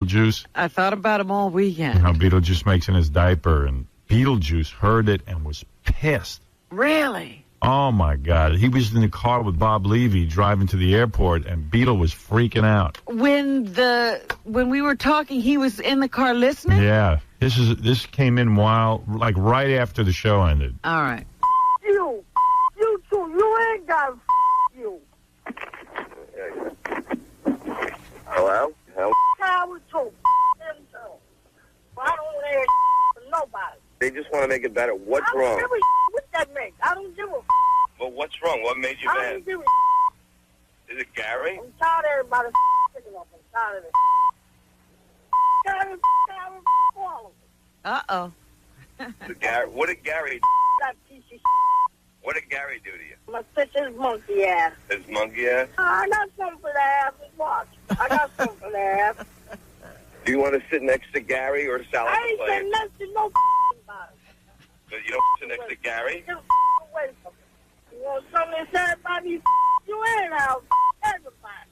Beetlejuice? I thought about him all weekend. How Beetlejuice makes in his diaper, and Beetlejuice heard it and was pissed. Really? Oh, my God. He was in the car with Bob Levy driving to the airport, and Beetle was freaking out. When we were talking, he was in the car listening? Yeah. This came in right after the show ended. All right. You too. You ain't got you. Hello? Howard too. I don't hear for nobody. They just want to make it better. What's wrong? What that make? I don't give a Well, what's wrong? What made you I mad? don't give a Is it Gary? I'm tired of everybody picking up. I'm tired of it. Tired of all of it. Uh-oh. What did Gary That piece of What did Gary do to you? my sister's monkey ass. His monkey ass? I got something for that ass. Watch. I got something for that ass. Do you want to sit next to Gary or Sal? I ain't saying nothing to no body. So you don't sit next to Gary? Get away from me. You want something to say about me? You ain't out. Everybody.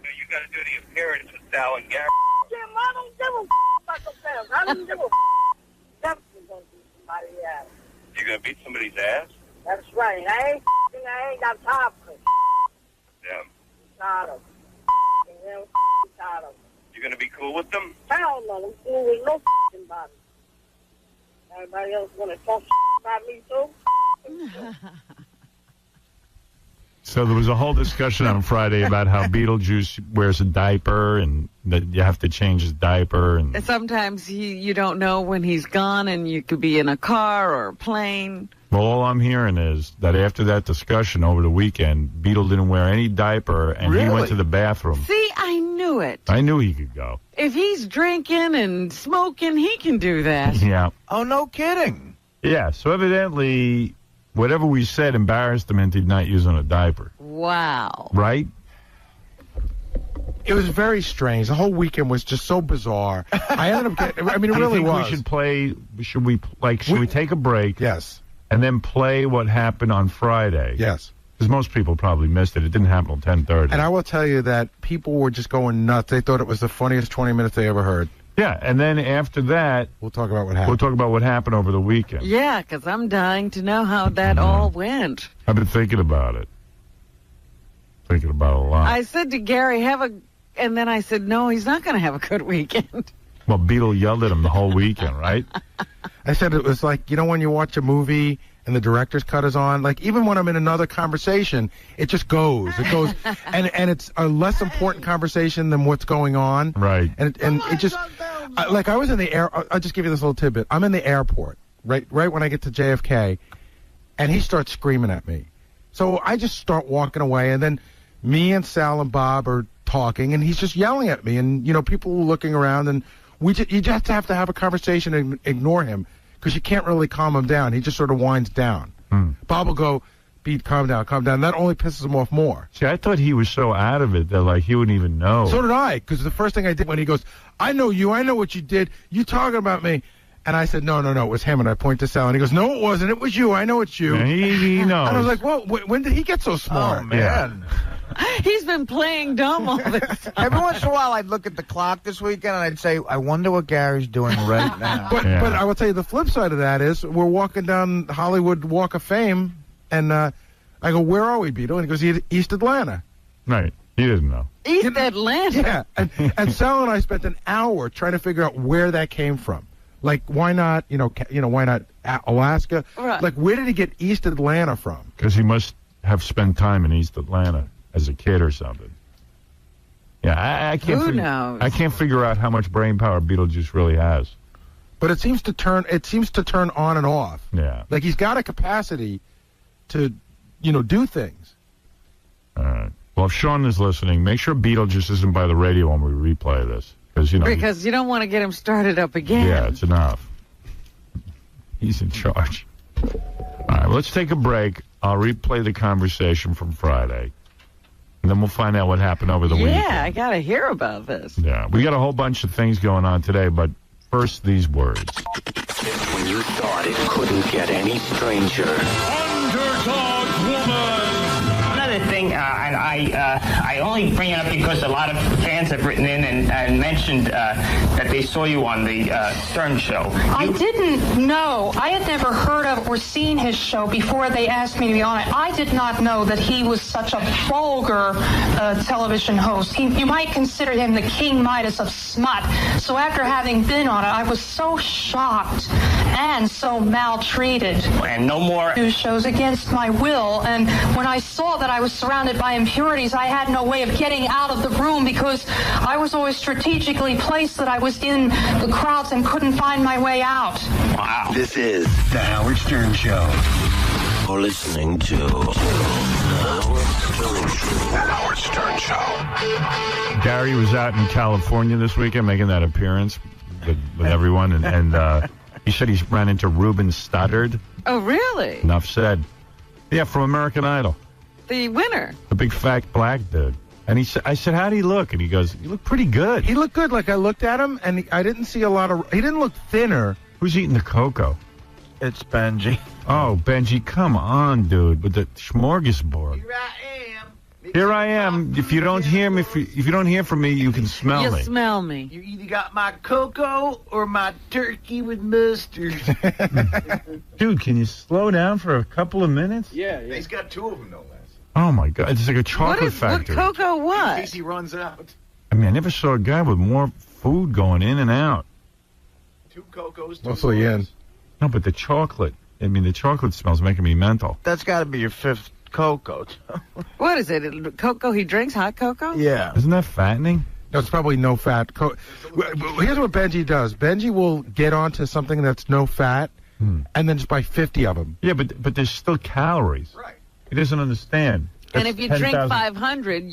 You got to do the appearance with Sal and Gary. Jim, I don't give a about the fans. I don't give a definitely gonna beat somebody's ass. You going to beat somebody's ass? That's right. I ain't got time for it. Yeah. I'm tired of it. I'm tired of it. You going to be cool with them? Hell no, I'm cool with no body. Everybody else want to talk about me too? So there was a whole discussion on Friday about how Beetlejuice wears a diaper and that you have to change his diaper. And Sometimes you don't know when he's gone, and you could be in a car or a plane. well, all I'm hearing is that after that discussion over the weekend, Beetle didn't wear any diaper, and he went to the bathroom. See, I knew it. I knew he could go. If he's drinking and smoking, he can do that. Yeah. Oh, no kidding. Yeah, so evidently, whatever we said embarrassed him into not using a diaper. Wow. Right? It was very strange. The whole weekend was just so bizarre. I ended up getting, I mean, it really was. Should we take a break? Yes. And then play what happened on Friday? Yes. Because most people probably missed it. It didn't happen until 10:30. And I will tell you that people were just going nuts. They thought it was the funniest 20 minutes they ever heard. Yeah, and then after that, we'll talk about what happened. We'll talk about what happened over the weekend. Yeah, because I'm dying to know how that all went. I've been thinking about it. Thinking about it a lot. I said to Gary, and then I said, no, he's not going to have a good weekend. Well, Beetle yelled at him the whole weekend, right? I said it was like, when you watch a movie and the director's cut is on, like even when I'm in another conversation, it just goes. It goes, and it's a less important conversation than what's going on. Right. And it just, like I was in the air, I'll just give you this little tidbit. I'm in the airport, right when I get to JFK, and he starts screaming at me. So I just start walking away, and then me and Sal and Bob are talking, and he's just yelling at me, and, people are looking around, and you just have to have a conversation and ignore him, because you can't really calm him down. He just sort of winds down. Bob will go, Beat, calm down. That only pisses him off more. See, I thought he was so out of it that, he wouldn't even know. So did I, because the first thing I did when he goes, I know you, I know what you did, you talking about me. And I said, no, it was him. And I point to Sal, and he goes, no, it wasn't. It was you. I know it's you. Yeah, he knows. And I was like, well, when did he get so smart? Oh, man. He's been playing dumb all this time. Every once in a while, I'd look at the clock this weekend, and I'd say, I wonder what Gary's doing right now. But I will tell you, the flip side of that is we're walking down Hollywood Walk of Fame, and I go, where are we, Beetle? And he goes, East Atlanta. Right. He didn't know. East Atlanta? Yeah. And Sal and I spent an hour trying to figure out where that came from. Like, why not, why not Alaska? Right. Like, where did he get East Atlanta from? Because he must have spent time in East Atlanta as a kid or something. Yeah, I can't. Who knows? I can't figure out how much brain power Beetlejuice really has. But it seems to turn on and off. Yeah. Like, he's got a capacity to, do things. All right. Well, if Sean is listening, make sure Beetlejuice isn't by the radio when we replay this. Because you don't want to get him started up again. Yeah, it's enough. He's in charge. All right, let's take a break. I'll replay the conversation from Friday. And then we'll find out what happened over the weekend. Yeah, I got to hear about this. Yeah, we got a whole bunch of things going on today, but first, these words. When you thought it couldn't get any stranger. Underdog Woman. other thing, and I only bring it up because a lot of fans have written in and mentioned that they saw you on the Stern Show. I didn't know. I had never heard of or seen his show before they asked me to be on it. I did not know that he was such a vulgar television host. You might consider him the King Midas of smut. So after having been on it, I was so shocked and so maltreated. And no more News shows against my will. And when I saw that I was surrounded by impurities, I had no way of getting out of the room because I was always strategically placed that I was in the crowds and couldn't find my way out. Wow. This is The Howard Stern Show. You're listening to The Howard Stern Show. Gary was out in California this weekend making that appearance with everyone, and he said he ran into Ruben Studdard. Oh, really? Enough said. Yeah, from American Idol. The winner. The big fat black dude. And I said, how do you look? And he goes, you look pretty good. He looked good. Like, I looked at him, and I didn't see a lot of... He didn't look thinner. Who's eating the cocoa? It's Benji. Oh, Benji, come on, dude, with the smorgasbord. Here I am. If you don't hear me, if you don't hear from me, you can smell You me. smell me. You either got my cocoa or my turkey with mustard. Dude, can you slow down for a couple of minutes? Yeah. He's got two of them, no less. Oh, my God. It's like a chocolate factory. What cocoa In what? case he runs out. I mean, I never saw a guy with more food going in and out. 2 cocos, 2 Mostly in. No, but the chocolate. I mean, the chocolate smell's making me mental. That's got to be your 5th cocoa. What is it? Cocoa he drinks? Hot cocoa? Yeah. Isn't that fattening? No, it's probably no fat. Here's what Benji does. Benji will get onto something that's no fat, and then just buy 50 of them. Yeah, but there's still calories. Right. He doesn't understand. And That's if you drink 10,000 500,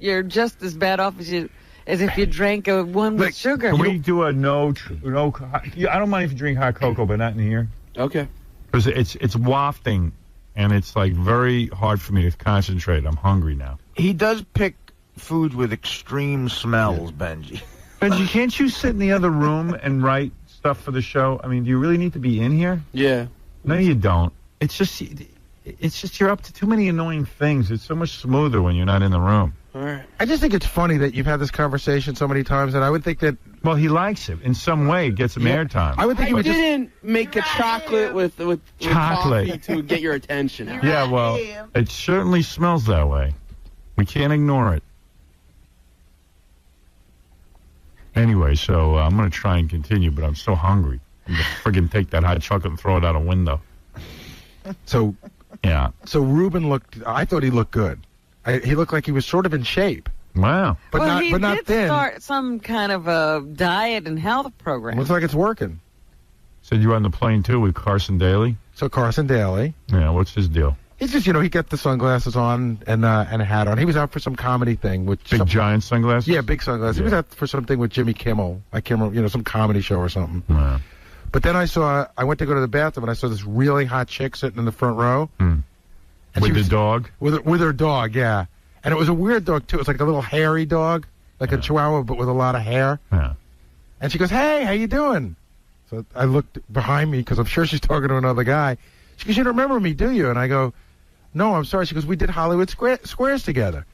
you're just as bad off as if you drank one with sugar. Can we do a no? I don't mind if you drink hot cocoa, but not in here. Okay. Because it's wafting, and it's like very hard for me to concentrate. I'm hungry now. He does pick food with extreme smells, Benji. Benji, can't you sit in the other room and write stuff for the show? I mean, do you really need to be in here? Yeah. No, you don't. It's just you're up to too many annoying things. It's so much smoother when you're not in the room. All right. I just think it's funny that you've had this conversation so many times, and I would think that... Well, he likes it. In some way, it gets him airtime. I would think he would didn't make a chocolate with Chocolate. coffee to get your attention. Yeah, well, it certainly smells that way. We can't ignore it. Anyway, so I'm going to try and continue, but I'm so hungry. I'm going to friggin' take that hot chocolate and throw it out a window. So, yeah. So Ruben I thought he looked good. He looked like he was sort of in shape. Wow. But not he not did thin. start some kind of a diet and health program. Looks like it's working. Said you were on the plane, too, with Carson Daly? So Carson Daly. Yeah, what's his deal? He's just, he got the sunglasses on and a hat on. He was out for some comedy thing with... Big giant sunglasses? Yeah, big sunglasses. Yeah. He was out for something with Jimmy Kimmel. I can't remember, some comedy show or something. Wow. But then I went to go to the bathroom, and I saw this really hot chick sitting in the front row. And with the dog? With her dog, yeah. And it was a weird dog, too. It was like a little hairy dog, like a chihuahua, but with a lot of hair. Yeah. And she goes, "Hey, how you doing?" So I looked behind me, because I'm sure she's talking to another guy. She goes, "You don't remember me, do you?" And I go, "No, I'm sorry." She goes, "We did Hollywood Squares together."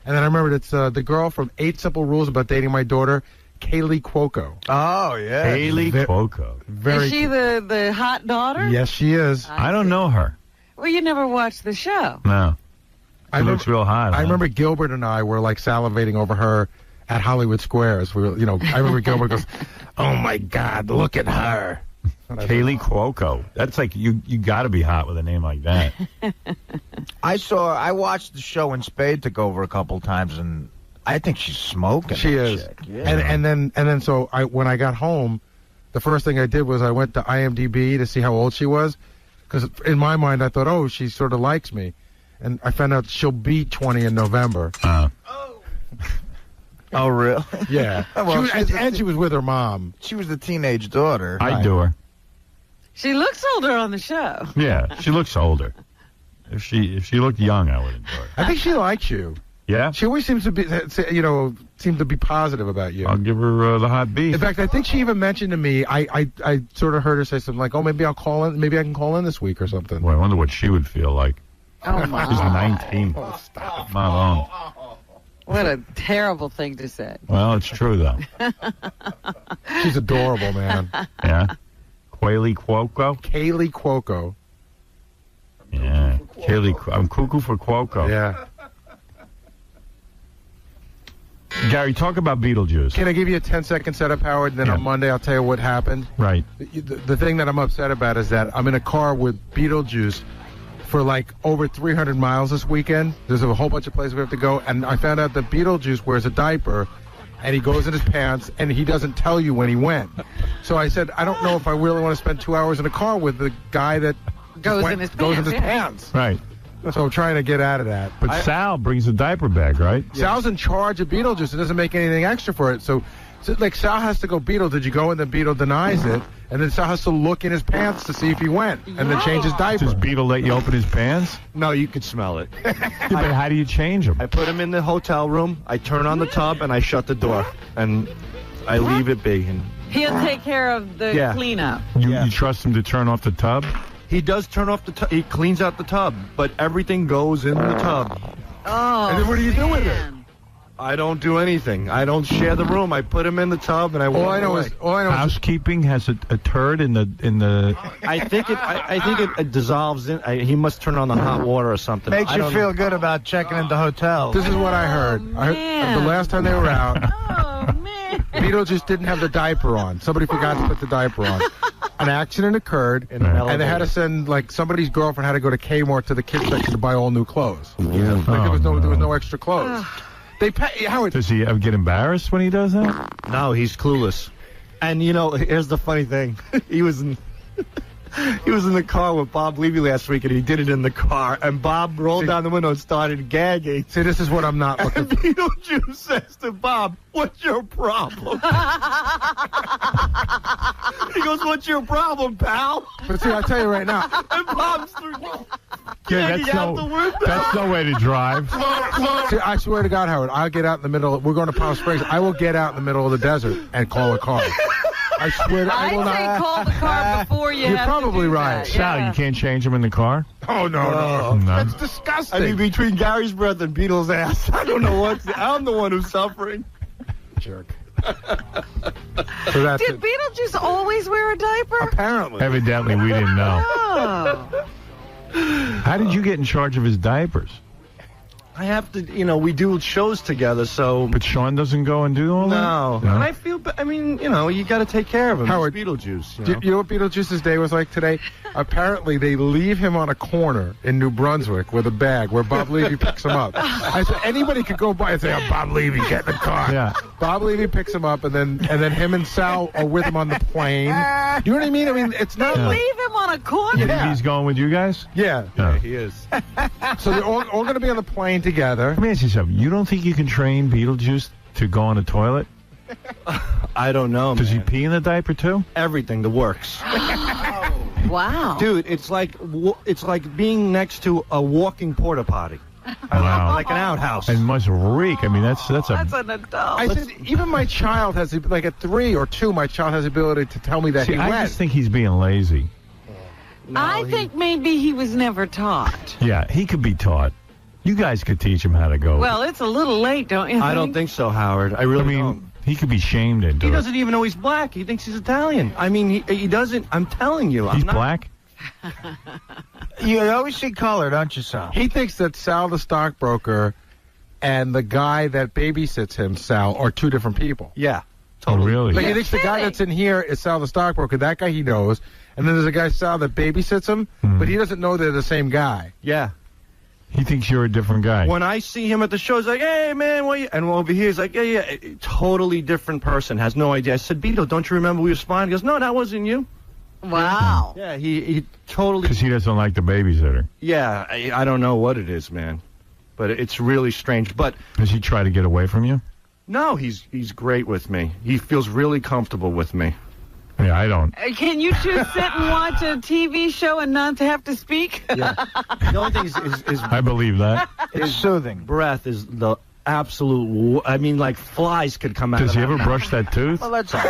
And then I remembered it's the girl from 8 Simple Rules About Dating My Daughter, 𝗧cie_𝗿𝗄𝗿. Oh, yeah. 𝗧cie_𝗿𝗄𝗿. Is she the hot daughter? Yes, she is. I don't know her. Well, you never watched the show. No. She looks real hot. I remember Gilbert and I were like salivating over her at Hollywood Squares. We were, I remember Gilbert goes, "Oh my God, look at her." 𝗧cie_𝗿𝗄𝗿. That's like you got to be hot with a name like that. I watched the show when Spade took over a couple times, and I think she's smoking. She that is. chick. Yeah. And then so when I got home, the first thing I did was I went to IMDb to see how old she was, because in my mind I thought, oh, she sort of likes me, and I found out she'll be 20 in November. Oh, really? Yeah. Well, she was with her mom. She was the teenage daughter. I'd do her. She looks older on the show. Yeah, she looks older. If she looked young, I would enjoy her. I think she likes you. Yeah? She always seems to be, seem to be positive about you. I'll give her the hot beef. In fact, I think she even mentioned to me, I sort of heard her say something like, "Oh, maybe I'll call in, maybe I can call in this week or something." Well, I wonder what she would feel like. Oh, my. She's 19. Oh, stop. Not on. What a terrible thing to say. Well, it's true, though. She's adorable, man. Yeah. 𝗦𝗵cie𝘄𝗿𝗱? 𝗦𝗵cie𝘄𝗿𝗱. Yeah. I'm cuckoo for Cuoco. Yeah. Gary, talk about Beetlejuice. Can I give you a 10-second setup, Howard? And then on Monday I'll tell you what happened. Right. The thing that I'm upset about is that I'm in a car with Beetlejuice for like over 300 miles this weekend. There's a whole bunch of places we have to go, and I found out that Beetlejuice wears a diaper, and he goes in his pants, and he doesn't tell you when he went. So I said, I don't know if I really want to spend 2 hours in a car with the guy that goes in his pants. Right. So I'm trying to get out of that. But Sal brings a diaper bag, right? Sal's in charge of Beetlejuice. It doesn't make anything extra for it. So like, Sal has to go, Beetle, did you go? And then Beetle denies it. And then Sal has to look in his pants to see if he went. And then change his diaper. Does Beetle let you open his pants? No, you could smell it. But how do you change them? I put him in the hotel room, I turn on the tub, and I shut the door. And I leave it be. And He'll take care of the cleanup. You trust him to turn off the tub? he does turn off the tub. He cleans out the tub, but everything goes in the tub. Oh, and then what do you do with it? I don't do anything. I don't share the room. I put him in the tub and I walk away. All I know housekeeping has a turd in the. I think it dissolves in. He must turn on the hot water or something. Makes you feel good about checking into hotels. This is what I heard. The last time they were out, Beetlejuice didn't have the diaper on. Somebody forgot to put the diaper on. An accident occurred, and they had to send, like, somebody's girlfriend had to go to Kmart to the kids section to buy all new clothes. Yeah. Like there was no extra clothes. They pay, Howard. Does he ever get embarrassed when he does that? No, he's clueless. And you know, here's the funny thing: he was in the car with Bob Levy last week, and he did it in the car. And Bob rolled down the window and started gagging. See, this is what I'm not looking for. Beetlejuice says to Bob, "What's your problem?" He goes, "What's your problem, pal?" But see, I'll tell you right now. And Bob's that's no way to drive. See, I swear to God, Howard, I'll get out in the middle. We're going to Palm Springs. I will get out in the middle of the desert and call a car. I swear to I will not. I'd say call the car before you You're have probably to do right. that. Sal, you can't change him in the car? Oh, no. That's disgusting. I mean, between Gary's breath and Beetle's ass, I don't know I'm the one who's suffering. Jerk. So that's Did Beetlejuice always wear a diaper? Apparently. Evidently, we didn't know. Oh. How did you get in charge of his diapers? I have to, we do shows together, so... But Sean doesn't go and do all that? No. And I feel, you got to take care of him. Howard, it's Beetlejuice. You know what Beetlejuice's day was like today? Apparently, they leave him on a corner in New Brunswick with a bag where Bob Levy picks him up. I said, anybody could go by and say, oh, Bob Levy, get in the car. Yeah. Bob Levy picks him up, and then him and Sal are with him on the plane. You know what I mean? I mean, it's not They like... leave him on a corner? Yeah. He's going with you guys? Yeah. Yeah, he is. So they're all going to be on the plane together. Let me ask you something. You don't think you can train Beetlejuice to go on a toilet? I don't know, Does he man. pee in the diaper, too? Everything, the works. Wow. Dude, it's like being next to a walking porta potty. Wow. Like an outhouse. And must reek. I mean, that's an adult. I said, even my child has, like at 3 or 2, my child has the ability to tell me that See, he I went. just think he's being lazy. I think maybe he was never taught. Yeah, he could be taught. You guys could teach him how to go. Well, it's a little late, don't you think? I don't think so, Howard. I really don't. He could be shamed into He it. doesn't even know he's black. He thinks he's Italian. I mean, he doesn't. I'm telling you. He's black? You always see color, don't you, Sal? He thinks that Sal the stockbroker and the guy that babysits him, Sal, are 2 different people. Yeah. Totally. Oh, really? Like, he thinks the guy that's in here is Sal the stockbroker. That guy he knows. And then there's a guy, Sal, that babysits him, but he doesn't know they're the same guy. Yeah. He thinks you're a different guy. When I see him at the show, he's like, hey, man, what you... And over here, he's like, yeah, totally different person. Has no idea. I said, Beetle, don't you remember we were spying? He goes, no, that wasn't you. Wow. Yeah, he totally... Because he doesn't like the babysitter. Yeah, I don't know what it is, man. But it's really strange. But... Does he try to get away from you? No, he's great with me. He feels really comfortable with me. Yeah, I don't. Can you two sit and watch a TV show and not have to speak? Yeah. The only thing is I believe that. It's soothing. Breath is the absolute... I mean, like flies could come out Does of he that ever mouth. brush that tooth? Well, that's all.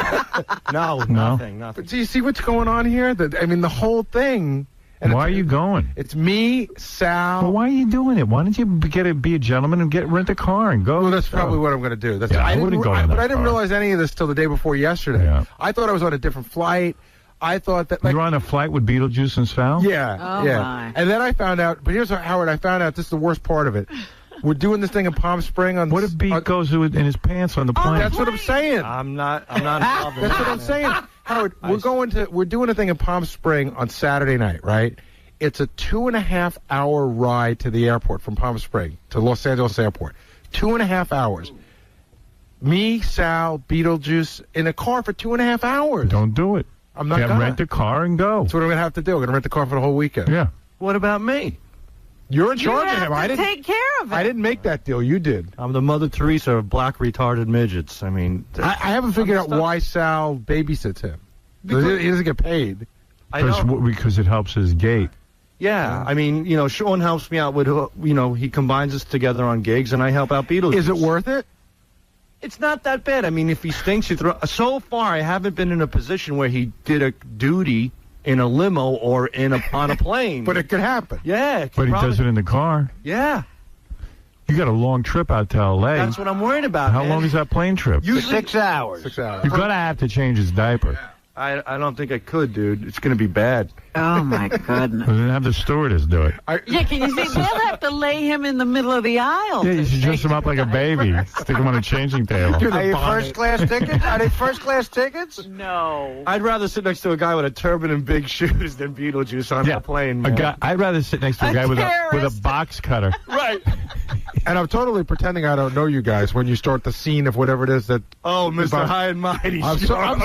No, nothing. But do you see what's going on here? I mean, the whole thing And Why are you going? It's me, Sal. Well, why are you doing it? Why don't you be a gentleman and rent a car and go? Well, that's probably what I'm going to do. I wouldn't go in But that I didn't car. realize any of this till the day before yesterday. Yeah. I thought I was on a different flight. I thought that You're on a flight with Beetlejuice and Sal? Yeah, Oh, yeah. my. And then I found out, but here's how, Howard, I found out this is the worst part of it. We're doing this thing in Palm Springs on. What if Beat goes in his pants on the plane? That's what I'm saying. I'm not involved in That's that. what I'm saying. Howard, we're doing a thing in Palm Springs on Saturday night, right? It's a 2.5-hour ride to the airport from Palm Springs to Los Angeles Airport. 2.5 hours. Me, Sal, Beetlejuice in a car for 2.5 hours. Don't do it. I'm not gonna rent a car and go. That's what I'm gonna have to do. I'm gonna rent the car for the whole weekend. Yeah. What about me? You're in You charge of have him. to I didn't take care of it. I didn't make that deal. You did. I'm the Mother Teresa of black retarded midgets. I mean, I haven't figured out why Sal babysits him. He doesn't get paid. I know. Because it helps his gait. Yeah, I mean, Sean helps me out with, he combines us together on gigs, and I help out Beetlejuice. Is it worth it? It's not that bad. I mean, if he stinks, you throw. So far, I haven't been in a position where he did a duty in a limo or on a plane. But it could happen. Yeah, But he does it in the car. Yeah, You got a long trip out to L.A. that's what I'm worried about. How man. long is that plane trip? Usually 6 hours. 6 hours. You're going to have to change his diaper. I don't think I could, dude. It's going to be bad. Oh, my goodness. Then have the stewardess do it. Yeah, can you see? They'll have to lay him in the middle of the aisle. Yeah, you should dress him up like a baby. Stick him on a changing table. Are you first-class tickets? Are they first-class tickets? No. I'd rather sit next to a guy with a turban and big shoes than Beetlejuice on the plane. A Man. guy, I'd rather sit next to a guy with a box cutter. Right. And I'm totally pretending I don't know you guys when you start the scene of whatever it is that. Oh, Mr. High and Mighty. I'm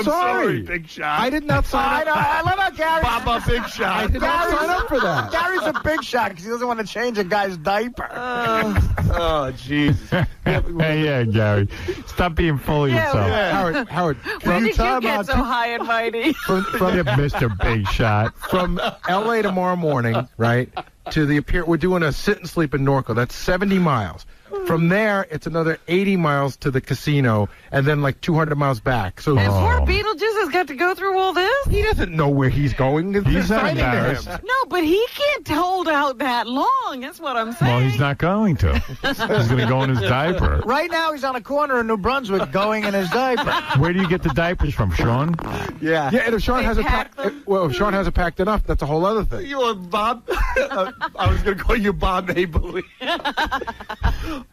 sorry. Big Shot. I did not sign up. I love how Gary. Baba Big Shot. I did not sign up for that. Gary's a big shot because he doesn't want to change a guy's diaper. Oh, Jesus. Hey, yeah, Gary. Stop being full of yourself. Howard. When did you time get out so high and mighty? from Yeah, Mr. Big Shot. from L.A. tomorrow morning, right, to the appear. We're doing a sit and sleep in Norco. That's 70 miles. From there, it's another 80 miles to the casino, and then like 200 miles back. So And poor Beetlejuice has got to go through all this? he doesn't know where he's going. He's not signing to him. embarrassed. No, but he can't hold out that long. That's what I'm saying. Well, he's not going to. He's going to go in his diaper. Right now, he's on a corner in New Brunswick going in his diaper. Where do you get the diapers from, Sean? Yeah. Yeah, and if Sean They hasn't pack packed, well, if Sean hasn't packed enough, that's a whole other thing. You know what, Bob? I was going to call you Bob Mabley.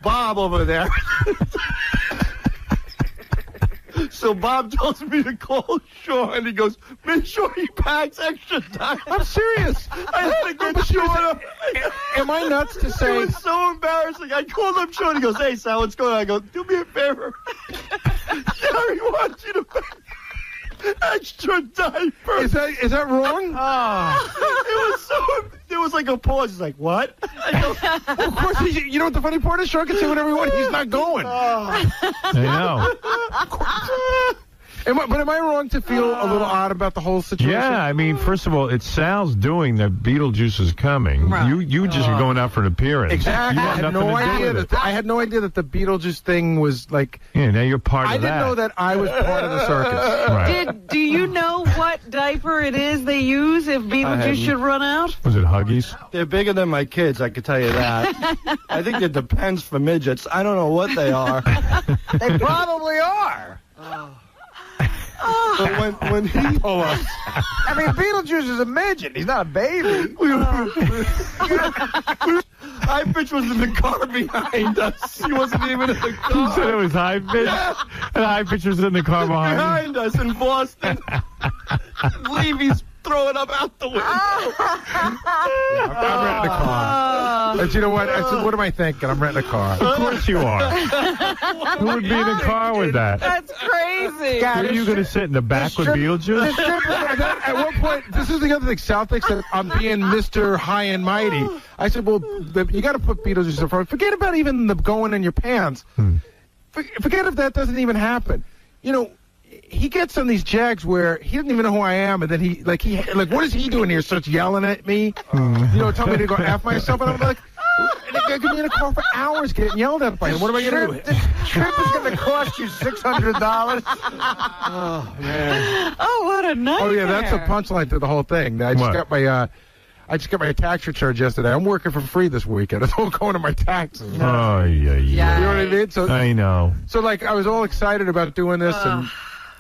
Bob over there. So Bob tells me to call Sean, and he goes, make sure he packs extra time. I'm serious. I had to get Sean. Am I nuts to It say? was so embarrassing. I called up Sean. He goes, hey, Sal, what's going on? I go, do me a favor. Gary wants you to pack extra diaper. Is that wrong? It was so. There was like a pause. He's like, what? I go, Of course, you know what the funny part is? Sean can say whatever he wants. He's not going. I know. But am I wrong to feel a little odd about the whole situation? Yeah, I mean, first of all, it's Sal's doing that Beetlejuice is coming. Right. You just are going out for an appearance. Exactly. You I have had nothing no to do idea with it. I had no idea that the Beetlejuice thing was like. Yeah, now you're part I of didn't that. know that I was part of the circus. Right. Do you know what diaper it is they use if Beetlejuice should run out? Was it Huggies? they're bigger than my kids, I could tell you that. I think it depends for midgets. I don't know what they are. They probably are. But when he... I mean, Beetlejuice is a midget. He's not a baby. High Pitch was in the car behind us. He wasn't even in the You car. said it was High Pitch? And High Pitch was in the car behind Behind us in Boston. Levy's throwing up out the window. I'm renting a car. But you know what? I said, what am I thinking? I'm renting a car. Of course you are. Who would be in the car with that? That's crazy. Are you going to sit in the back with Beetlejuice? At one point, this is the other thing. Sal thinks that I'm being Mr. High and Mighty. I said, well, you got to put Beetlejuice in front. Forget about even the going in your pants. Forget if that doesn't even happen. You know, he gets on these jags where he doesn't even know who I am, and then he what is he doing here? Starts yelling at me, tell me to go F myself, and I'm like, I could be in a car for hours getting yelled at by him. What am I going to do? This trip is going to cost you $600. Oh, man. Oh, what a nightmare. Oh yeah, that's a punchline to the whole thing. I just What? got my I just got my tax returns yesterday. I'm working for free this weekend. It's all going to my taxes. Oh, yeah. You know what I mean? So, I know. So, like, I was all excited about doing this, and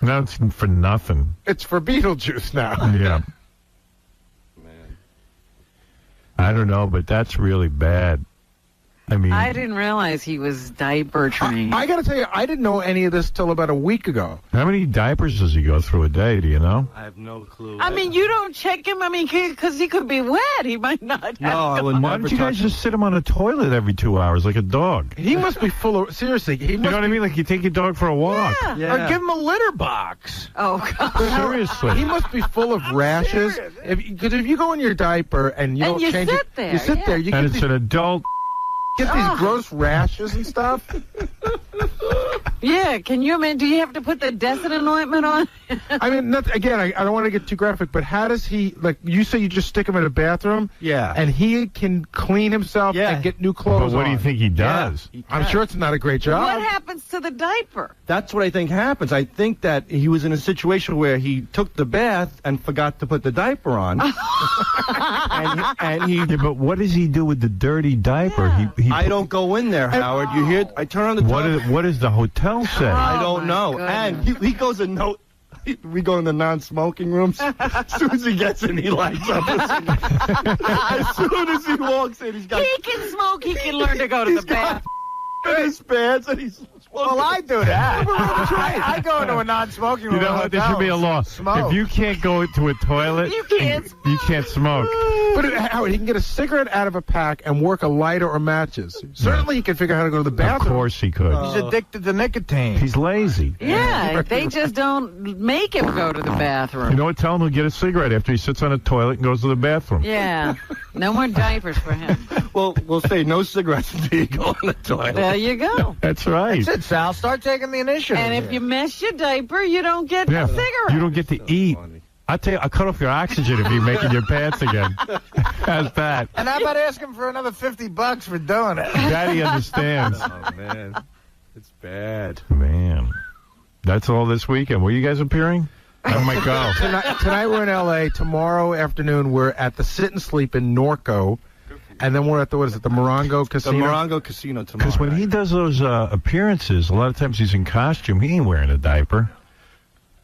now it's for nothing. it's for Beetlejuice now. Yeah. I don't know, but that's really bad. I mean, I didn't realize he was diaper trained. I got to tell you, I didn't know any of this till about a week ago. how many diapers does he go through a day? Do you know? I have no clue. I mean, you don't check him. I mean, because he could be wet. He might not have. No, I would Why never don't you guys touch him. just sit him on a toilet every 2 hours like a dog? He must be full of, seriously, he You know must what I mean? Like you take your dog for a walk. Yeah. Or give him a litter box. Oh, God. Seriously. He must be full of rashes. Because if you go in your diaper and you And don't you change sit it, there, you sit yeah. there, you And get it's an adult. these gross rashes and stuff. Yeah, can you imagine? Do you have to put the Desitin ointment on? I mean, again, I don't want to get too graphic, but how does he, like, you say you just stick him in a bathroom? Yeah. And he can clean himself and get new But clothes what do you on. think he does? I'm sure it's not a great job. What happens to the diaper? That's what I think happens. I think that he was in a situation where he took the bath and forgot to put the diaper on. and he Yeah, but what does he do with the dirty diaper? He I don't go in there, Howard. You hear? I turn on the what does the hotel say? I don't my know. goodness. And he goes and we go in the non-smoking rooms. As soon as he gets in, he lights up. As soon as he walks in, he's got He can smoke. He can learn to go to the bath. his pants and he's Well, I do that. I go into a non-smoking room. You know what? There should be a law. Smoke. If you can't go into a toilet, You can't you can't smoke. But Howard, he can get a cigarette out of a pack and work a lighter or matches. Certainly he can figure out how to go to the Of bathroom. course he could. He's addicted to nicotine. He's lazy. Yeah, they just don't make him go to the You bathroom. know what? Tell him he'll get a cigarette after he sits on a toilet and goes to the bathroom. Yeah, no more diapers for him. Well, we'll say no cigarettes until you go in the toilet. There you go. That's right. That's it, Sal. Start taking the initiative. And if you mess your diaper, you don't get Yeah. a cigarette. You don't get to eat. I tell you, I cut off your oxygen if you're making your pants again. How's that? And how about asking for another $50 for doing it? Daddy understands. Oh, man. It's bad. Man, that's all this weekend. Were you guys appearing? I might go. Tonight we're in L.A. Tomorrow afternoon we're at the Sit and Sleep in Norco. And then we're at the Morongo The Casino? Morongo Casino tomorrow. Because when he does those appearances, a lot of times he's in costume. He ain't wearing a diaper.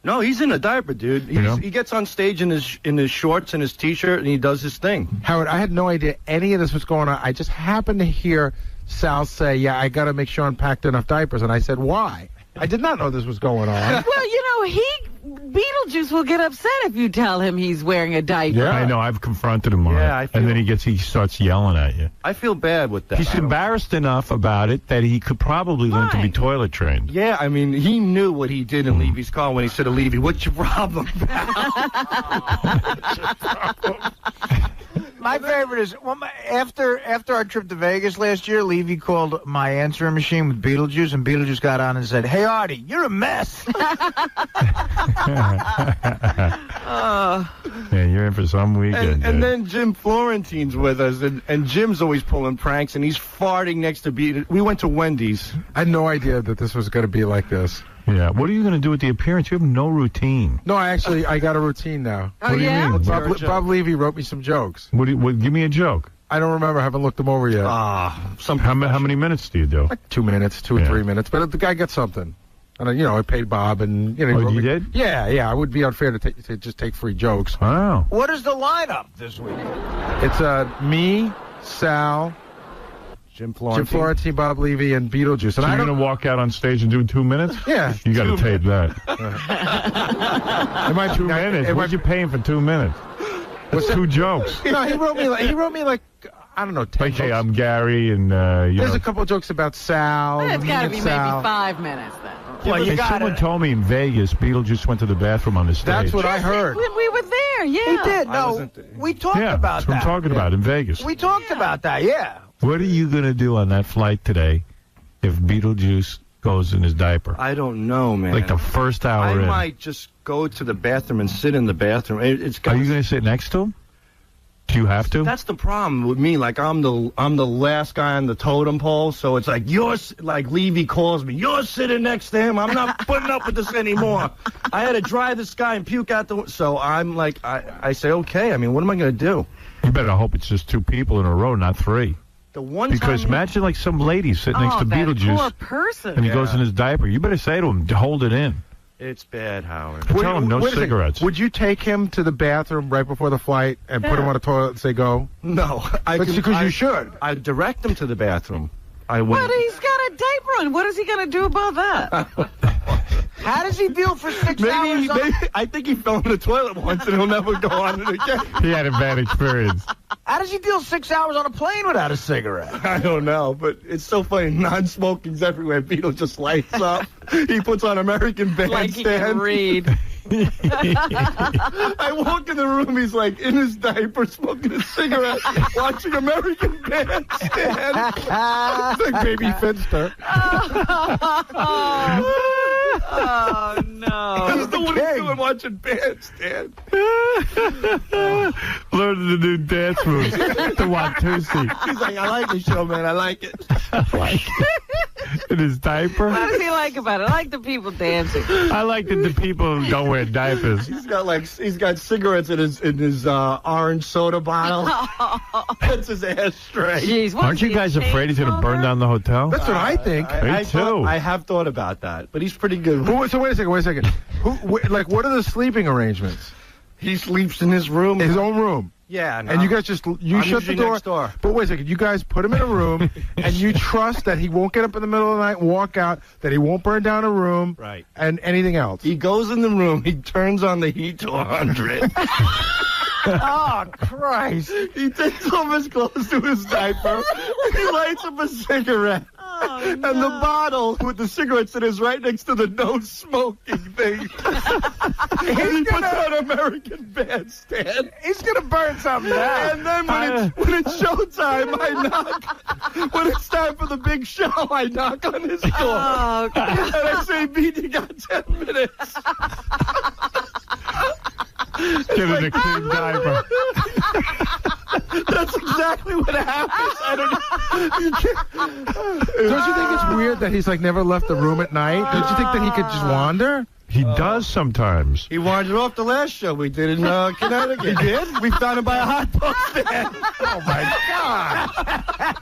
No, he's in a diaper, dude. You know? He gets on stage in his shorts and his T-shirt, and he does his thing. Howard, I had no idea any of this was going on. I just happened to hear Sal say, yeah, I got to make sure I'm packed enough diapers. And I said, why? I did not know this was going on. Well, you know, Beetlejuice will get upset if you tell him he's wearing a diaper. Yeah, I know. I've confronted him on it. Yeah, I feel- And then he starts yelling at you. I feel bad with that. He's embarrassed enough about it that he could probably learn to be Right. toilet trained. Yeah, I mean, he knew what he did in Levy's car when he said to Levy, "What's your problem?" My favorite is after our trip to Vegas last year, Levy called my answering machine with Beetlejuice, and Beetlejuice got on and said, "Hey, Artie, you're a mess." Yeah, you're in for some weekend. And then Jim Florentine's with us, and Jim's always pulling pranks, and he's farting next to Beetlejuice. We went to Wendy's. I had no idea that this was going to be like this. yeah, what are you going to do with the appearance? You have no routine. No, I got a routine now. Oh, yeah? Bob Levy wrote me some jokes. Give me a joke. I don't remember. I haven't looked them over yet. How many minutes do you do? Like 2 minutes, 2 or 3 minutes. But the guy got something. And, I paid Bob, and, he Oh, wrote you me- did? Yeah. I would be unfair to just take free jokes. Wow. What is the lineup this week? It's me, Sal, Jim Florentine. Florentine, Bob Levy, and Beetlejuice. So And you're going to walk out on stage and do 2 minutes? Yeah. You got to tape that. Am I 2 minutes? What'd you pay him for 2 minutes? That's 2 jokes. No, he wrote me like I don't know, 10 Like, hey, jokes. I'm Gary, and, There's a couple of jokes about Sal. It's me got to and be Sal. maybe 5 minutes then. Well, you Hey, got someone it. told me in Vegas, Beetlejuice went to the bathroom on the stage. That's what I heard. We were there, yeah. He did. I No, wasn't there. we talked Yeah, about that's what I'm that. talking about in Vegas. We talked about that. Yeah. What are you going to do on that flight today if Beetlejuice goes in his diaper? I don't know, man. Like the first hour I in. might just go to the bathroom and sit in the bathroom. It's Are you going to sit next to him? Do you have to? That's the problem with me. Like I'm the last guy on the totem pole, so it's like like Levy calls me. You're sitting next to him. I'm not putting up with this anymore. I had to dry this guy and puke out the. So I'm like, I say okay. I mean, what am I going to do? You better hope it's just 2 people in a row, not 3. The one Because time imagine like some lady sitting next to that Beetlejuice. poor person. And he goes in his diaper. You better say to him, hold it in. It's bad, Howard. Tell him no Wait a second. cigarettes. Would you take him to the bathroom right before the flight and put him on a toilet and say go? No, Because you should. I direct him to the bathroom. I would. But he's got a diaper on. What is he going to do about that? How does he feel for 6 hours? I think he fell in the toilet once and he'll never go on it again. He had a bad experience. How does he deal 6 hours on a plane without a cigarette? I don't know, but it's so funny. Non-smoking's everywhere. Beetle just lights up. He puts on American Bandstand. Like he can read. I walk in the room, he's like in his diaper, smoking a cigarette, watching American Bandstand. It's like Baby Finster. Oh, no. That's the one he's doing, watching Bandstand. Learning the new dance moves. The 𝗦𝗵cie. He's like, I like the show, man. I like it. I like it. In his diaper? What does he like about it? I like the people dancing. I like that the people who don't wear diapers. He's got cigarettes in his orange soda bottle. That's his ashtray. Jeez, Aren't you guys afraid he's going to burn down the hotel? That's what I think. Me too. I have thought about that, but he's pretty good. So wait a second. What are the sleeping arrangements? He sleeps in his room. His own room. Yeah, no. And you guys shut the door. Next door. But wait a second, you guys put him in a room, and you trust that he won't get up in the middle of the night and walk out, that he won't burn down a room, right? And anything else. He goes in the room, he turns on the heat to 100. Oh, Christ. He takes off his clothes to his diaper, and he lights up a cigarette. Oh, and the bottle with the cigarettes in is right next to the no smoking thing. And he puts on American Bandstand. He's going to burn something down. And then when it's showtime, I knock. When it's time for the big show, I knock on his door. Oh, God. And I say, Beat, you got 10 minutes. Give him a clean diaper. That's exactly what happens. Don't you think it's weird that he's like never left the room at night? Don't you think that he could just wander? He does sometimes. He wandered off the last show we did in Connecticut. He did? We found him by a hot dog stand. Oh, my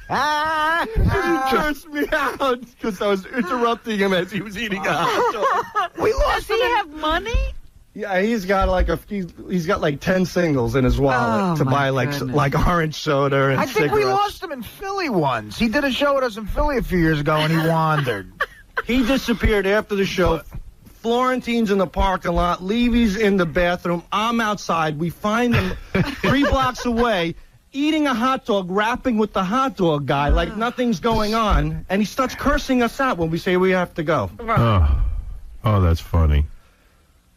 God. He cursed me out because I was interrupting him as he was eating a hot dog. Does he have money? Yeah, he's got like 10 singles in his wallet to buy like orange soda and I think we cigarettes. lost him in Philly once. He did a show with us in Philly a few years ago, and he wandered. He disappeared after the show. Florentine's in the parking lot. Levy's in the bathroom. I'm outside. We find him 3 blocks away eating a hot dog, rapping with the hot dog guy like nothing's going on. And he starts cursing us out when we say we have to go. Oh, that's funny.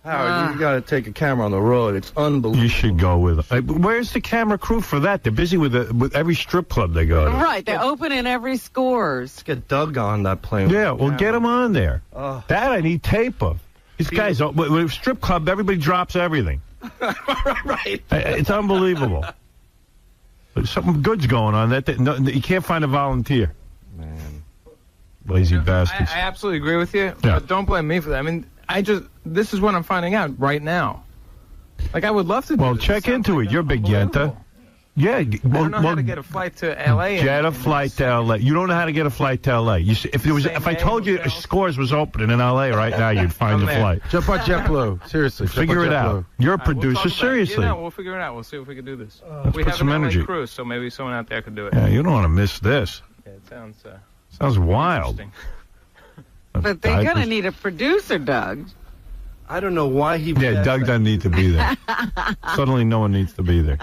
Howard, you got to take a camera on the road. It's unbelievable. You should go with it. Where's the camera crew for that? They're busy with every strip club they go to. Right, they're open in every Scores. Let's get Doug on that plane. Yeah, well, get him on there. That I need tape of. These guys, with a strip club, everybody drops everything. Right. It's unbelievable. But something good's going on. You can't find a volunteer. Man. Lazy bastards. I absolutely agree with you, but don't blame me for that. I mean, this is what I'm finding out right now. Like, I would love to do Well, this. check into it. You're a big yenta. Yeah. I don't know how to get a flight to L.A. Get a flight to L.A. You don't know how to get a flight to L.A. If I told you Scores was opening in L.A. right now, you'd find the flight. Jump on JetBlue. Seriously. Figure it out. You're a producer. Seriously. Yeah, we'll figure it out. We'll see if we can do this. Let's we put have some an energy. LA crew, so maybe someone out there could do it. Yeah, you don't want to miss this. Yeah, it Sounds wild. But they're going to need a producer, Doug. I don't know why he... Yeah, Doug doesn't need to be there. Suddenly no one needs to be there.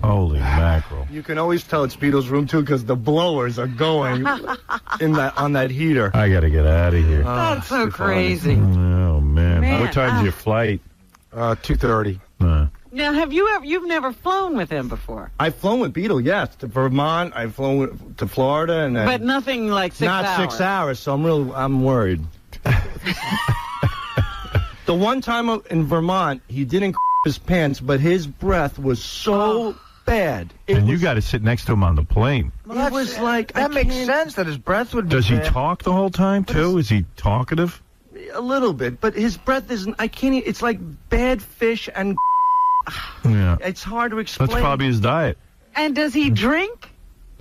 Holy mackerel. You can always tell it's Beetle's room, too, because the blowers are going on that heater. I got to get out of here. That's so crazy. Oh, man. What time's your flight? 2:30. Now, you've never flown with him before? I've flown with Beetle, yes, to Vermont. I've flown to Florida, and but nothing like 6 hours. Not 6 hours, so I'm worried. The one time in Vermont, he didn't his pants, but his breath was so bad. You got to sit next to him on the plane. Well, it was like that makes sense that his breath would be Does he bad. talk the whole time, too? Is he talkative? A little bit, but his breath isn't. I can't. It's like bad fish and Yeah. It's hard to explain. That's probably his diet. And does he drink?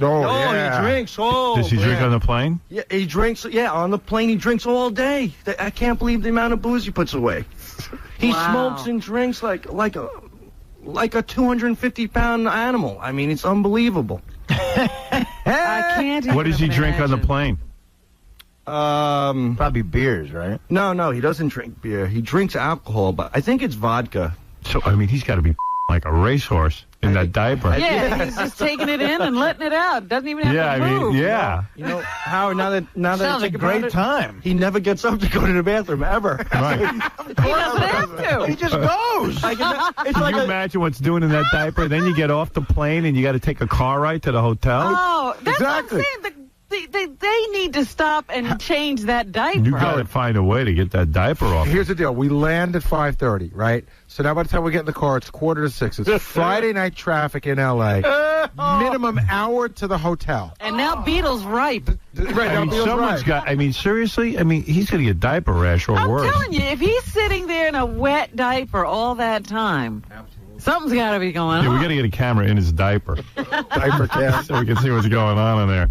Oh, he drinks. Oh, Does he drink man. on the plane? Yeah, he drinks. Yeah, on the plane he drinks all day. I can't believe the amount of booze he puts away. He smokes and drinks like a 250-pound animal. I mean, it's unbelievable. I can't. What does he drink on the plane? Probably beers, right? No, he doesn't drink beer. He drinks alcohol, but I think it's vodka. So, I mean, he's got to be like a racehorse in that diaper. Yeah, he's just taking it in and letting it out. Doesn't even have to move. Yeah. You know, Howard, now that Sounds I like a think about great it, time. he never gets up to go to the bathroom, ever. Right. He doesn't have to. He just goes. It's Can like you imagine what's doing in that diaper? Then you get off the plane and you got to take a car ride to the hotel. Oh, that's Exactly. what I'm saying. They need to stop and change that diaper. You got to find a way to get that diaper off. Here's the deal. We land at 5:30, right? So now by the time we get in the car, it's 5:45. It's Friday night traffic in L.A. Minimum hour to the hotel. And now Beetle's ripe. Right, I mean, someone's got. I mean, seriously. I mean, he's going to get diaper rash or I'm worse. telling you, if he's sitting there in a wet diaper all that time, something's got to be going Yeah, on. we got to get a camera in his diaper. Diaper cast. So we can see what's going on in there.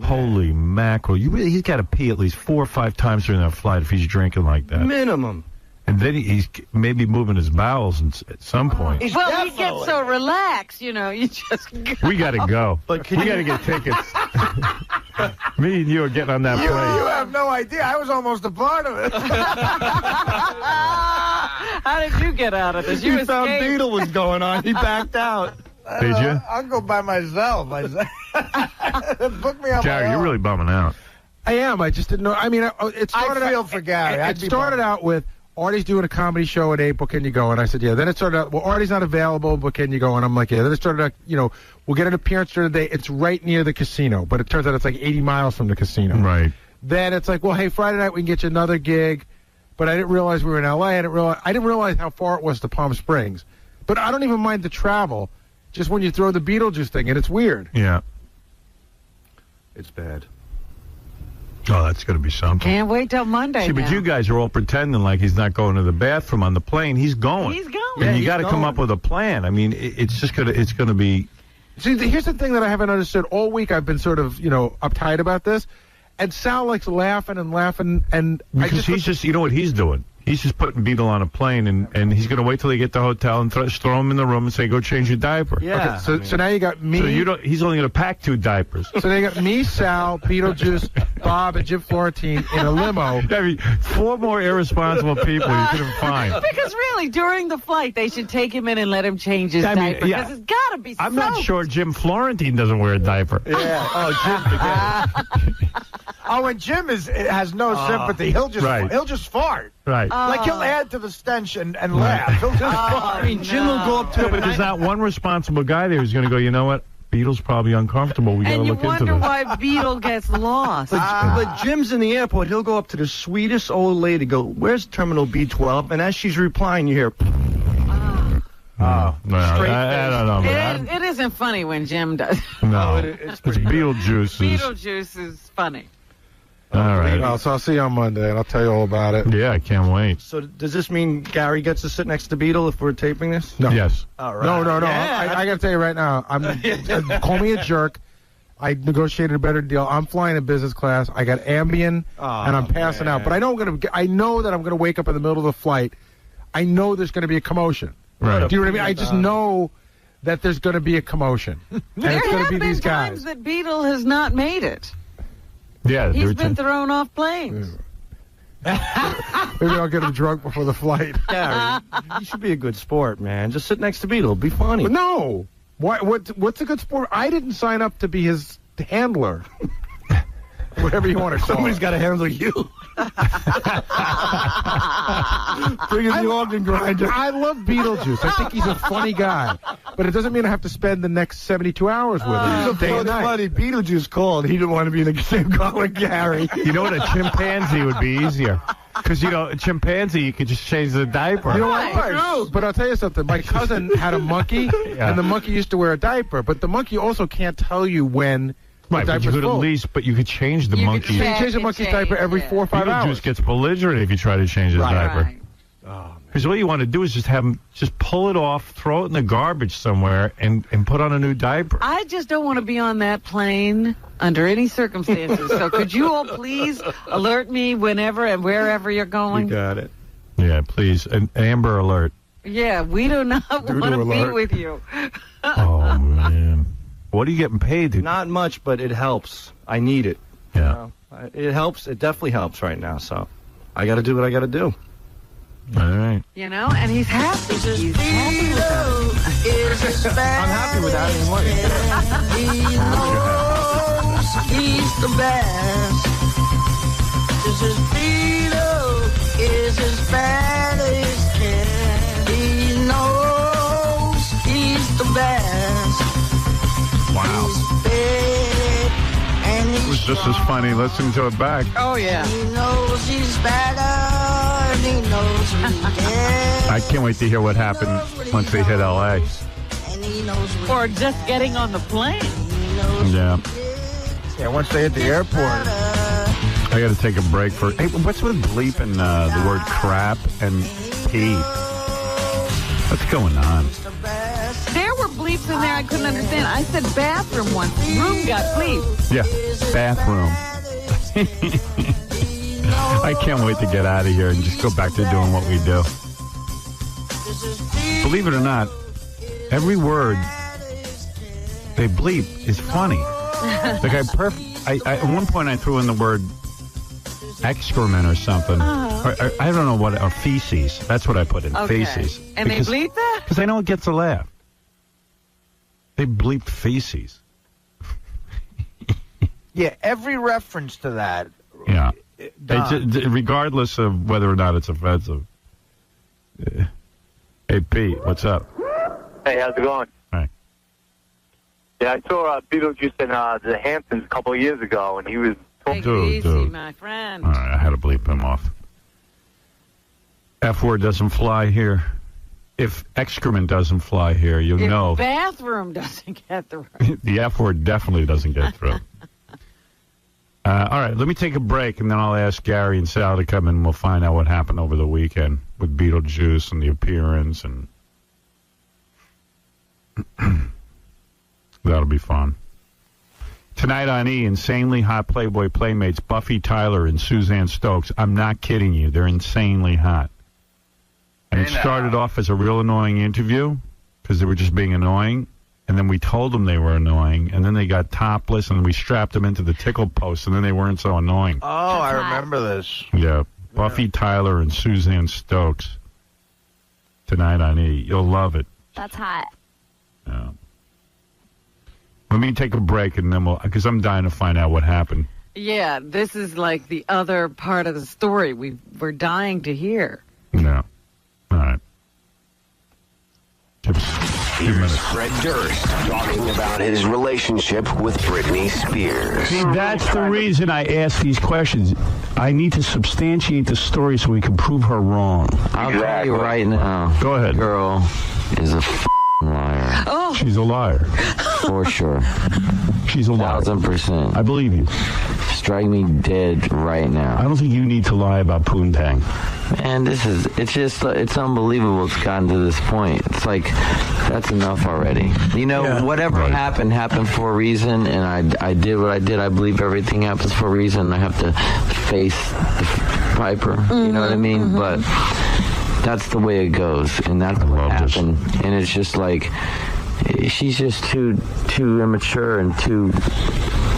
Holy mackerel. He's got to pee at least 4 or 5 times during that flight if he's drinking like that. minimum. And then he's maybe moving his bowels at some point. Well, he gets so relaxed, you know, you just go. We got to go. But We got to get tickets. Me and you are getting on that You plane. have no idea. I was almost a part of it. How did you get out of this? You He found escaped. Beetle was going on. He backed out. Did you? I'll go by myself. Book me on Gary, my you're own. really bumming out. I am. I just didn't know. I mean, it started I feel out, for Gary. It started out with Artie's doing a comedy show at 8, but can you go? And I said, yeah. Then it started out, well, Artie's not available, but can you go? And I'm like, yeah. Then it started out, you know, we'll get an appearance during the day. It's right near the casino, but it turns out it's like 80 miles from the casino. Right. Then it's like, well, hey, Friday night we can get you another gig, but I didn't realize we were in L.A. I didn't realize how far it was to Palm Springs. But I don't even mind the travel, just when you throw the Beetlejuice thing in, it's weird. Yeah. It's bad. Oh, that's going to be something. Can't wait till Monday. See, but now. you guys are all pretending like he's not going to the bathroom on the plane. He's going. He's going. And Yeah, you he's got to come going. up with a plan. I mean, it's going to be. See, here's the thing that I haven't understood. All week I've been sort of, you know, uptight about this, and Sal likes laughing and laughing, and Because he's just, you know what he's doing? He's just putting Beetle on a plane, and he's going to wait till they get to the hotel and throw him in the room and say, go change your diaper. Yeah. Okay, so now you got me. So he's only going to pack 2 diapers. So they got me, Sal, Beetlejuice, Bob, and Jim Florentine in a limo. I mean, 4 more irresponsible people you couldn't find. Because really, during the flight, they should take him in and let him change his diaper. Because it's got to be I'm not sure Jim Florentine doesn't wear a diaper. Yeah. Oh, Jim. Oh, and Jim has no sympathy. He'll just fart. Right. Like he'll add to the stench and laugh. He'll just fart. I mean, Jim will go up to No, but there's not one responsible guy there who's going to go, you know what? Beetle's probably uncomfortable. We got to And you look into wonder this. why Beetle gets lost. But Jim's in the airport. He'll go up to the sweetest old lady, go, where's Terminal B12? And as she's replying, you hear, Well, I don't know. Man. It isn't funny when Jim does. No, it's it's Beetlejuice. Beetlejuice is funny. All right. Well, so I'll see you on Monday, and I'll tell you all about it. Yeah, I can't wait. So does this mean Gary gets to sit next to Beetle if we're taping this? No. Yes. All right. No. Yeah. I got to tell you right now, call me a jerk. I negotiated a better deal. I'm flying in business class. I got Ambien, and I'm passing out. But I know that I'm gonna wake up in the middle of the flight. I know there's gonna be a commotion. Right. Do you know what I mean? I just know that there's gonna be a commotion, and it's gonna be these times guys. that Beetle has not made it. Yeah. He's been thrown off planes. Maybe I'll get him drunk before the flight. Gary, you should be a good sport, man. Just sit next to Beetle. Be funny. But no. What's a good sport? I didn't sign up to be his handler. Whatever you want to call Somebody's it. got to handle you. Bring in the organ grinder. I love Beetlejuice. I think he's a funny guy. But it doesn't mean I have to spend the next 72 hours with him. Day and night. Funny. Beetlejuice called. He didn't want to be in the same car with Gary. You know what? A chimpanzee would be easier. Because, you know, a chimpanzee, you could just change the diaper. You know what? But I'll tell you something. My cousin had a monkey, and the monkey used to wear a diaper. But the monkey also can't tell you when Right, the but you diaper's could full. at least, but you could change the monkey. You change the monkey's diaper every 4 or 5 hours. Beetlejuice gets belligerent if you try to change his diaper. Right. Oh, man. Because all you want to do is just have him just pull it off, throw it in the garbage somewhere, and put on a new diaper. I just don't want to be on that plane under any circumstances. So could you all please alert me whenever and wherever you're going? You got it. Yeah, please. An Amber Alert. Yeah, we do not want to be alert. with you. Oh, man. What are you getting paid, dude? Not much, but it helps. I need it. Yeah. It helps. It definitely helps right now. So I got to do what I got to do. All right. You know, and he's happy. He's happy with us. I'm happy without any money. He knows he's the best. This is Beetle is as bad as can. He knows he's the best. Wow. He's big and It was just as funny listening to it back. Oh, yeah. he knows he's better. He knows he's dead. I can't wait to hear what happened once they hit L.A. Or just getting on the plane. Yeah. Yeah, once they hit the airport. I got to take a break for... Hey, what's with bleeping the word crap and pee? What's going on? There were bleeps in there I couldn't understand. I said bathroom once. Room got bleeped. Yeah, bathroom. I can't wait to get out of here and just go back to doing what we do. Believe it or not, every word they bleep is funny. Like at one point I threw in the word excrement or something. Or, I don't know what, or feces. That's what I put in, feces. And they bleep that? Because I know it gets a laugh. They bleeped feces. Yeah, every reference to that. Yeah. Regardless of whether or not it's offensive. Hey, Pete, what's up? Hey, how's it going? Hi. Yeah, I saw Beetlejuice in the Hamptons a couple of years ago, and he was talking. Dude. My friend. All right, I had to bleep him off. F word doesn't fly here. If excrement doesn't fly here, you know. Bathroom doesn't get through. The F word definitely doesn't get through. All right, let me take a break, and then I'll ask Gary and Sal to come in, and we'll find out what happened over the weekend with Beetlejuice and the appearance, and that'll be fun. Tonight on E, insanely hot Playboy playmates Buffy Tyler and Suzanne Stokes. I'm not kidding you. They're insanely hot. And it started off as a real annoying interview because they were just being annoying. And then we told them they were annoying. And then they got topless and we strapped them into the tickle post. And then they weren't so annoying. Oh, I remember this. Yeah. Buffy Tyler and Suzanne Stokes. Tonight on E. You'll love it. That's hot. Yeah. Let me take a break and then because I'm dying to find out what happened. Yeah, this is like the other part of the story we're dying to hear. No. All right. Here's Fred Durst talking about his relationship with Britney Spears. See, that's the reason I ask these questions. I need to substantiate the story so we can prove her wrong. I'll tell you right now. Go ahead. Girl is a liar. Oh. She's a liar. For sure. She's a liar. 1,000%. I believe you. Strike me dead right now. I don't think you need to lie about Poontang. Man, it's unbelievable it's gotten to this point. It's like, that's enough already. You know, whatever happened for a reason, and I did what I did. I believe everything happens for a reason. I have to face the Piper, you know what I mean? But that's the way it goes, and that's what happened. And it's just like, she's just too immature and too...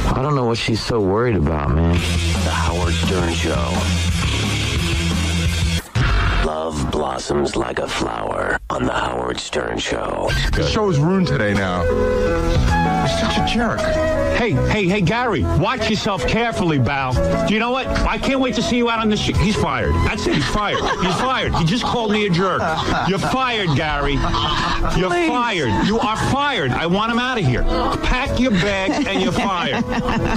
I don't know what she's so worried about, man. The Howard Stern Show. Love blossoms like a flower on The Howard Stern Show. The show is ruined today now. You're such a jerk. Hey, Gary, watch yourself carefully, Bal. Do you know what? I can't wait to see you out on the street. He's fired. That's it. He's fired. He's fired. He just called me a jerk. You're fired, Gary. You're fired. You are fired. I want him out of here. Pack your bags and you're fired.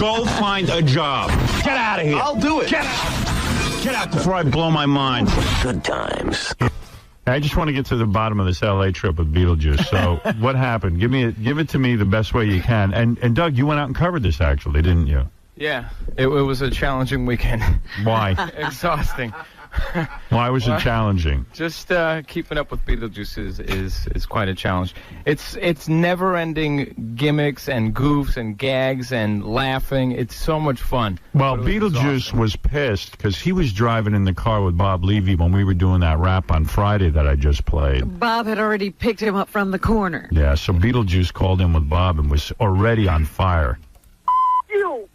Go find a job. Get out of here. I'll do it. Get out before I blow my mind. Good times. I just want to get to the bottom of this L.A. trip with Beetlejuice. So, what happened? Give it to me the best way you can. And Doug, you went out and covered this, actually, didn't you? Yeah, it was a challenging weekend. Why? Exhausting. Why was it challenging? Just keeping up with Beetlejuice is quite a challenge. It's never-ending gimmicks and goofs and gags and laughing. It's so much fun. Well, Beetlejuice was pissed because he was driving in the car with Bob Levy when we were doing that rap on Friday that I just played. Bob had already picked him up from the corner. Yeah, so Beetlejuice called in with Bob and was already on fire. You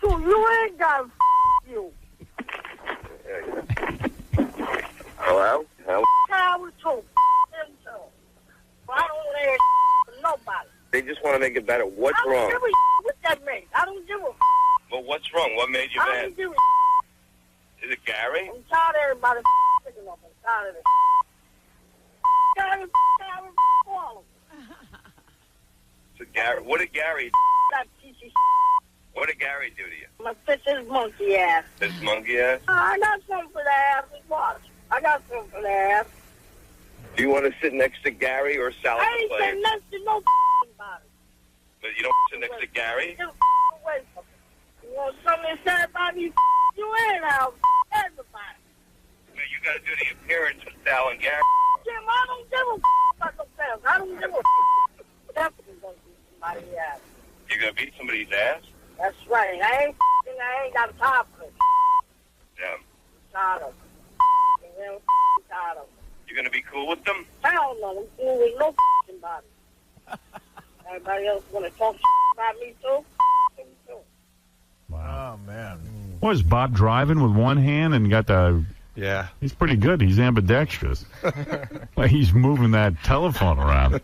too. You ain't got you. Hello? Howard too. Him too. I don't let for nobody. They just want to make it better. What's I don't wrong? give a what that means. I don't give a Well, what's wrong? What made you I mad? don't give a Is it Gary? I'm tired of everybody picking up. I'm tired of it. Gary, all of So Gary, what did Gary? that piece of What did Gary do to you? I'm gonna fix his monkey ass. This monkey ass? I got something for that ass. Watch. I got something for that ass. Do you want to sit next to Gary or Sal? I ain't saying next to no body. But you don't sit next to Gary? Get away from me. You want something to say about me? You ain't out. Everybody. Well, you got to do the appearance with Sal and Gary. Jim, I don't give a about no fans. I don't give a definitely gonna beat somebody's ass. You gonna beat somebody's ass? That's right. I ain't got time for it. Yeah. I'm tired of it. I'm tired of it. You gonna be cool with them? Hell no. I'm cool with no body. Everybody else wanna talk about me too? Wow. Oh, man. Was Bob driving with one hand and got the... Yeah. He's pretty good. He's ambidextrous. Like he's moving that telephone around.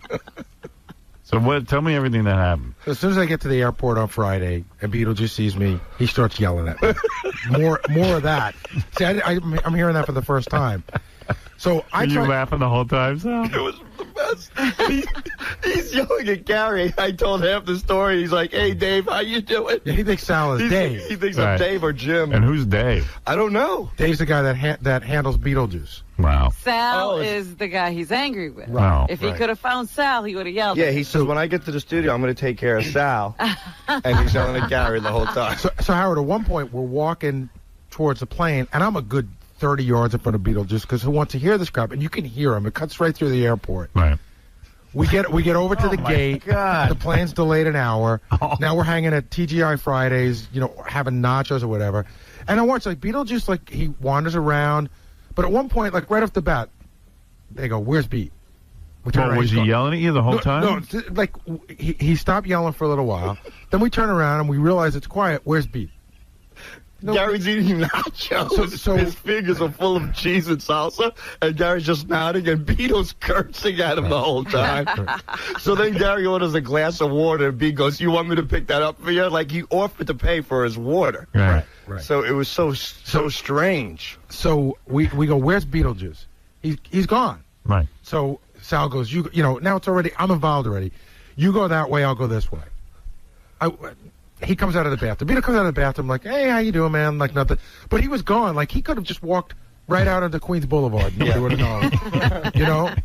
So tell me everything that happened. So as soon as I get to the airport on Friday and Beetlejuice sees me, he starts yelling at me. more of that. See, I'm hearing that for the first time. So Were you laughing the whole time, Sal? It was the best. He's yelling at Gary. I told half the story. He's like, "Hey, Dave, how you doing?" Yeah, he thinks Sal is Dave. He thinks Right. I'm Dave or Jim. And who's Dave? I don't know. Dave's the guy that handles Beetlejuice. Wow. Sal is the guy he's angry with. Wow. If he could have found Sal, he would have yelled. Yeah, at he him. says, when I get to the studio, I'm going to take care of Sal. And he's yelling at Gary the whole time. So Howard, at one point, we're walking towards the plane, and I'm a good 30 yards in front of Beetlejuice because he wants to hear this crap, and you can hear him. It cuts right through the airport. Right. We get over to the gate. God. The plane's delayed an hour. Now we're hanging at TGI Fridays, having nachos or whatever. And I watch, Beetlejuice, he wanders around. But at one point, right off the bat, they go, "Where's Beat?" Well, was he yelling at you the whole time? No, he stopped yelling for a little while. Then we turn around and we realize it's quiet. Where's Beat? Gary's eating nachos. So his fingers are full of cheese and salsa, and Gary's just nodding, and Beetle's cursing at him the whole time. So then Gary orders a glass of water, and Beat goes, "You want me to pick that up for you?" Like he offered to pay for his water. Right. So it was so strange. So we go, "Where's Beetlejuice?" He's gone. Right. So Sal goes, now it's already, I'm involved already. You go that way, I'll go this way. He comes out of the bathroom. Beetle comes out of the bathroom like, "Hey, how you doing, man?" Like nothing. But he was gone. Like he could have just walked right out onto Queens Boulevard. Nobody would have known.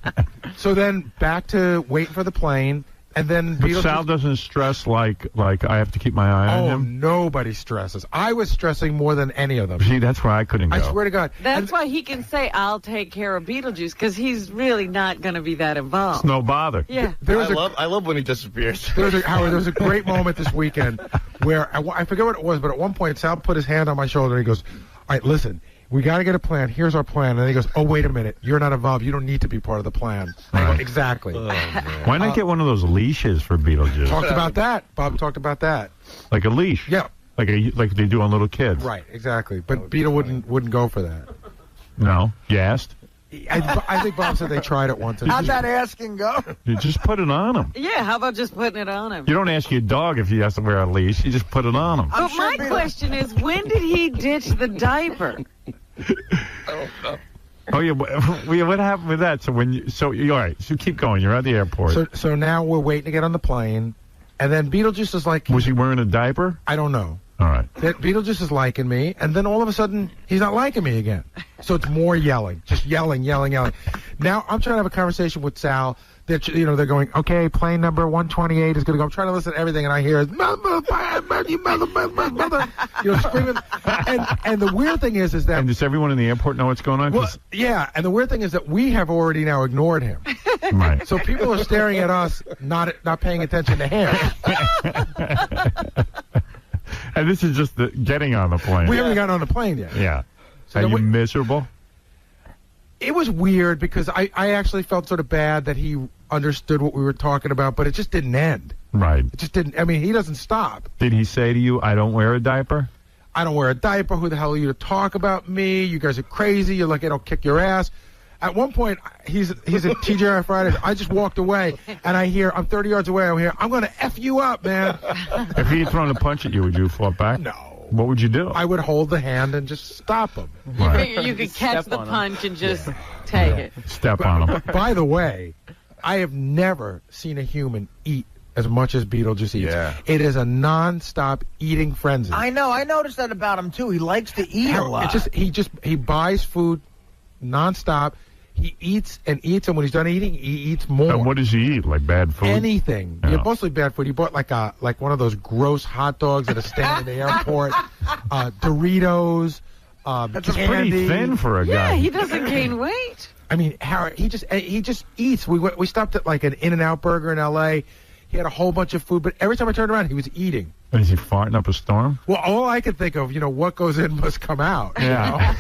So then back to waiting for the plane. And then But Sal doesn't stress like I have to keep my eye on him. Nobody stresses. I was stressing more than any of them. See, that's where I couldn't go. I swear to God. That's why he can say, "I'll take care of Beetlejuice," because he's really not going to be that involved. It's no bother. Yeah. I love when he disappears. Howard, there was a great moment this weekend where I forget what it was, but at one point Sal put his hand on my shoulder and he goes, "All right, listen. We got to get a plan. Here's our plan." And then he goes, "Oh, wait a minute. You're not involved. You don't need to be part of the plan." I go, "Exactly." Why not get one of those leashes for Beetlejuice? Talked about that. Bob talked about that. Like a leash. Yeah. Like they do on little kids. Right, exactly. But Beetle wouldn't go for that. No. You asked? I think Bob said they tried it once. How'd that asking go? You just put it on him. Yeah, how about just putting it on him? You don't ask your dog if he has to wear a leash. You just put it on him. But my question is, when did he ditch the diaper? Oh yeah, what happened with that? So you're all right. So keep going. You're at the airport. So now we're waiting to get on the plane, and then Beetlejuice is like, was he wearing a diaper? I don't know. All right. that Beetlejuice is liking me, and then all of a sudden, he's not liking me again. So it's more yelling. Just yelling. Now, I'm trying to have a conversation with Sal. They're going, okay, plane number 128 is going to go. I'm trying to listen to everything, and I hear, mother, screaming. And the weird thing is that... And does everyone in the airport know what's going on? Well, yeah, and the weird thing is that we have already now ignored him. Right. So people are staring at us, not paying attention to him. And this is just the getting on the plane. We haven't gotten on the plane yet. Yeah. So Are you miserable? It was weird because I actually felt sort of bad that he understood what we were talking about, but it just didn't end. Right. It just didn't. I mean, he doesn't stop. Did he say to you, I don't wear a diaper? I don't wear a diaper. Who the hell are you to talk about me? You guys are crazy. You're lucky I don't kick your ass. At one point, he's at TGI Fridays. I just walked away, and I'm 30 yards away. I'm going to F you up, man. If he had thrown a punch at you, would you have fought back? No. What would you do? I would hold the hand and just stop him. You figure you could catch the punch and just take it. Step on him. By the way, I have never seen a human eat as much as Beetlejuice eats. Yeah. It is a non-stop eating frenzy. I know. I noticed that about him too. He likes to eat a lot. He buys food non-stop. He eats and eats, and when he's done eating, he eats more. And what does he eat? Like bad food? Anything. Yeah. Mostly bad food. He bought like one of those gross hot dogs at a stand in the airport. Doritos. That's pretty thin for a guy. Yeah, he doesn't gain weight. I mean, Harry, he just eats. We stopped at like an In-N-Out burger in L.A. He had a whole bunch of food, but every time I turned around, he was eating. Is he farting up a storm? Well, all I could think of, what goes in must come out. Yeah.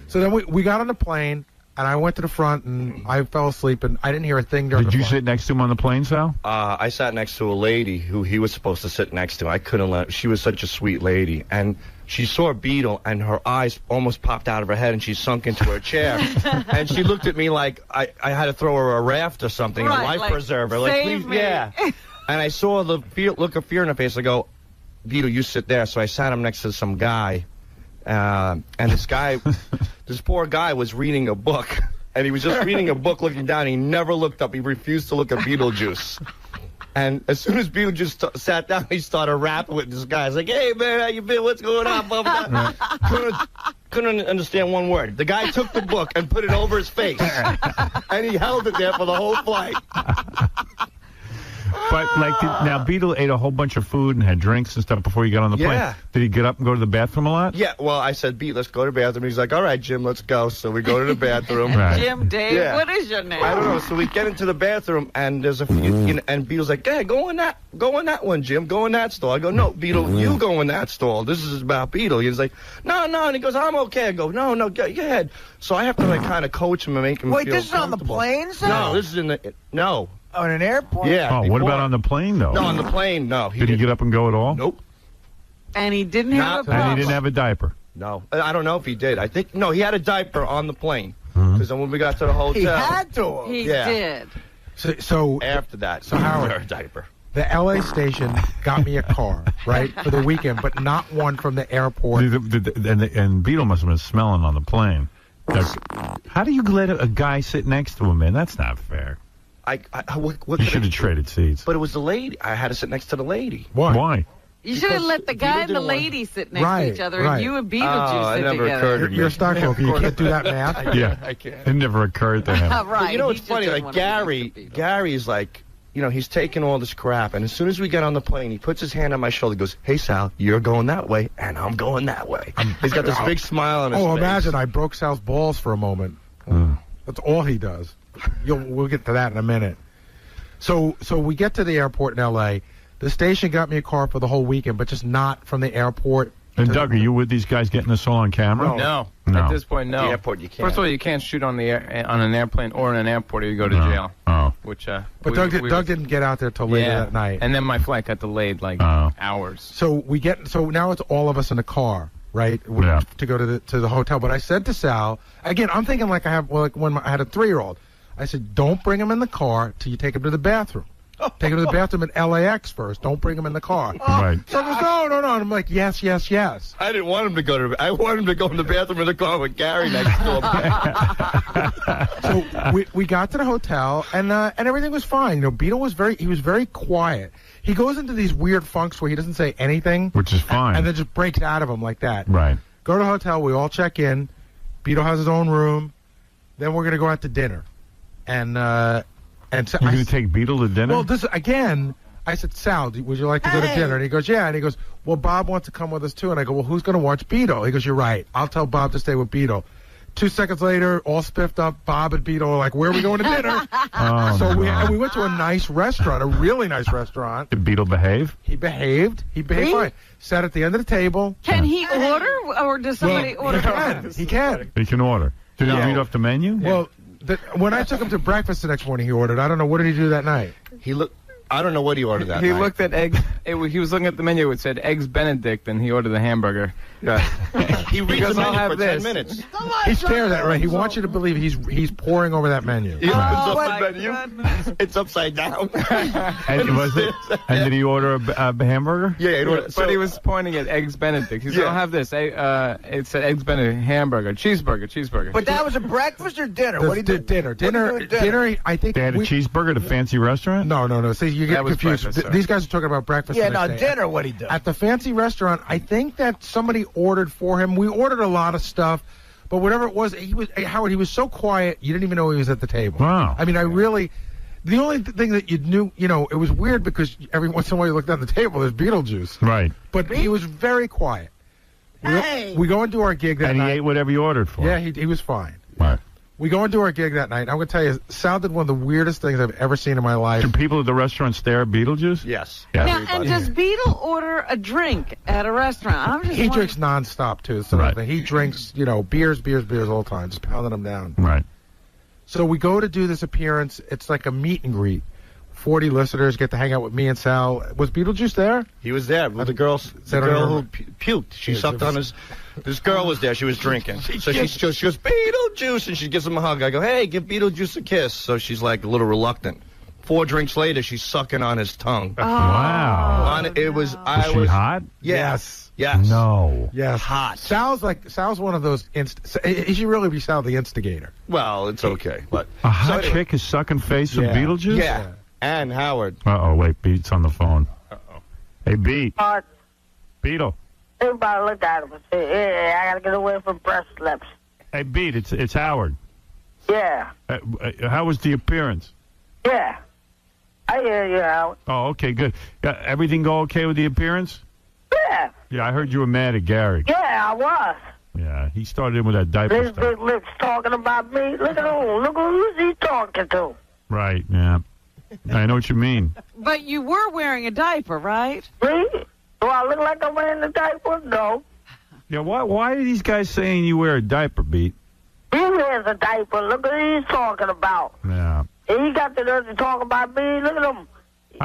So then we got on the plane, and I went to the front, and I fell asleep, and I didn't hear a thing during the Did you flight. sit next to him on the plane, Sal? I sat next to a lady who he was supposed to sit next to. I couldn't let. She was such a sweet lady, and she saw a beetle, and her eyes almost popped out of her head, and she sunk into her chair. And she looked at me like I had to throw her a raft or something, a life preserver. Like, save please, me. yeah. And I saw the look of fear in her face. I go, Beetle, you sit there. So I sat him next to some guy, and this poor guy was reading a book. And he was just reading a book, looking down. He never looked up. He refused to look at Beetlejuice. And as soon as Beetlejuice sat down, he started rapping with this guy. He's like, hey, man, how you been? What's going on? Blah, blah, blah. Couldn't understand one word. The guy took the book and put it over his face. And he held it there for the whole flight. But, now Beetle ate a whole bunch of food and had drinks and stuff before you got on the plane. Yeah. Did he get up and go to the bathroom a lot? Yeah, well, I said, Beat, let's go to the bathroom. He's like, all right, Jim, let's go. So we go to the bathroom. Right. Jim, Dave, Yeah. what is your name? I don't know. So we get into the bathroom, and there's a few, and Beetle's like, hey, go in that one, Jim. Go in that stall. I go, no, Beetle, you go in that stall. This is about Beetle. He's like, no. And he goes, I'm okay. I go, no, go ahead. So I have to, kind of coach him and make him feel Wait, this is on the comfortable. plane, sir? No, this is in the, no. Oh, in an airport? Yeah. Oh, what about on the plane, though? No, on the plane, no. Did he get up and go at all? Nope. And he didn't have a problem. And he didn't have a diaper? No. I don't know if he did. I think, no, he had a diaper on the plane. Because then when we got to the hotel. He had to. He did. So after that, so Howard, a diaper. The L.A. station got me a car, right, for the weekend, but not one from the airport. And Beetle must have been smelling on the plane. How do you let a guy sit next to him, man? That's not fair. What you should have traded seats. But it was the lady. I had to sit next to the lady. Why? You should have let the guy and the lady sit next to each other, and you and Beetlejuice sit together. You're a stockbroker. You can't do that math. Yeah, I can't. It never occurred to him. Right. But you know what's he funny? just Like doesn't Gary is like, he's taking all this crap, and as soon as we get on the plane, he puts his hand on my shoulder, goes, "Hey Sal, you're going that way, and I'm going that way." He's got this big smile on his face. Imagine I broke Sal's balls for a moment. That's all he does. We'll get to that in a minute. So we get to the airport in L.A. The station got me a car for the whole weekend, but just not from the airport. And Doug, are you with these guys getting this all on camera? No. No. At this point, no. The airport, you can't. First of all, you can't shoot on an airplane or in an airport, or you go to jail. Oh. Which, But Doug didn't get out there till later that night. And then my flight got delayed hours. So now it's all of us in the car, right? To go to the hotel. But I said to Sal, again, I'm thinking when I had a 3-year-old. I said, don't bring him in the car till you take him to the bathroom. Take him to the bathroom at LAX first. Don't bring him in the car. Right. So he goes, no. And I'm like, yes. I didn't want him to go I wanted him to go in the bathroom in the car with Gary next to him. So we got to the hotel, and everything was fine. Beetle was very quiet. He goes into these weird funks where he doesn't say anything. Which is fine. And then just breaks out of them like that. Right. Go to the hotel. We all check in. Beetle has his own room. Then we're going to go out to dinner. And so you're going to take Beetle to dinner? Well, again, I said, Sal, would you like to go to dinner? And he goes, yeah. And he goes, well, Bob wants to come with us, too. And I go, well, who's going to watch Beetle? He goes, you're right. I'll tell Bob to stay with Beetle. 2 seconds later, all spiffed up, Bob and Beetle are like, where are we going to dinner? We went to a nice restaurant, a really nice restaurant. Did Beetle behave? He behaved. He behaved fine. Sat at the end of the table. Can he order, or does somebody order? He can. He can order. Did he read off the menu? Well, when I took him to breakfast the next morning, he ordered. I don't know. What did he do that night? I don't know what he ordered that night. He looked at eggs. He was looking at the menu. It said Eggs Benedict, and he ordered the hamburger. Yeah. He reads the menu for 10 minutes. He stares at it, right? He wants you to believe he's pouring over that menu. It's upside down. And did he order a hamburger? Yeah, he ordered. But he was pointing at Eggs Benedict. He said, I'll have this. It said Eggs Benedict hamburger, cheeseburger. But that was a breakfast or dinner? What did dinner? Dinner. I think they had a cheeseburger at a fancy restaurant. No. See, you get confused. These guys are talking about breakfast. Yeah, no, dinner. What he did at the fancy restaurant? I think that somebody ordered for him. We ordered a lot of stuff, but whatever it was, Howard. He was so quiet, you didn't even know he was at the table. Wow. I mean, the only thing that you knew, it was weird because every once in a while you looked down the table, there's Beetlejuice. Right. But he was very quiet. We go and do our gig that night. And he ate whatever you ordered for. Yeah, he was fine. Right. We go and do our gig that night. I'm going to tell you, Sal did one of the weirdest things I've ever seen in my life. Do people at the restaurant stare at Beetlejuice? Yes. Yeah. Now, and does Beetle order a drink at a restaurant? He drinks nonstop, too. So he drinks, beers all the time, just pounding them down. Right. So we go to do this appearance. It's like a meet and greet. 40 listeners get to hang out with me and Sal. Was Beetlejuice there? He was there with the girl who puked. She sucked on his... This girl was there. She was drinking. So she goes, Beetlejuice, and she gives him a hug. I go, hey, give Beetlejuice a kiss. So she's like a little reluctant. 4 drinks later, she's sucking on his tongue. Oh. Wow. Was she hot? Yes. No. Yes. Hot. Sal's one of those. He should really be Sal the instigator. Well, it's okay. But a hot chick is sucking face with Beetlejuice? Yeah. And Howard. Wait, Beat's on the phone. Hey, Beat. Beetle. Everybody look at him and say, hey, I gotta get away from breast lips. Hey, Beat, it's Howard. Yeah. How was the appearance? Yeah. I hear you, Howard. Oh, okay, good. Everything go okay with the appearance? Yeah. Yeah, I heard you were mad at Gary. Yeah, I was. Yeah, he started in with that diaper His stuff. big lips talking about me. Look at him. Look who's he talking to. Right, yeah. I know what you mean. But you were wearing a diaper, right? Me? Do I look like I'm wearing a diaper? No. Yeah, why are these guys saying you wear a diaper, Beat? He wears a diaper. Look what he's talking about. Yeah. And he got the nerve to talk about me. Look at him.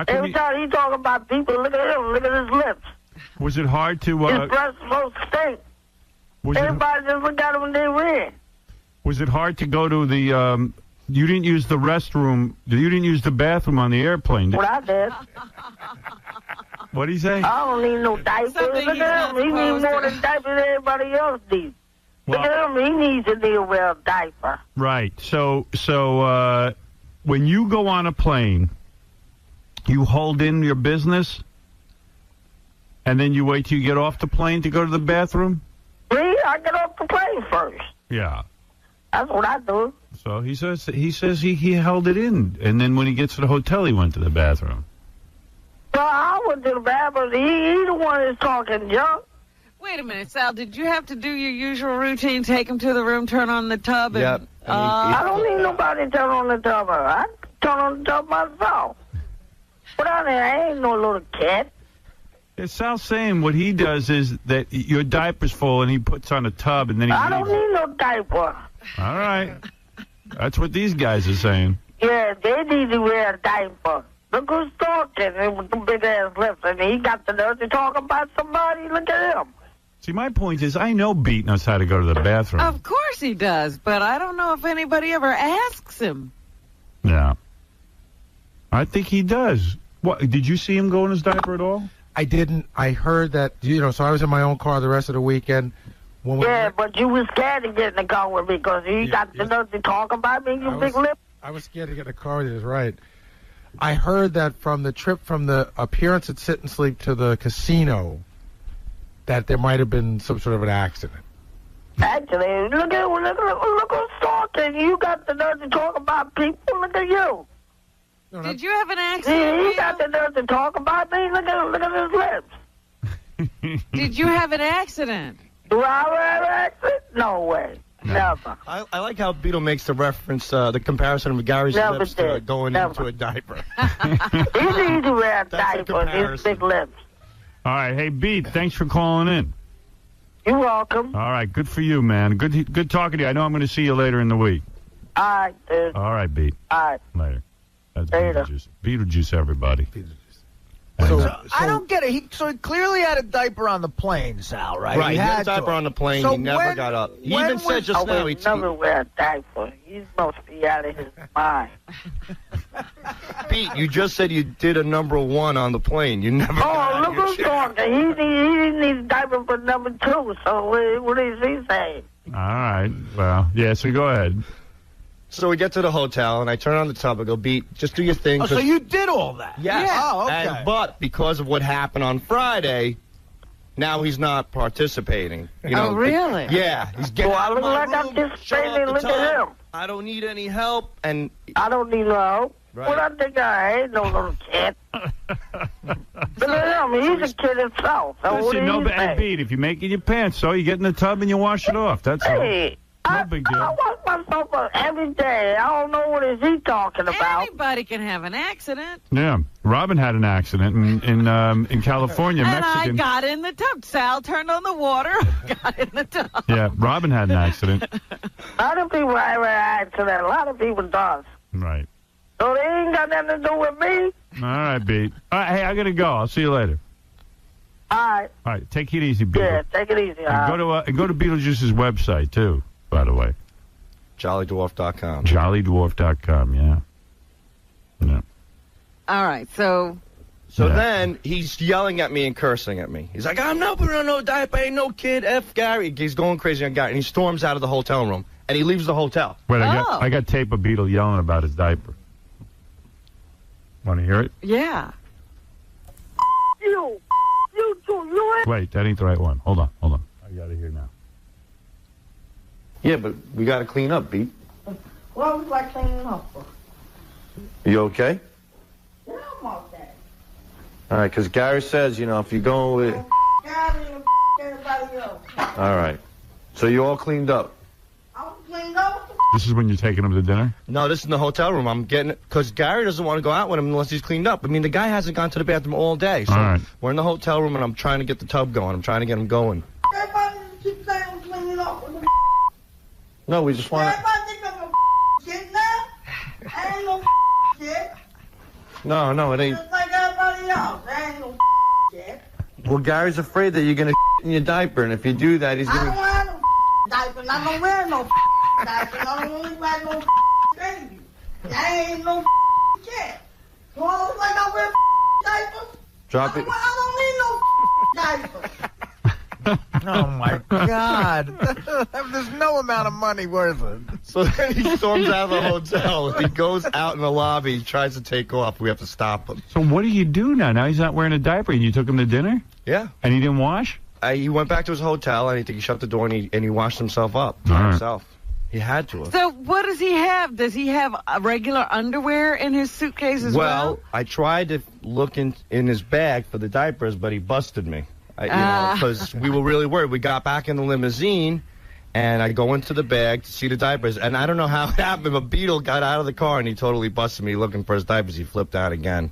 Every time he talking about people, look at him. Look at his lips. Was it hard to... his breath supposed to stink. Everybody just look at him and they red. Was it hard to go to the... you didn't use the restroom. You didn't use the bathroom on the airplane, did you? What I did. What'd he say? I don't need no diapers. Look at him. He needs more than diapers than everybody else needs. Look at him. He needs to wear a diaper. Right. So when you go on a plane, you hold in your business, and then you wait till you get off the plane to go to the bathroom? Me? I get off the plane first. Yeah. That's what I do. So he says he held it in, and then when he gets to the hotel, he went to the bathroom. Well, I went to the bathroom. He the one that's talking junk. Wait a minute, Sal. Did you have to do your usual routine, take him to the room, turn on the tub? Yep. And, I don't need nobody to turn on the tub. I turn on the tub myself. But I ain't no little kid. Yeah, Sal's saying what he does is that your diaper's full, and he puts on a tub, and then he I don't need no diaper. All right. That's what these guys are saying. Yeah, they need to wear a diaper. Look who's talking with the big-ass lips, and he got the nerve to talk about somebody. Look at him. See, my point is, I know Beat knows how to go to the bathroom. Of course he does, but I don't know if anybody ever asks him. Yeah. I think he does. What? Did you see him go in his diaper at all? I didn't. I heard that, so I was in my own car the rest of the weekend. But you was scared to get in the car with me because you got the nerve to talk about me, you big lip. I was scared to get in the car with you, right. I heard that from the trip from the appearance at Sit and Sleep to the casino that there might have been some sort of an accident. Actually, look who's talking. You got the nerve to talk about people. Look at you. Did you have an accident? You got the nerve to talk about me. Look at his lips. Did you have an accident? Do I have an accident? No way. Never. I like how Beetle makes the reference, the comparison of Gary's lips to going into a diaper. He's easy to wear a diaper with his big lips. All right. Hey, Beat, thanks for calling in. You're welcome. All right. Good for you, man. Good talking to you. I know I'm going to see you later in the week. All right, dude. All right, Beat. All right. Later. That's Later. Beetlejuice. Beetlejuice, everybody. I don't get it. He clearly had a diaper on the plane, Sal, right? Right, he had a diaper on the plane. So he never got up. He even said just now he never wear a diaper. He's supposed to be out of his mind. Pete, you just said you did a #1 on the plane. You never got look who's talking. He didn't need a diaper for #2, so what is he saying? All right. Well, yeah, so go ahead. So we get to the hotel, and I turn on the tub. I go, Beat, just do your thing. Oh, so you did all that? Yes. Yeah. Oh, okay. But because of what happened on Friday, now he's not participating. Oh, really? Yeah. He's getting out of my room. I'm just saying, look at him. I don't need any help, and... I don't need no help. Right. What I think I ain't no little kid. Look at him. He's a kid himself. So Listen, hey, Beat, if you make it your pants, so you get in the tub and you wash it off. That's all. No big deal. I wash myself up every day. I don't know what is he talking about. Anybody can have an accident. Yeah. Robin had an accident in California, and Mexican. I got in the tub. Sal turned on the water, got in the tub. Yeah, Robin had an accident. A lot of people have an accident. A lot of people does. Right. So they ain't got nothing to do with me. All right, Beat. All right, hey, I got to go. I'll see you later. All right. All right, take it easy, Beat. Yeah, take it easy. And go to Beetlejuice's website, too, by the way. JollyDwarf.com. JollyDwarf.com, yeah. All right, so then he's yelling at me and cursing at me. He's like, I'm not putting on no diaper, ain't no kid, F Gary. He's going crazy on Gary, and he storms out of the hotel room, and he leaves the hotel. Wait, I got tape of Beetle yelling about his diaper. Want to hear it? Yeah. You Wait, that ain't the right one. Hold on. I got it here now. Yeah, but we got to clean up, Beat. What was I cleaning up for? You okay? Yeah, I'm okay. All right, because Gary says, if you go with... Gary and everybody else. All right. So you all cleaned up? I'm cleaned up. This is when you're taking him to dinner? No, this is in the hotel room. I'm getting it because Gary doesn't want to go out with him unless he's cleaned up. I mean, the guy hasn't gone to the bathroom all day. So all right. We're in the hotel room, and I'm trying to get the tub going. I'm trying to get him going. Everybody keep saying I'm cleaning up with the No, we just want to... Everybody think I'm a kid now? I ain't no kid. No, it ain't. Just like everybody else. I ain't no kid. Well, Gary's afraid that you're going to in your diaper, and if you do that, he's I going don't to... wear no diaper. I don't wear no diaper. I don't really wear no baby. I ain't no kid. So I look like I wear diapers? Drop it. I don't need no diaper. Oh, my God. There's no amount of money worth it. So then he storms out of the hotel. He goes out in the lobby. He tries to take off. We have to stop him. So what do you do now? Now he's not wearing a diaper, and you took him to dinner? Yeah. And he didn't wash? He went back to his hotel, and I think he shut the door, and he washed himself up by himself. He had to have. So what does he have? Does he have a regular underwear in his suitcase as well? Well, I tried to look in his bag for the diapers, but he busted me. Because we were really worried. We got back in the limousine, and I go into the bag to see the diapers. And I don't know how it happened, but Beetle got out of the car, and he totally busted me looking for his diapers. He flipped out again.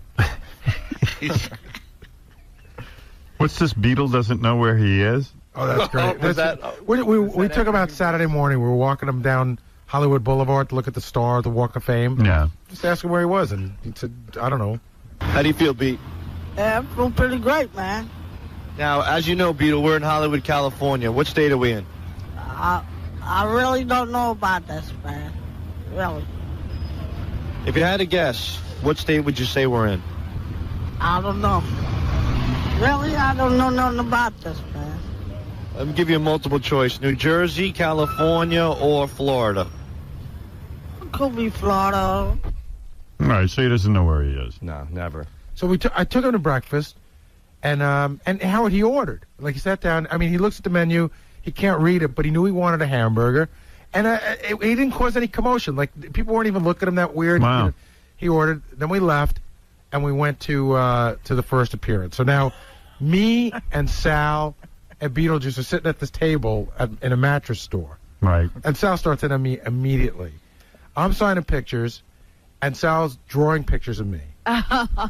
What's this? Beetle doesn't know where he is? Oh, that's great. We took him out Saturday morning. We were walking him down Hollywood Boulevard to look at the star, the Walk of Fame. Yeah. Just ask him where he was, and he said, I don't know. How do you feel, Beat? Yeah, I feel pretty great, man. Now, as you know, Beetle, we're in Hollywood, California. What state are we in? I really don't know about this, man. Really. If you had to guess, What state would you say we're in? I don't know. Really, I don't know nothing about this, man. Let me give you a multiple choice. New Jersey, California, or Florida? It could be Florida. All right, so he doesn't know where he is. No, never. So I took him to breakfast, and Howard, he ordered. Like, he sat down. I mean, he looks at the menu. He can't read it, but he knew he wanted a hamburger. And he didn't cause any commotion. Like, people weren't even looking at him that weird. Wow. He ordered. Then we left, and we went to the first appearance. So now, me and Sal and Beetlejuice are sitting at this table in a mattress store. Right. And Sal starts in on me immediately. I'm signing pictures, and Sal's drawing pictures of me.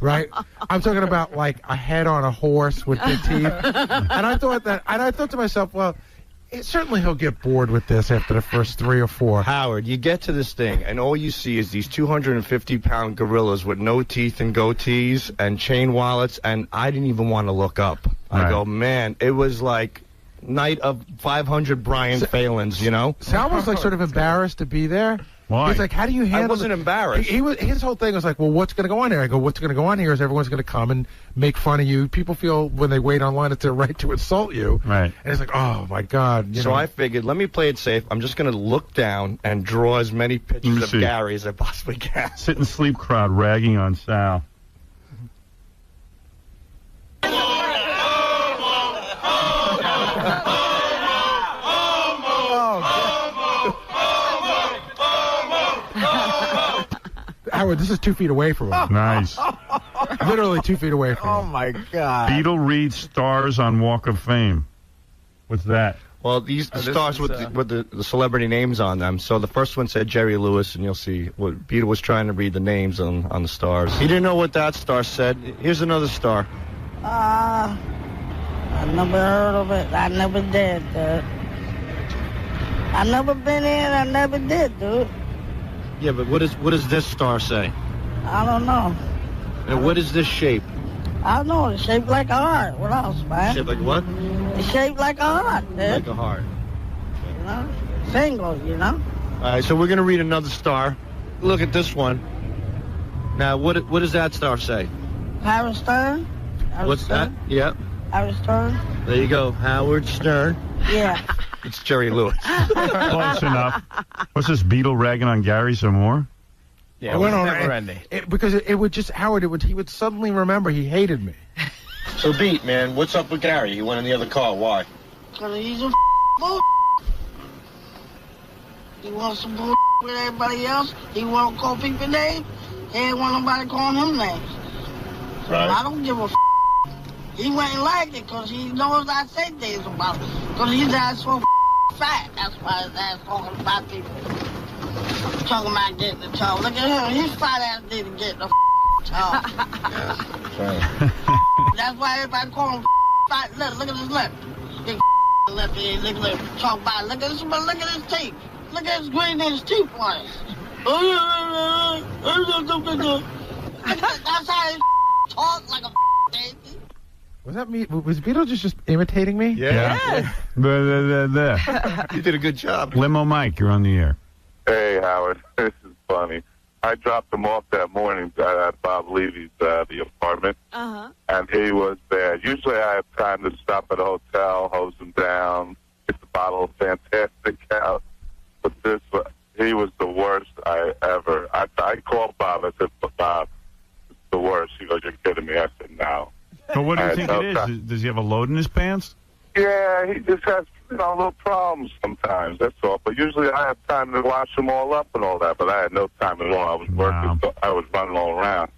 Right? I'm talking about, like, a head on a horse with big teeth. And I thought to myself, well, certainly he'll get bored with this after the first 3 or 4. Howard, you get to this thing, and all you see is these 250-pound gorillas with no teeth and goatees and chain wallets, and I didn't even want to look up. I go, man, it was like night of 500 Brian Phalins, you know? Sal was, like, sort of embarrassed to be there. Why? He's like, how do you handle I wasn't embarrassed. His whole thing was like, well, what's going to go on here? I go, what's going to go on here is everyone's going to come and make fun of you. People feel when they wait online it's their right to insult you. Right. And it's like, oh, my God. So I figured, let me play it safe. I'm just going to look down and draw as many pictures of Gary as I possibly can. Sit and sleep crowd ragging on Sal. Howard, this is 2 feet away from him. Nice. Literally 2 feet away from him. Oh, my God. Beetle reads stars on Walk of Fame. What's that? Well, these stars with the celebrity names on them. So the first one said Jerry Lewis, and you'll see what Beetle was trying to read the names on the stars. He didn't know what that star said. Here's another star. I never heard of it. I never did, dude. I never been in. I never did, dude. Yeah, but what does this star say? I don't know. And what is this shape? I don't know. It's shaped like a heart. What else, man? Shaped like what? It's shaped like a heart, dude. Like a heart. You know? Single, you know? All right, so we're going to read another star. Look at this one. Now, what does that star say? Howard Stern? What's that? Yep. Howard Stern? There you go. Howard Stern. Yeah. It's Jerry Lewis. Close enough. What's this, Beetle ragging on Gary some more? Yeah, it was never ending. Because it would just, Howard, he would suddenly remember he hated me. So, Beat, man, what's up with Gary? He went in the other car. Why? Because he's a bull. He wants some bull with everybody else. He won't call people names. He ain't want nobody calling him names. So Right. I don't give a He wouldn't like it because he knows I say things about him. Because his ass so fat. That's why his ass talking about people. Talking about getting the tub. Look at him. His fat ass didn't get the tub. That's why everybody call him fat. Look at his lip. Big lip. Look at him. Talk about it. Look at his teeth. Look at his green in his teeth was. That's how he talk like a baby. Was that me? Was Beetlejuice just imitating me? Yeah. You did a good job. Limo Mike, you're on the air. Hey, Howard. This is funny. I dropped him off that morning at Bob Levy's, the apartment. And he was there. Usually I have time to stop at a hotel, hose him down, get the bottle of Fantastic out. But he was the worst I ever. I called Bob. I said, Bob, it's the worst. He goes, you're kidding me. I said, no. But what do you think it is? Does he have a load in his pants? Yeah, he just has, little problems sometimes, that's all. But usually I have time to wash them all up and all that, but I had no time at all. I was working, so I was running all around.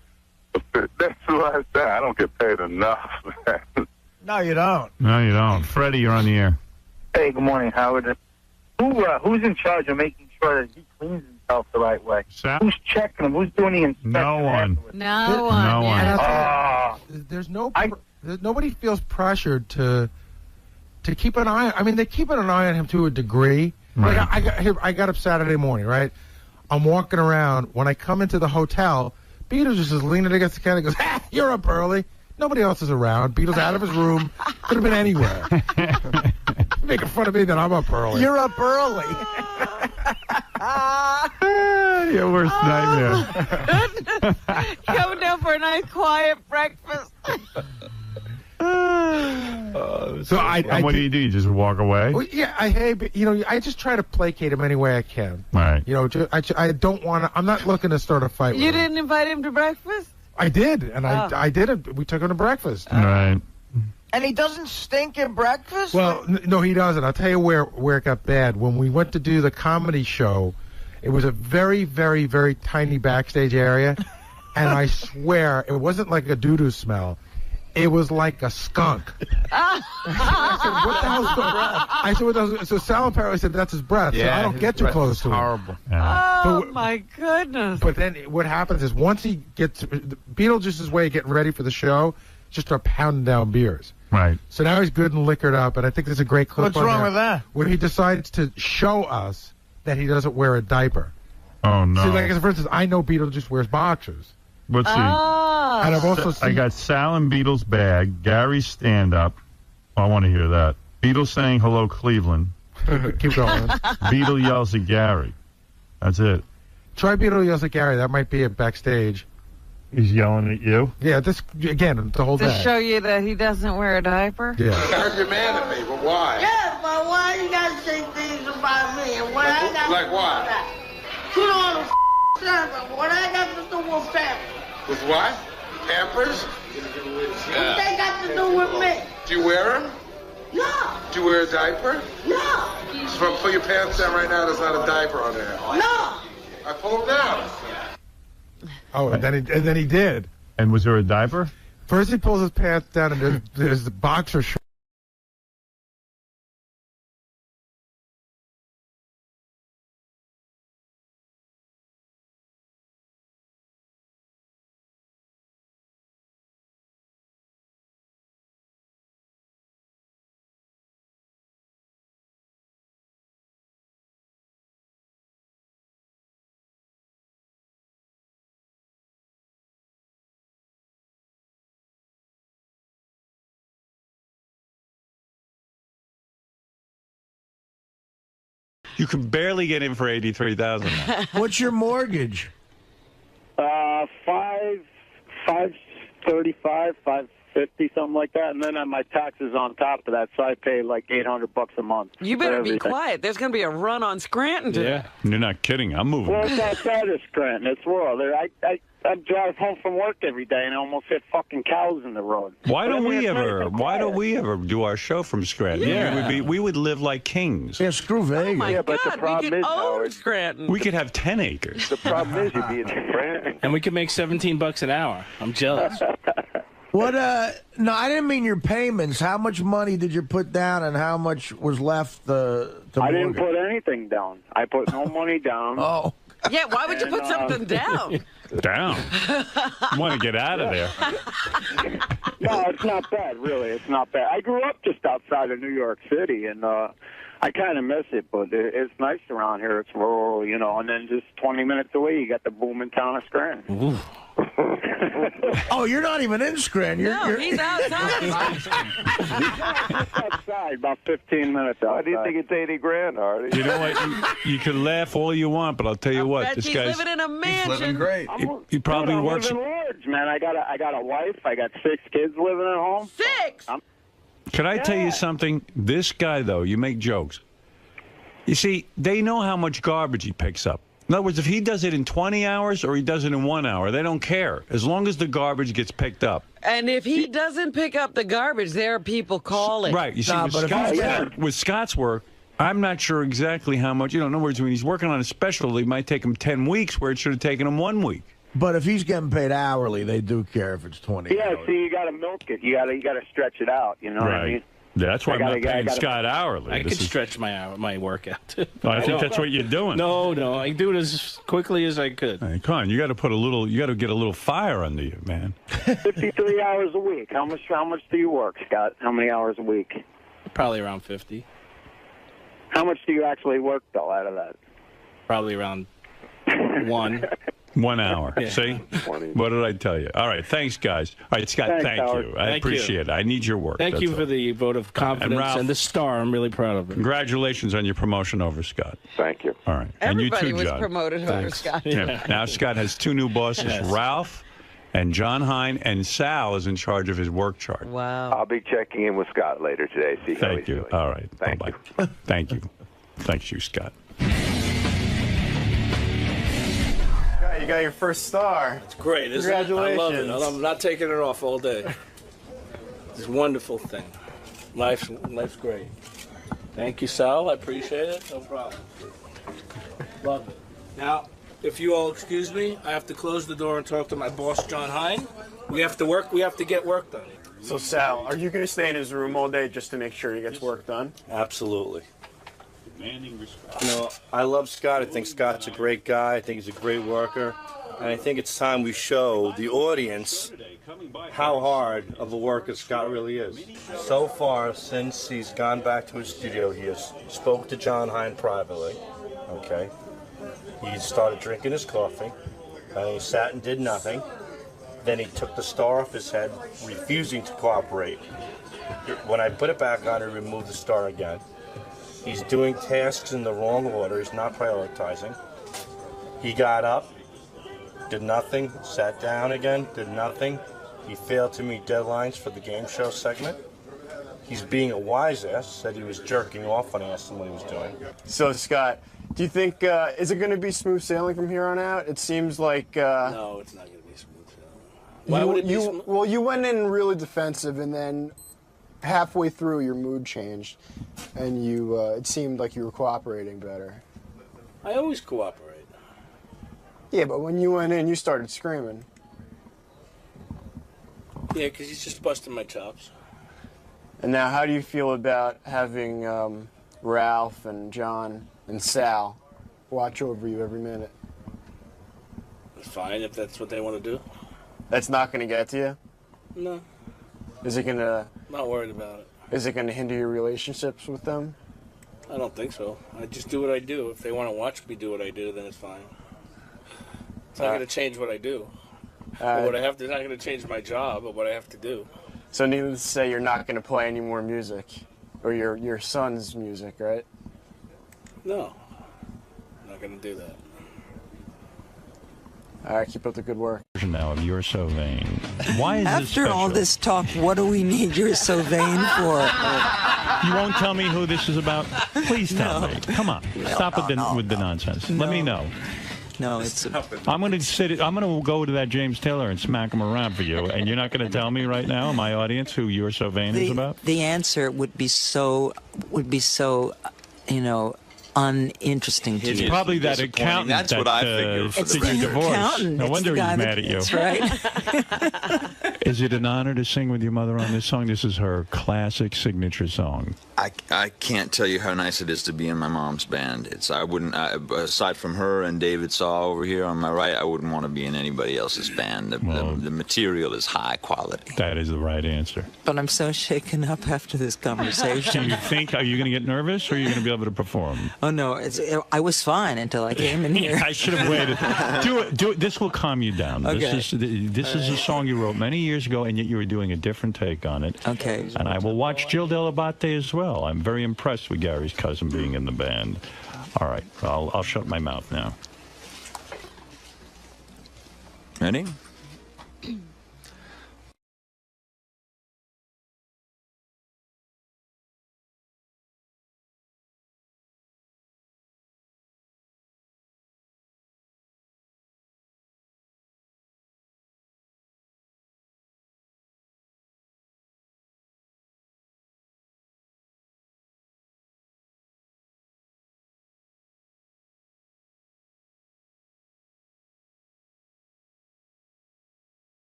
But that's what I said. I don't get paid enough, man. No, you don't. No, you don't. Freddie, you're on the air. Hey, good morning, Howard. Who's in charge of making sure that he cleans himself the right way? Who's checking him? Who's doing the inspection? No one. No one. There's nobody feels pressured to keep an eye. I mean, they keep an eye on him to a degree. Right. Like I got up Saturday morning, right? I'm walking around. When I come into the hotel, Beetlejuice is leaning against the counter and goes, "Ah, you're up early." Nobody else is around. Beetle's out of his room. Could have been anywhere. Making fun of me that I'm up early. You're up early. Your worst nightmare. Coming down for a nice quiet breakfast. So what do? You just walk away? Well, yeah, I just try to placate him any way I can. Right. I don't want to. I'm not looking to start a fight. You with him. didn't invite him to breakfast? I did, and I did it. We took him to breakfast. Right. And he doesn't stink at breakfast? Well, no, he doesn't. I'll tell you where it got bad. When we went to do the comedy show, it was a very, very, very tiny backstage area, and I swear it wasn't like a doo-doo smell. It was like a skunk. I said, what the hell's going on? I said, what the hell? So Sal apparently said, that's his breath. Yeah, so I don't get too close to him. Horrible. Oh, my goodness. But then what happens is once he gets Beetlejuice's way of getting ready for the show, just start pounding down beers. Right. So now he's good and liquored up, and I think there's a great clip. What's wrong with that? Where he decides to show us that he doesn't wear a diaper. Oh, no. See, like, for instance, I know Beetlejuice wears boxers. Let's see. And I've also seen... I got Sal and Beatles bag, Gary's stand-up. I want to hear that. Beatles saying hello, Cleveland. Keep going. Beetle yells at Gary. That's it. Try Beetle yells at Gary. That might be it backstage. He's yelling at you? Yeah, again, the whole To day. show you that he doesn't wear a diaper? Yeah. I heard you're mad at me, but why? Yeah, but why you gotta say things about me? And what I got Like what? You don't know what I got to do with Pampers? With what? Pampers? What they got to do with me? Do you wear them? No. Do you wear a diaper? No. So pull your pants down right now. There's not a diaper on there. No. I pull them down. Oh, and then he did. And was there a diaper? First he pulls his pants down, and there's the boxer shorts. You can barely get in for $83,000. What's your mortgage? 535, 550, something like that, and then my taxes on top of that, so I pay like $800 a month. You better be quiet. There's going to be a run on Scranton today. Yeah. You're not kidding. I'm moving. Well, it's outside of Scranton. It's rural. I drive home from work every day and I almost hit fucking cows in the road. Why don't we ever do our show from Scranton? Yeah. We would live like kings. Yeah, screw Vegas. Oh, my but the God. problem We could is, own Howard, Scranton. We could have 10 acres. The problem is you'd be in Scranton. And we could make $17 an hour. I'm jealous. What, no, I didn't mean your payments. How much money did you put down and how much was left to I didn't mortgage? put anything down. I put no money down. Oh. Yeah, why would you put something down? Down. You want to get out of there. No, it's not bad, really. It's not bad. I grew up just outside of New York City, and I kind of miss it, but it's nice around here. It's rural, you know, and then just 20 minutes away, you got the booming town of Scranton. Ooh. Oh, you're not even in Scranton. You're he's outside. outside, about 15 minutes outside. I didn't think it's 80 grand, Artie. You know what? You can laugh all you want, but I'll tell you what. Bet This he's guy's living in a mansion. He's living great. he probably I'm works. living large, man. I got a wife. I got 6 kids living at home. 6? Can I tell you something? This guy, though, you make jokes. You see, they know how much garbage he picks up. In other words, if he does it in 20 hours or he does it in 1 hour, they don't care, as long as the garbage gets picked up. And if he doesn't pick up the garbage, there are people calling. Right. You see, Nah, with Scott's work, I'm not sure exactly how much. You know, in other words, when he's working on a special, it might take him 10 weeks where it should have taken him 1 week. But if he's getting paid hourly, they do care if it's 20 Yeah, hours. see, you got to milk it. You got to stretch it out. You know what I mean? That's why I'm not paying Scott hourly. I could stretch my workout. I think that's what you're doing. No, I do it as quickly as I could. Hey, come on, you got to get a little fire under you, man. 53 hours a week. How much do you work, Scott? How many hours a week? Probably around 50. How much do you actually work, though, out of that? Probably around 1. 1 hour. Yeah. See? What did I tell you? All right. Thanks, guys. All right, Scott, Thanks, thank Howard. you. I Thank appreciate you. it. I need your work. Thank That's you all. for the vote of confidence Ralph, and the star. I'm really proud of it. Congratulations on your promotion over Scott. Thank you. All right. Everybody and you too, was John. promoted over Thanks. Scott. Yeah. Now Scott has 2 new bosses, Yes. Ralph and John Hein, and Sal is in charge of his work chart. Wow. I'll be checking in with Scott later today. See how he's doing. All right. Bye-bye. Thank you. Thanks you, Scott. You got your first star. It's great, isn't it? Congratulations. I love it. I'm not taking it off all day. It's a wonderful thing. Life's great. Thank you, Sal. I appreciate it. No problem. Love it. Now, if you all excuse me, I have to close the door and talk to my boss, John Hein. We have to work. We have to get work done. So, Sal, are you going to stay in his room all day just to make sure he gets work done? Absolutely. You know, I love Scott. I think Scott's a great guy. I think he's a great worker. And I think it's time we show the audience how hard of a worker Scott really is. So far, since he's gone back to his studio, he has spoke to John Hein privately, okay? He started drinking his coffee, and he sat and did nothing. Then he took the star off his head, refusing to cooperate. When I put it back on, he removed the star again. He's doing tasks in the wrong order. He's not prioritizing. He got up, did nothing, sat down again, did nothing. He failed to meet deadlines for the game show segment. He's being a wise ass, said he was jerking off when I asked him what he was doing. So, Scott, do you think, is it going to be smooth sailing from here on out? It seems like... No, it's not going to be smooth sailing. Why would it be smooth? Well, you went in really defensive, and then halfway through your mood changed, and you it seemed like you were cooperating better. I always cooperate. Yeah, but when you went in, you started screaming. Yeah, because he's just busting my chops. And now, how do you feel about having Ralph and John and Sal watch over you every minute? It's fine if that's what they want to do. That's not going to get to you? No, Is it going to... not worried about it. Is it going to hinder your relationships with them? I don't think so. I just do what I do. If they want to watch me do what I do, then it's fine. It's not going to change what I do. But what I have to, it's not going to change my job, but what I have to do. So needless to say, you're not going to play any more music, or your son's music, right? No, I'm not going to do that. All right, keep up the good work. Now of You're So Vain. Why is this After special? all this talk, what do we need You're So Vain for? You won't tell me who this is about? Please tell me. Come on. Stop with the nonsense. Let me know. No, it's... I'm going to go to that James Taylor and smack him around for you, and you're not going to tell me right now, my audience, who You're So Vain is about? The answer would be so, uninteresting to It's you. probably that accountant That's what I figured for did the your divorce. accountant. No It's wonder the he's guy mad at you. That's right. Is it an honor to sing with your mother on this song? This is her classic signature song. I can't tell you how nice it is to be in my mom's band. Aside from her and David Saw over here on my right, I wouldn't want to be in anybody else's band. The material is high quality. That is the right answer. But I'm so shaken up after this Do conversation. you think, are you going to get nervous, or are you going to be able to perform? Oh, no, I was fine until I came in here. I should have waited. Do it. This will calm you down. Okay. This is a song you wrote many years ago, and yet you were doing a different take on it. Okay. And I will watch 𝗪𝗪𝗏 as well. I'm very impressed with Gary's cousin being in the band. All right, I'll shut my mouth now. Ready?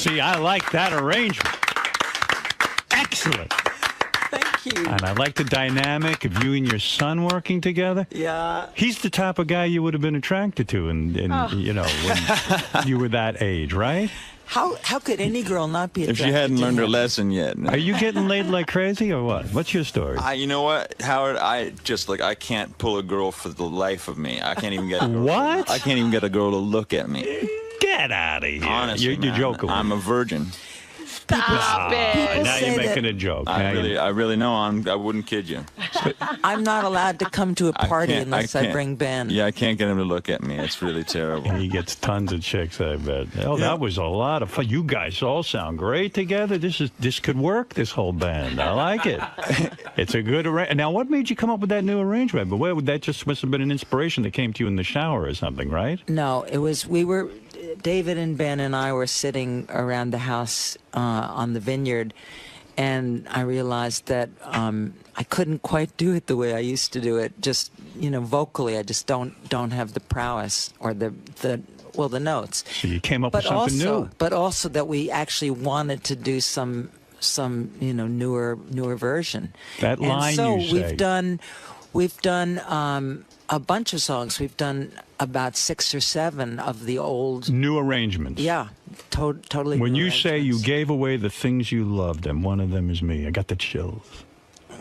See, I like that arrangement. Excellent. Thank you. And I like the dynamic of you and your son working together. Yeah. He's the type of guy you would have been attracted to, and you know, when you were that age, right? How could any girl not be If attracted she hadn't to learned her him? lesson yet. Are you getting laid like crazy or what? What's your story? You know what, Howard? I can't pull a girl for the life of me. I can't even get a girl. What? I can't even get a girl to look at me. Get out of here. Honestly, you're joking. I'm a virgin. Stop it. Now you're making a joke. I really know. I wouldn't kid you. I'm not allowed to come to a party unless I bring Ben. Yeah, I can't get him to look at me. It's really terrible. He gets tons of chicks, I bet. Oh, that was a lot of fun. You guys all sound great together. This could work, this whole band. I like it. It's a good arrangement. Now, what made you come up with that new arrangement? But that just must have been an inspiration that came to you in the shower or something, right? No, it was, David and Ben and I were sitting around the house on the vineyard, and I realized that I couldn't quite do it the way I used to do it. Just, vocally, I just don't have the prowess or the notes. So you came up with something new. But also that we actually wanted to do some newer version. That line so you say. we've done a bunch of songs. We've done about 6 or 7 of the old new arrangements. Yeah, totally. When you say you gave away the things you loved, and one of them is me, I got the chills.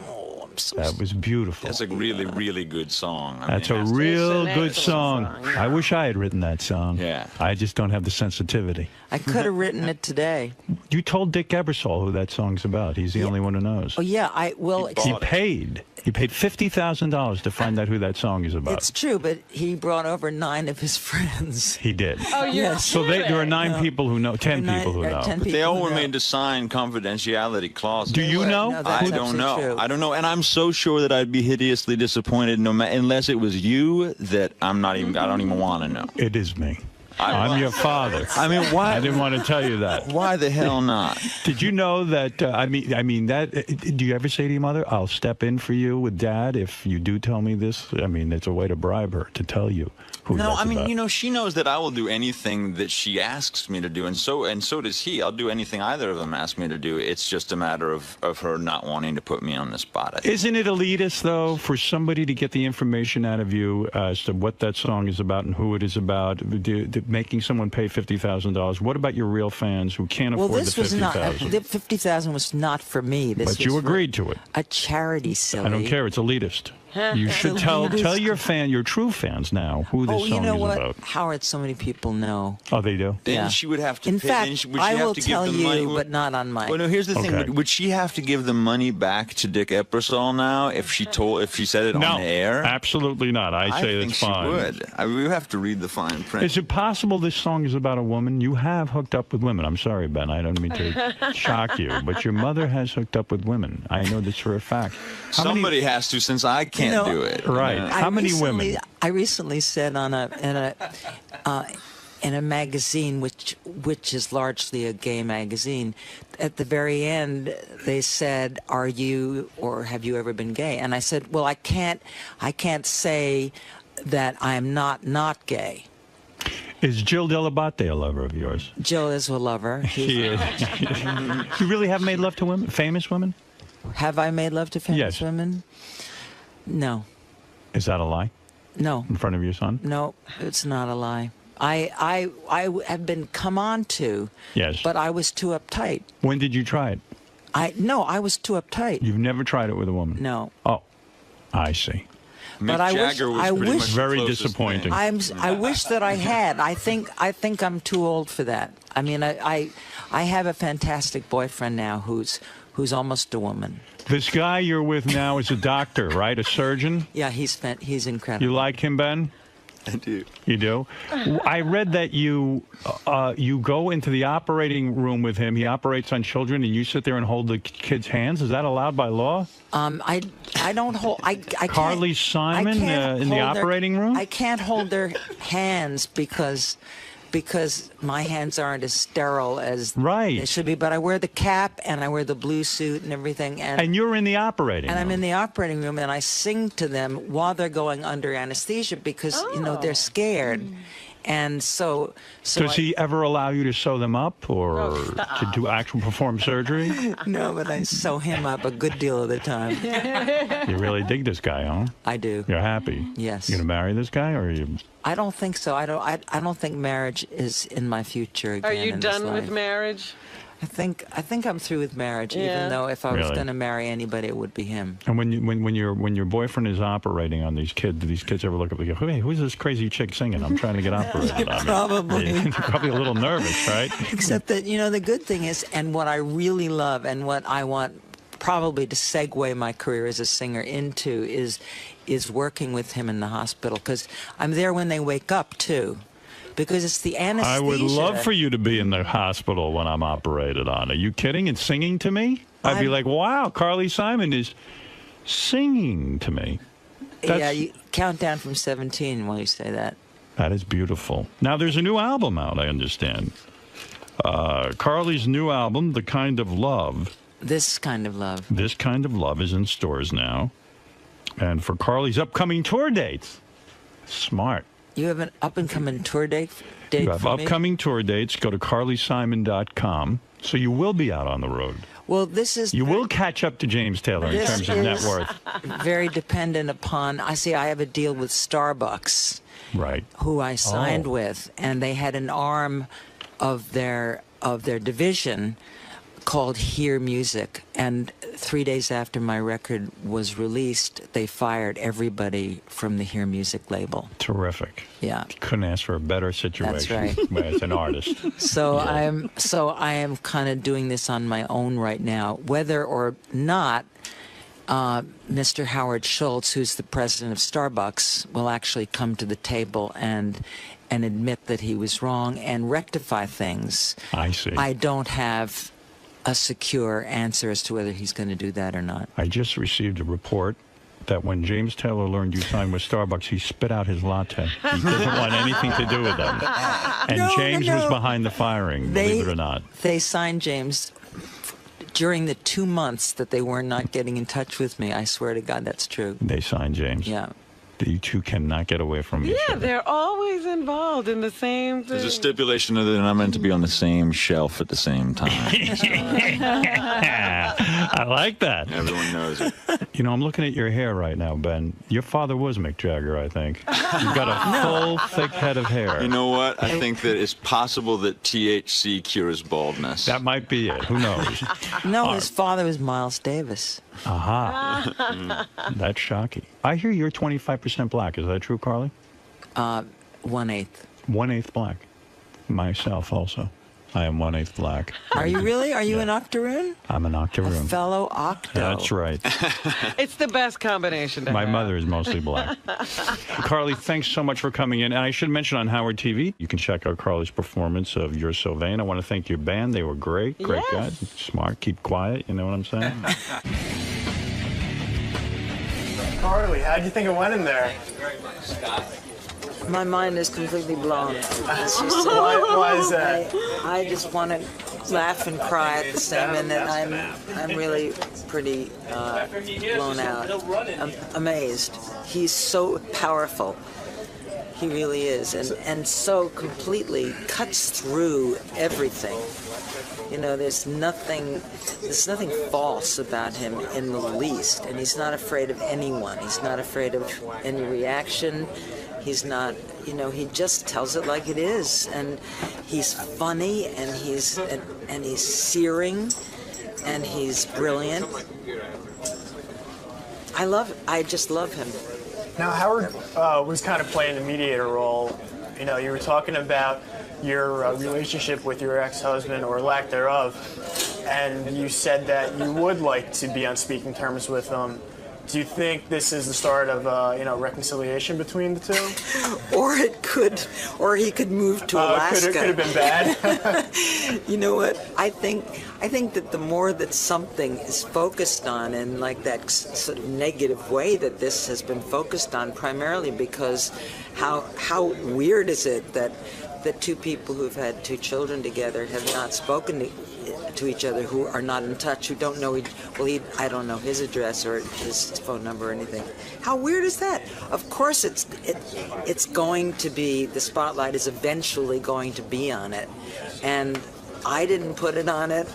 Oh, I'm so That was beautiful. That's a really, really good song. That's a real good song. I wish I had written that song. Yeah. I just don't have the sensitivity. I could have written it today. You told Dick Ebersol who that song's about. He's the only one who knows. Oh yeah, He paid $50,000 to find out who that song is about. It's true, but he brought over 9 of his friends. He did. Oh, yes. So there are 9 people who know, 10 people who know. But they all were made to sign confidentiality clauses. Do you know? No, I don't know. true. I don't know, and I'm so sure that I'd be hideously disappointed unless it was you. That I don't even want to know. It is me. I'm your father. I mean, why? I didn't want to tell you that. Why the hell not? Did you know that? Do you ever say to your mother, "I'll step in for you with Dad if you do tell me this"? I mean, it's a way to bribe her to tell you who. No, that's I mean, about. she knows that I will do anything that she asks me to do, and so does he. I'll do anything either of them ask me to do. It's just a matter of her not wanting to put me on the spot. I think. Isn't it elitist, though, for somebody to get the information out of you as to what that song is about and who it is about, making someone pay $50,000? What about your real fans who can't afford the $50,000? The $50,000 was not for me. This But you was agreed to it. A charity, silly. I don't care. It's elitist. You should tell your true fans now who this song is about. Howard, so many people know. Oh, they do? Then she would have to In pay. fact, would she I have will to tell give the you, money? but not on my... Well, no, here's the thing. Okay. Would she have to give the money back to Dick Ebersol now if she said it on the air? Absolutely not. I say think it's she fine. would. We have to read the fine print. Is it possible this song is about a woman? You have hooked up with women. I'm sorry, Ben. I don't mean to shock you, but your mother has hooked up with women. I know this for a fact. Somebody has to, since I can't do it. Right. How many women? I recently said in a magazine, which is largely a gay magazine, at the very end they said, "Are you or have you ever been gay?" And I said, "Well, I can't say that I'm not gay." Is Jill Delabate a lover of yours? Jill is a lover. She is. You really have made love to women, famous women? Have I made love to famous women? No. Is that a lie? No. In front of your son? No, it's not a lie. I have been come on to. Yes. But I was too uptight. When did you try it? I was too uptight. You've never tried it with a woman? No. Oh, I see. But I wish very disappointing. I wish that I had. I think I'm too old for that. I mean, I have a fantastic boyfriend now who's almost a woman. This guy you're with now is a doctor, right? A surgeon? Yeah, he's incredible. You like him, Ben? I do. You do? I read that you go into the operating room with him. He operates on children, and you sit there and hold the kids' hands. Is that allowed by law? I don't hold. I Carly Simon in the operating room? I can't hold their hands because my hands aren't as sterile as they should be. But I wear the cap and I wear the blue suit and everything. And you're in the operating room. And I'm in the operating room and I sing to them while they're going under anesthesia because they're scared. And so Does he ever allow you to sew them up or to do actual perform surgery? No, but I sew him up a good deal of the time. You really dig this guy, huh? I do. You're happy? Yes. You gonna marry this guy, or are you? I don't think so. I don't think marriage is in my future again. Are you in this done with life. marriage? I think I'm through with marriage. Yeah. Even though if I was Really? going to marry anybody, it would be him. And when your boyfriend is operating on these kids, do these kids ever look up and go, "Hey, who's this crazy chick singing? I'm trying to get operated on." Probably. They're probably a little nervous, right? Except that, the good thing is, and what I really love and what I want probably to segue my career as a singer into is working with him in the hospital, because I'm there when they wake up, too. Because it's the anesthesia. I would love for you to be in the hospital when I'm operated on. Are you kidding? And singing to me? I'd be like, wow, Carly Simon is singing to me. Yeah, you count down from 17 while you say that. That is beautiful. Now, there's a new album out, I understand. Carly's new album, The Kind of Love. This Kind of Love. This Kind of Love is in stores now. And for Carly's upcoming tour dates. Smart. You have an up-and-coming tour date You have for me? upcoming tour dates. Go to carlysimon.com. So you will be out on the road. Well, this is... You will catch up to James Taylor in terms of net worth. Very dependent upon... I have a deal with Starbucks. Right. Who I signed with, and they had an arm of their division called Hear Music, and 3 days after my record was released, they fired everybody from the Hear Music label. Terrific. Yeah. Couldn't ask for a better situation. That's right. As an artist. So I am kind of doing this on my own right now, whether or not Mr. Howard Schultz, who's the president of Starbucks, will actually come to the table and admit that he was wrong and rectify things. I see. I don't have a secure answer as to whether he's going to do that or not. I just received a report that when James Taylor learned you signed with Starbucks, he spit out his latte. He doesn't want anything to do with them. And James was behind the firing, believe it or not. They signed James during the 2 months that they were not getting in touch with me. I swear to God, that's true. They signed James. Yeah. You two cannot get away from each Yeah, other. they're always involved in the same thing. There's a stipulation that they're not meant to be on the same shelf at the same time. I like that. Everyone knows it. You know, I'm looking at your hair right now, Ben. Your father was Mick Jagger, I think. You've got a full, thick head of hair. You know what? I think that it's possible that THC cures baldness. That might be it. Who knows? No, his father was Miles Davis. Aha. That's shocking. I hear you're 25% black. Is that true, Carly? 1/8. 1/8 black. Myself also. I am 1/8 black. Are you really? Are you an octoroon? I'm an octoroon. Fellow octo. That's right. It's the best combination to My have. mother is mostly black. Carly, thanks so much for coming in. And I should mention on Howard TV, you can check out Carly's performance of You're So Vain. I want to thank your band. They were great. Great guys. Smart. Keep quiet. You know what I'm saying? Carly, how'd you think it went in there? My mind is completely blown. Why is that? I just want to laugh and cry at the same minute. I'm really pretty blown out. I'm amazed. He's so powerful. He really is, and so completely cuts through everything. You know, there's nothing false about him in the least, and he's not afraid of anyone. He's not afraid of any reaction. He's not, he just tells it like it is, and he's funny, and he's searing, and he's brilliant. I just love him. Now, Howard was kind of playing the mediator role. You know, you were talking about your relationship with your ex-husband, or lack thereof, and you said that you would like to be on speaking terms with him. Do you think this is the start of, reconciliation between the two? Or he could move to Alaska. Could have been bad. You know what? I think that the more that something is focused on in like that sort of negative way that this has been focused on, primarily because how weird is it that two people who've had two children together have not spoken to each other who are not in touch, who don't know I don't know his address or his phone number or anything. How weird is that? Of course it's going to be, the spotlight is eventually going to be on it. And I didn't put it on it.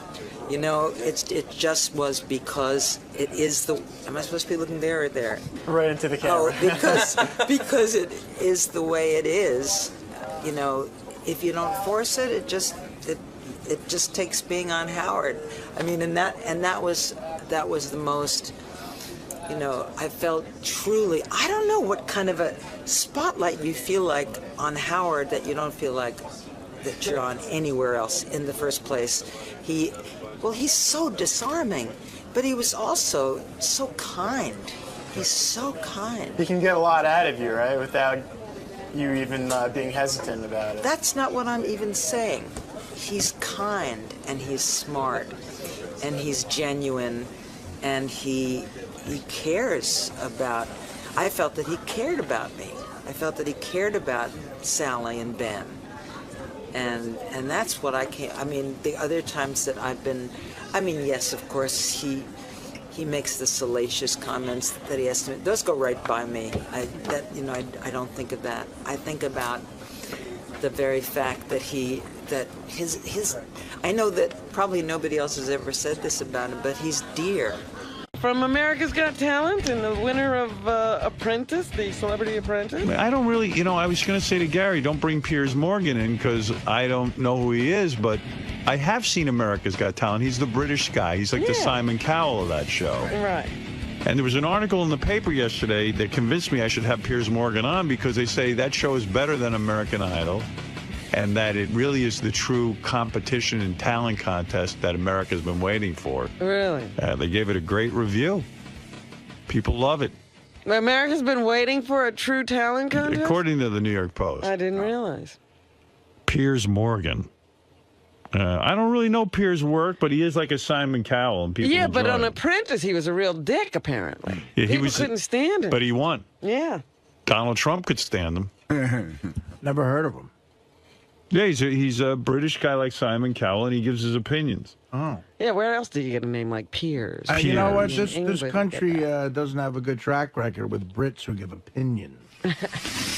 You know, it just was because it is the. Am I supposed to be looking there or there? Right into the camera. Oh, because it is the way it is. You know, if you don't force it, it just takes being on Howard. I mean, and that was the most. You know, I felt truly. I don't know what kind of a spotlight you feel like on Howard that you don't feel like that you're on anywhere else in the first place. He's so disarming, but he was also so kind. He's so kind. He can get a lot out of you, right, without you even being hesitant about it. That's not what I'm even saying. He's kind, and he's smart, and he's genuine, and he cares about. I felt that he cared about me. I felt that he cared about Sally and Ben. And that's what I can't. I mean, the other times that I've been, I mean, yes, of course, he makes the salacious comments that he has to make. Those go right by me. I don't think of that. I think about the very fact that his. I know that probably nobody else has ever said this about him, but he's dear. From America's Got Talent and the winner of Apprentice, the Celebrity Apprentice. I don't really, I was going to say to Gary, don't bring Piers Morgan in because I don't know who he is, but I have seen America's Got Talent. He's the British guy. He's like the Simon Cowell of that show. Right. And there was an article in the paper yesterday that convinced me I should have Piers Morgan on because they say that show is better than American Idol and that it really is the true competition and talent contest that America's been waiting for. Really? They gave it a great review. People love it. America's been waiting for a true talent contest? According to the New York Post. I didn't realize. Piers Morgan. I don't really know Piers' work, but he is like a Simon Cowell. And people but enjoy on it. Apprentice, he was a real dick, apparently. Yeah, People couldn't stand him. But he won. Yeah. Donald Trump could stand him. Never heard of him. Yeah, he's a British guy like Simon Cowell, and he gives his opinions. Oh. Yeah, where else do you get a name like Piers? You know what? This England. country doesn't have a good track record with Brits who give opinions.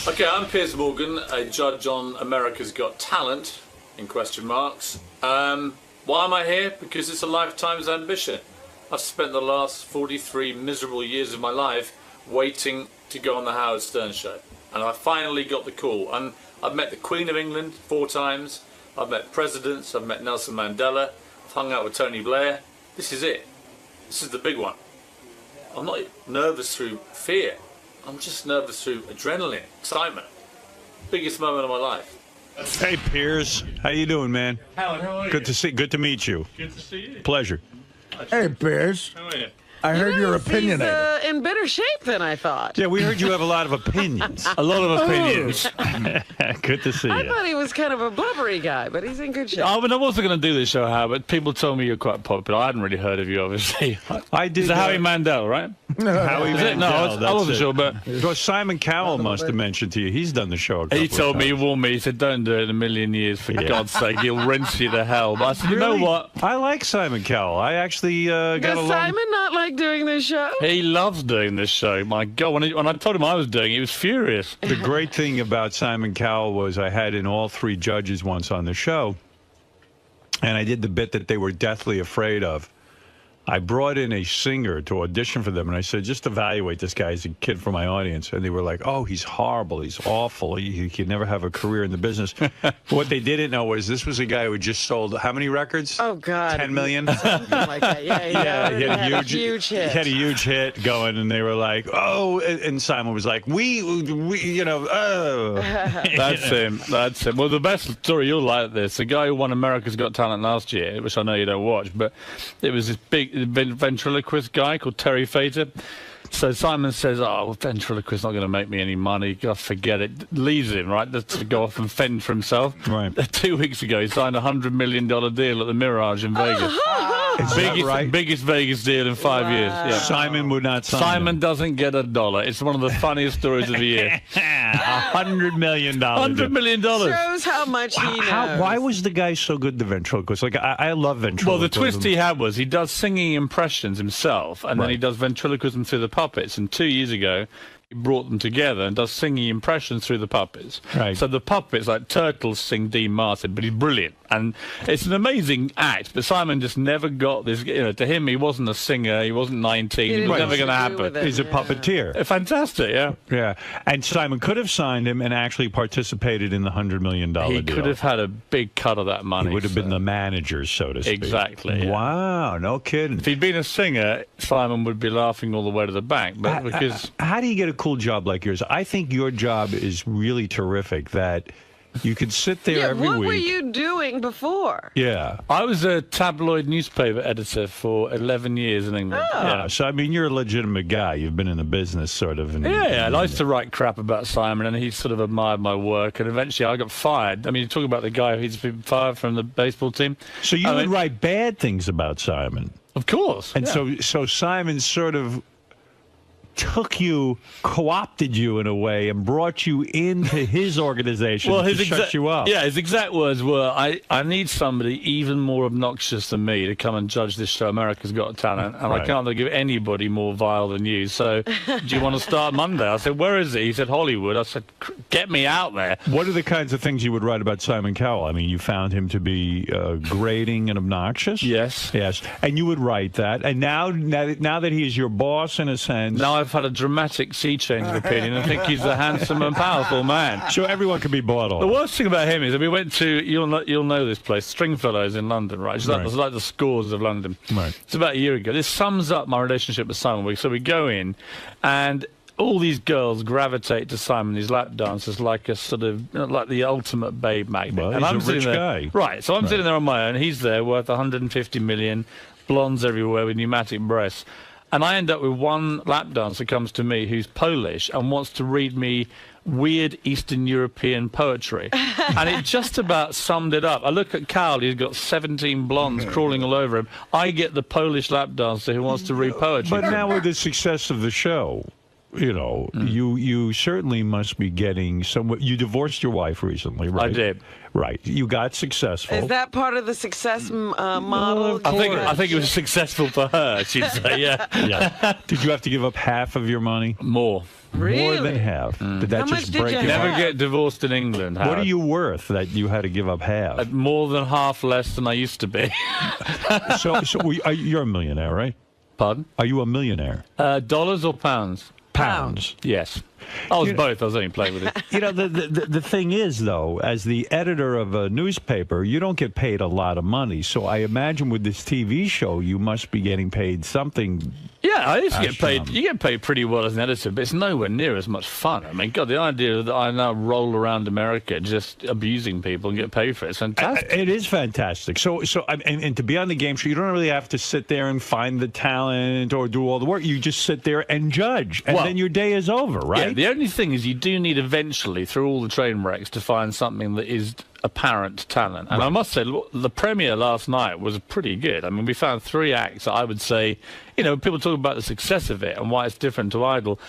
Okay, I'm Piers Morgan, a judge on America's Got Talent, in question marks. Why am I here? Because it's a lifetime's ambition. I've spent the last 43 miserable years of my life waiting to go on the Howard Stern show. And I finally got the call. And I've met the Queen of England 4 times. I've met presidents. I've met Nelson Mandela. I've hung out with Tony Blair. This is it. This is the big one. I'm not nervous through fear. I'm just nervous through adrenaline, excitement. Biggest moment of my life. Hey, Piers. How you doing, man? Howard, how are you? Good to meet you. Good to see you. Pleasure. Hey, Piers. How are you? I heard you're opinionated. He's in better shape than I thought. Yeah, we heard you have a lot of opinions. A lot of opinions. Good to see I you. thought he was kind of a blubbery guy, but he's in good shape. I wasn't going to do this show, Howard, but people told me you're quite popular. I hadn't really heard of you, obviously. I did. It's Howie Mandel, right? Howie Is it? No, I wasn't sure, but... Well, Simon Cowell must have mentioned to you. He's done the show a couple He told of me, he times. warned me, he said, don't do it in a million years, for God's sake, he'll rinse you to hell. But I said, you know what? I like Simon Cowell. I actually got Does along. Simon not like doing this show? He loves doing this show. My God, when I told him I was doing it, he was furious. The great thing about Simon Cowell was I had in all 3 judges once on the show, and I did the bit that they were deathly afraid of. I brought in a singer to audition for them, and I said, just evaluate this guy as a kid for my audience. And they were like, oh, he's horrible. He's awful. He could never have a career in the business. What they didn't know was this was a guy who had just sold how many records? Oh, God. 10 million? Something like that. Yeah, he had a huge hit. He had a huge hit going, and they were like, oh, and Simon was like, we oh. That's him. That's him. Well, the best story, you'll like this. The guy who won America's Got Talent last year, which I know you don't watch, but it was this big ventriloquist guy called Terry Fator. So Simon says, oh, well, ventriloquist's not going to make me any money. God, forget it. Leaves him, right, to go off and fend for himself. Right. 2 weeks ago, he signed a $100 million deal at the Mirage in Vegas. Biggest Vegas deal in 5 years. Yeah. Simon would not sign Simon doesn't get $1. It's one of the funniest stories of the year. $100 million. $100 million. Shows how much he knows. Why was the guy so good, the ventriloquist? Like, I love ventriloquism. Well, the twist he had was he does singing impressions himself, and then he does ventriloquism through the puppets. And 2 years ago, he brought them together and does singing impressions through the puppets. Right. So the puppets, like Turtles, sing Dean Martin, but he's brilliant. And it's an amazing act, but Simon just never got this. You know, to him, he wasn't a singer, he wasn't 19, it was never going to happen. He's a puppeteer. Fantastic, yeah. Yeah. And Simon could have signed him and actually participated in the $100 million deal. He could have had a big cut of that money. He would have been the manager, so to speak. Exactly. Yeah. Wow, no kidding. If he'd been a singer, Simon would be laughing all the way to the bank. But because how do you get a cool job like yours? I think your job is really terrific, that you could sit there every week. What were you doing before? Yeah. I was a tabloid newspaper editor for 11 years in England. Oh. Yeah, so, I mean, you're a legitimate guy. You've been in the business, sort of. I used to write crap about Simon, and he sort of admired my work, and eventually I got fired. I mean, you talk about the guy who's been fired from the baseball team. So you would write bad things about Simon? Of course. And so Simon sort of took you, co-opted you in a way, and brought you into his organization to shut you up. Yeah, his exact words were, I need somebody even more obnoxious than me to come and judge this show, America's Got Talent, and I can't think of anybody more vile than you, so do you want to start Monday? I said, where is he? He said, Hollywood. I said, get me out there. What are the kinds of things you would write about Simon Cowell? I mean, you found him to be grating and obnoxious? Yes. Yes. And you would write that, and now that he is your boss, in a sense... Now I've had a dramatic sea change of opinion. I think he's a handsome and powerful man. So everyone can be bought on. The worst thing about him is that we went to, you'll know this place, Stringfellows in London, right? It's like the Scores of London. Right. It's about a year ago. This sums up my relationship with Simon. So we go in, and all these girls gravitate to Simon, these lap dancers, like a sort of, like the ultimate babe magnet. Well, and he's I'm a rich guy. Right, so I'm sitting there on my own. He's there, worth 150 million, blondes everywhere with pneumatic breasts. And I end up with one lap dancer comes to me who's Polish and wants to read me weird Eastern European poetry. And it just about summed it up. I look at Cal, he's got 17 blondes crawling all over him. I get the Polish lap dancer who wants to read poetry. But now with the success of the show, you know, you certainly must be getting somewhat. You divorced your wife recently, right? I did. Right. You got successful. Is that part of the success model? I think it was successful for her, she'd say, yeah. Yeah. Did you have to give up half of your money? More. Really? More than half. Did that How just much did break you your Never heart? get divorced in England, What Howard. are you worth that you had to give up half? More than half less than I used to be. You're a millionaire, right? Pardon? Are you a millionaire? Dollars or pounds? Pounds. Yes. I was both. I was only playing with it. You know, the thing is, though, as the editor of a newspaper, you don't get paid a lot of money. So I imagine with this TV show, you must be getting paid something. Yeah, I used to get paid. You get paid pretty well as an editor, but it's nowhere near as much fun. I mean, God, the idea that I now roll around America just abusing people and get paid for it's fantastic. It is fantastic. So, and to be on the game show, you don't really have to sit there and find the talent or do all the work. You just sit there and judge, and then your day is over, right? Yeah, the only thing is you do need eventually, through all the train wrecks, to find something that is apparent talent. And I must say, the premiere last night was pretty good. I mean, we found 3 acts that I would say, you know, people talk about the success of it and why it's different to Idol.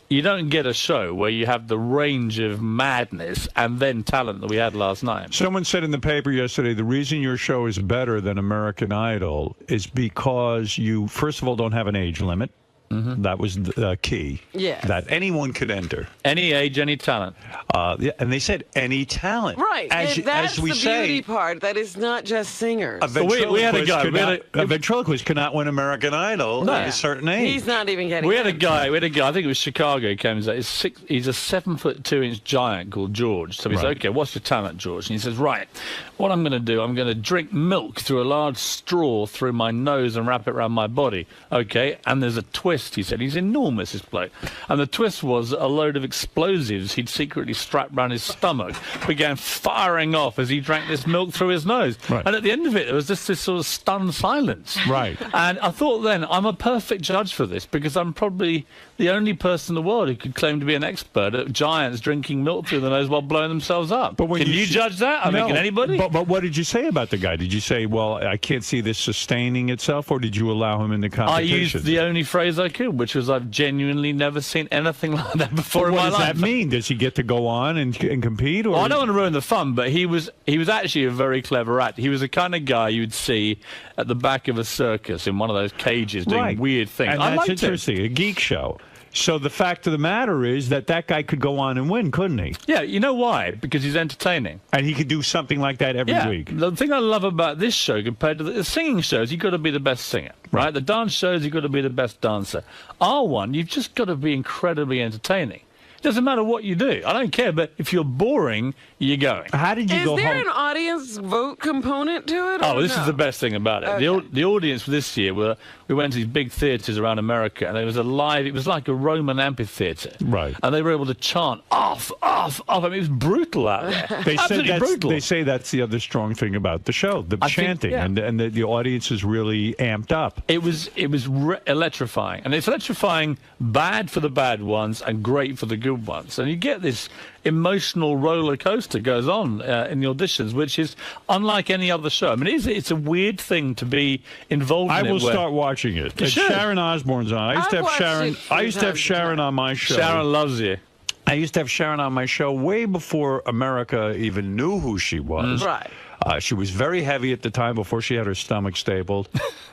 You don't get a show where you have the range of madness and then talent that we had last night. Someone said in the paper yesterday, the reason your show is better than American Idol is because you, first of all, don't have an age limit. That was the key. Yes. That anyone could enter. Any age, any talent. Yeah, and they said any talent. Right. As That's we the say, beauty part. That is not just singers. A ventriloquist cannot win American Idol at a certain age. He's not even getting We had a guy, I think it was Chicago, came and said, he's a 7'2" giant called George. So we said, okay, what's your talent, George? And he says, right, what I'm going to do, I'm going to drink milk through a large straw through my nose and wrap it around my body. Okay, and there's a twist twist, he said. He's enormous, this bloke. And the twist was a load of explosives he'd secretly strapped around his stomach began firing off as he drank this milk through his nose. Right. And at the end of it, there was just this sort of stunned silence. Right. And I thought then, I'm a perfect judge for this because I'm probably the only person in the world who could claim to be an expert at giants drinking milk through the nose while blowing themselves up. But when can you judge that? I mean, can anybody? But what did you say about the guy? Did you say, well, I can't see this sustaining itself, or did you allow him in the competition? I used the only phrase I could, which was I've genuinely never seen anything like that before in my life. What does that mean? Does he get to go on and compete? Or Well, I don't want to ruin the fun, but he was actually a very clever actor. He was the kind of guy you'd see at the back of a circus in one of those cages doing weird things. And I that's liked interesting, a geek show. So the fact of the matter is that guy could go on and win, couldn't he? Yeah, you know why? Because he's entertaining. And he could do something like that every week. The thing I love about this show compared to the singing shows, you've got to be the best singer, right? The dance shows, you've got to be the best dancer. Our one, you've just got to be incredibly entertaining. Doesn't matter what you do. I don't care, but if you're boring, you're going. How did you Is there an audience vote component to it? Oh, or this no? is the best thing about it. Okay. The audience for this year we went to these big theatres around America, and it was like a Roman amphitheatre. Right. And they were able to chant off, off, off. I mean, it was brutal out there. Absolutely brutal. They say that's the other strong thing about the show, the chanting, and the audience is really amped up. It was electrifying, and it's electrifying bad for the bad ones and great for the good ones. And you get this emotional roller coaster goes on in the auditions, which is unlike any other show. I mean, it's a weird thing to be involved in. I will start watching it. Sharon Osbourne's on. I used to have Sharon on my show. Sharon loves you. I used to have Sharon on my show way before America even knew who she was. Right. She was very heavy at the time before she had her stomach stapled.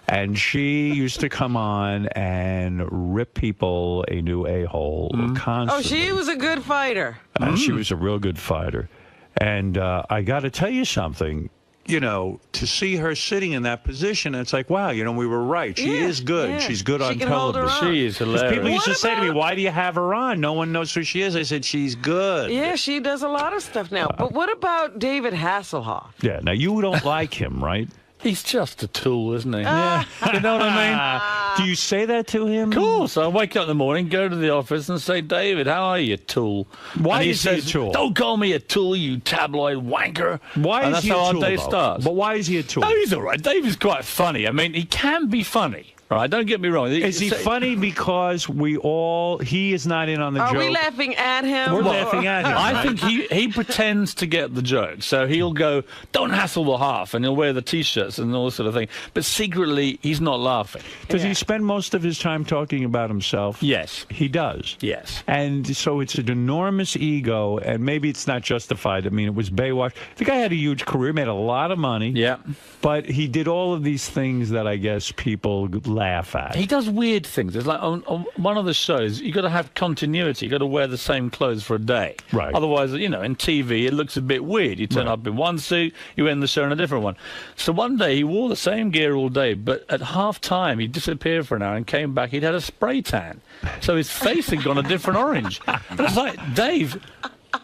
And she used to come on and rip people a new a-hole constantly. Oh, she was a good fighter. She was a real good fighter. And I got to tell you something. You know, to see her sitting in that position, it's like, wow, you know, we were right. She is good. Yeah. She's good on can hold her television. own. She is hilarious. People used to say to me, why do you have her on? No one knows who she is. I said, she's good. Yeah, she does a lot of stuff now. But what about David Hasselhoff? Yeah, now you don't like him, right? He's just a tool, isn't he? Yeah. You know what I mean? Do you say that to him? Of course. I wake up in the morning, go to the office and say, David, how are you, tool? Why and is he a tool? Don't call me a tool, you tabloid wanker. Why and is that's he a how tool, our day though? starts. But why is he a tool? Oh, he's all right. David's quite funny. I mean, he can be funny. Right, don't get me wrong. Is he funny because he is not in on the joke? Are we laughing at him? We're laughing at him. I think he pretends to get the joke. So he'll go, don't hassle the half, and he'll wear the T-shirts and all this sort of thing. But secretly, he's not laughing. Does he spend most of his time talking about himself? Yes. He does? Yes. And so it's an enormous ego, and maybe it's not justified. I mean, it was Baywatch. The guy had a huge career, made a lot of money. Yeah. But he did all of these things that I guess people laugh at. He does weird things. It's like on one of the shows, you got to have continuity. You got to wear the same clothes for a day. Right. Otherwise, you know, in TV, it looks a bit weird. You turn up in one suit, you end the show in a different one. So one day, he wore the same gear all day, but at half time, he disappeared for an hour and came back. He'd had a spray tan. So his face had gone a different orange. And it's like, Dave,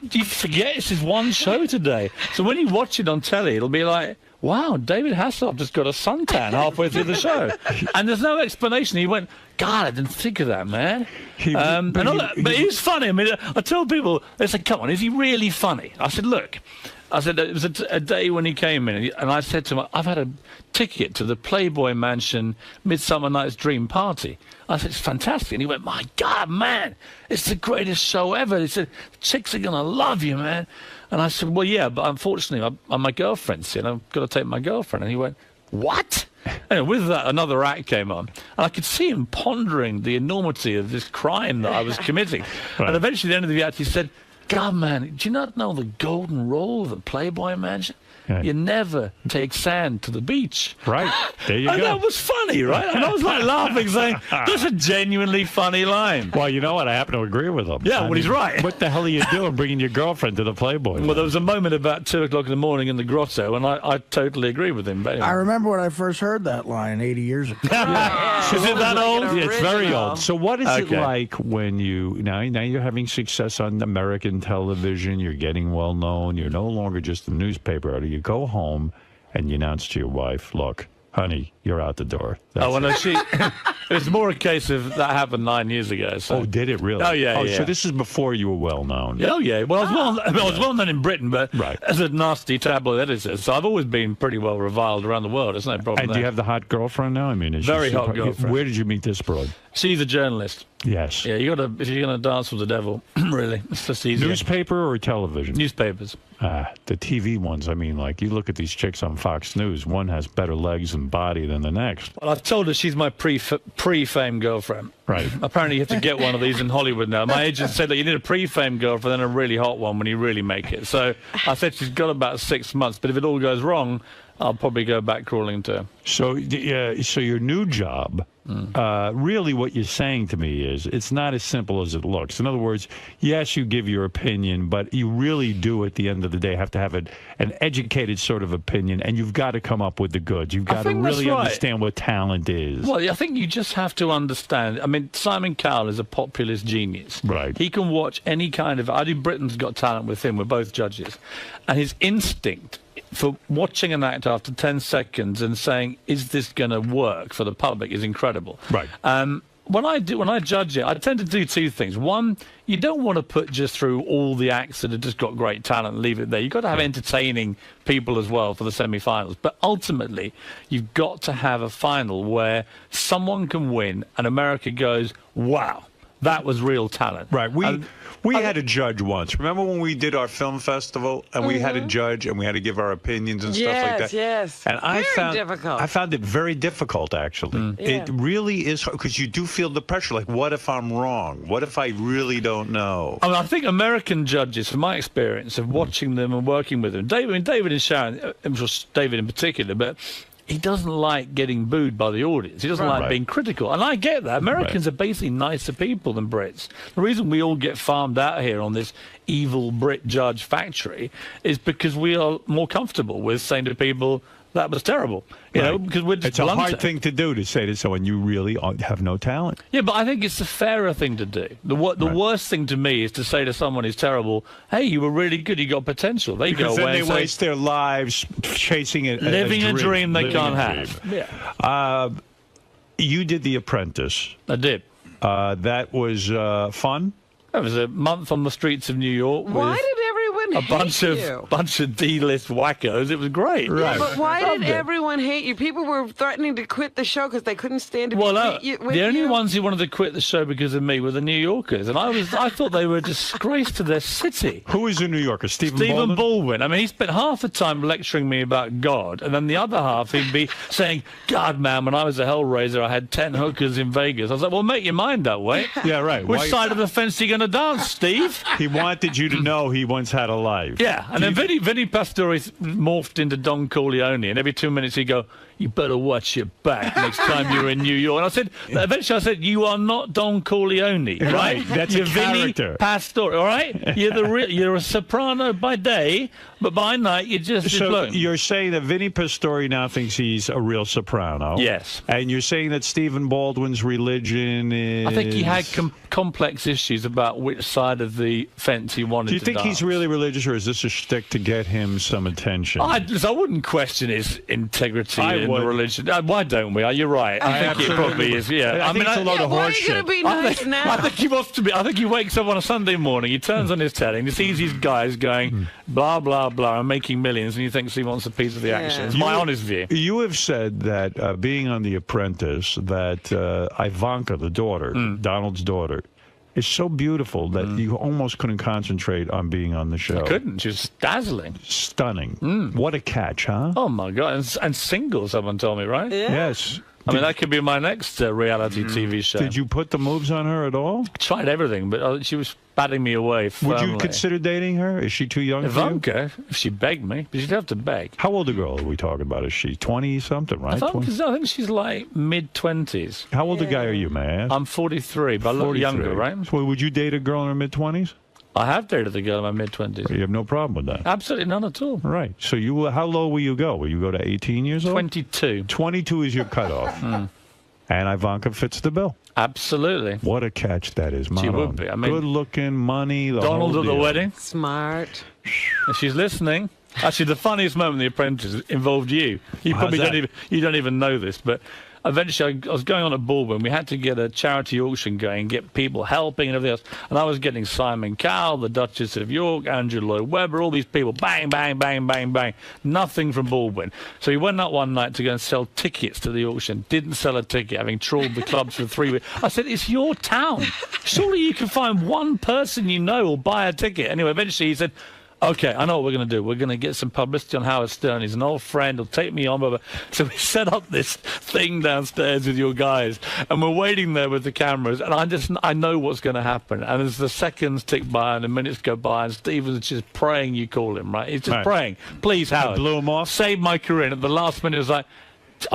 do you forget it's his one show today? So when you watch it on telly, it'll be like, wow, David Hasselhoff just got a suntan halfway through the show. And there's no explanation. He went, God, I didn't think of that, man. But he's funny. I mean, I tell people, they say, come on, is he really funny? I said, look. I said, it was a day when he came in, and I said to him, I've had a ticket to the Playboy Mansion Midsummer Night's Dream Party. I said, it's fantastic. And he went, my God, man, it's the greatest show ever. He said, chicks are going to love you, man. And I said, well, yeah, but unfortunately, I'm my girlfriend's here, and I've got to take my girlfriend. And he went, what? And with that, another act came on. And I could see him pondering the enormity of this crime that I was committing. And eventually, at the end of the act, he said, God, man, do you not know the golden rule of the Playboy Mansion? Yeah. You never take sand to the beach. Right. There you And go. that was funny, right? And I was like laughing, saying, that's a genuinely funny line. Well, you know what? I happen to agree with him. Yeah, well, he's right. What the hell are you doing bringing your girlfriend to the Playboy? Well, there was a moment about 2 o'clock in the morning in the grotto, and I totally agree with him. But anyway. I remember when I first heard that line 80 years ago. Is it that old? Yeah, it's very old. So what is it Okay. like when now you're having success on American television, you're getting well known, you're no longer just a newspaper editor. You go home and you announce to your wife, look, honey, you're out the door. That's Oh, well, no, It was more a case of that happened 9 years ago. So. Oh, did it really? Oh, yeah, yeah. So this is before you were well known. Oh, yeah. Well, I was well known in Britain, but as a nasty tabloid editor, so I've always been pretty well reviled around the world. There's no problem And do you have the hot girlfriend now? I mean, is Very she hot girlfriend. Where did you meet this broad? She's a journalist. Yes. Yeah, if you're gonna dance with the devil, really, it's just easier. Newspaper or television? Newspapers. The TV ones. I mean, like you look at these chicks on Fox News. One has better legs and body than the next. Well, I've told her she's my pre-fame girlfriend. Right. Apparently, you have to get one of these in Hollywood now. My agent said that you need a pre-fame girlfriend and a really hot one when you really make it. So I said she's got about 6 months, but if it all goes wrong, I'll probably go back crawling to her. So your new job, really what you're saying to me is it's not as simple as it looks. In other words, yes, you give your opinion, but you really do at the end of the day have to have an educated sort of opinion, and you've got to come up with the goods. You've got to really understand what talent is. Well, I think you just have to understand. I mean, Simon Cowell is a populist genius. Right. He can watch any kind of... I do Britain's Got Talent with him. We're both judges. And his instinct for watching an act after 10 seconds and saying, is this going to work for the public is incredible. Right. When I judge it, I tend to do two things. One, you don't want to put just through all the acts that have just got great talent and leave it there. You've got to have entertaining people as well for the semi-finals. But ultimately, you've got to have a final where someone can win and America goes, wow, that was real talent. Right. We had a judge once. Remember when we did our film festival and we had a judge and we had to give our opinions and stuff like that? Yes, and I found it very difficult, actually. It really is, because you do feel the pressure. Like, what if I'm wrong? What if I really don't know? I think American judges, from my experience of watching them and working with them, David and Sharon, David in particular, but he doesn't like getting booed by the audience. He doesn't like being critical. And I get that. Americans are basically nicer people than Brits. The reason we all get farmed out here on this evil Brit judge factory is because we are more comfortable with saying to people, that was terrible. You know, because we're just It's a hard thing to do, to say to someone, you really have no talent. Yeah, but I think it's the fairer thing to do. The worst thing to me is to say to someone who's terrible, hey, you were really good, you got potential. They Because go then away they and say, waste their lives chasing it, living a dream they can't have. Yeah. You did The Apprentice. I did. That was fun? It was a month on the streets of New York. Why with did everyone a hate bunch of D-list wackos. It was great. Yeah, but why did everyone hate you? People were threatening to quit the show because they couldn't stand to be with the only you. ones who wanted to quit the show because of me were the New Yorkers, and I thought they were a disgrace to their city. Who is a New Yorker? Stephen Baldwin. I mean, he spent half the time lecturing me about God, and then the other half he'd be saying, God, man, when I was a Hellraiser, I had 10 hookers in Vegas. I was like, well, make your mind that way. Yeah, right. Which side of the fence are you going to dance, Steve? He wanted you to know he once had a life. Yeah, and then Vinny Pastore morphed into Don Corleone, and every 2 minutes he'd go, you better watch your back next time you're in New York. And I said, eventually I said, you are not Don Corleone, right? That's you're a character. Vinny Pastore, all right? You're a soprano by day, but by night you're just So blown. you're saying that Vinny Pastore now thinks he's a real soprano. Yes. And you're saying that Stephen Baldwin's religion is... I think he had complex issues about which side of the fence he wanted to Do you think dance. he's really religious, or is this a shtick to get him some attention? I wouldn't question his integrity in would. the religion. Why don't we? You're right. I think it probably is. Yeah. I think it's a load of horse shit. I think he wants to be. I think he wakes up on a Sunday morning. He turns on his telly and he sees these guys going blah blah blah and making millions, and he thinks he wants a piece of the action. It's my honest view. You have said that being on The Apprentice, that Ivanka, the daughter, Donald's daughter, is so beautiful that you almost couldn't concentrate on being on the show. I couldn't. She was dazzling. Stunning. What a catch, huh? Oh, my God. And single, someone told me, right? Yeah. Yes. I mean, that could be my next reality TV show. Did you put the moves on her at all? I tried everything, but she was batting me away firmly. Would you consider dating her? Is she too young Ivanka, if she begged me, but she'd have to beg. How old a girl are we talking about? Is she 20-something, right? I think she's like mid-20s. How old a guy are you, man? I'm 43, but I look younger, right? So would you date a girl in her mid-20s? I have dated a girl in my mid-20s. You have no problem with that? Absolutely none at all. Right. So how low will you go? Will you go to 18 years old? 22. 22 is your cutoff. And Ivanka fits the bill. Absolutely. What a catch that is, Maron. She would be. I mean, good-looking, money, the Donald whole at the deal. wedding. Smart. And she's listening. Actually, the funniest moment in The Apprentice involved you. You probably don't even know this, but eventually I was going on at Baldwin. We had to get a charity auction going, get people helping and everything else. And I was getting Simon Cowell, the Duchess of York, Andrew Lloyd Webber, all these people, bang, bang, bang, bang, bang. Nothing from Baldwin. So he went out one night to go and sell tickets to the auction. Didn't sell a ticket, having trawled the clubs for 3 weeks. I said, it's your town. Surely you can find one person you know will buy a ticket. Anyway, eventually he said, okay, I know what we're going to do. We're going to get some publicity on Howard Stern. He's an old friend. He'll take me on. Blah, blah. So we set up this thing downstairs with your guys, and we're waiting there with the cameras, and I know what's going to happen. And as the seconds tick by and the minutes go by, and Stephen's just praying you call him, right? He's just praying. Please, Howard. Blew him off. Save my career. And at the last minute, it was like,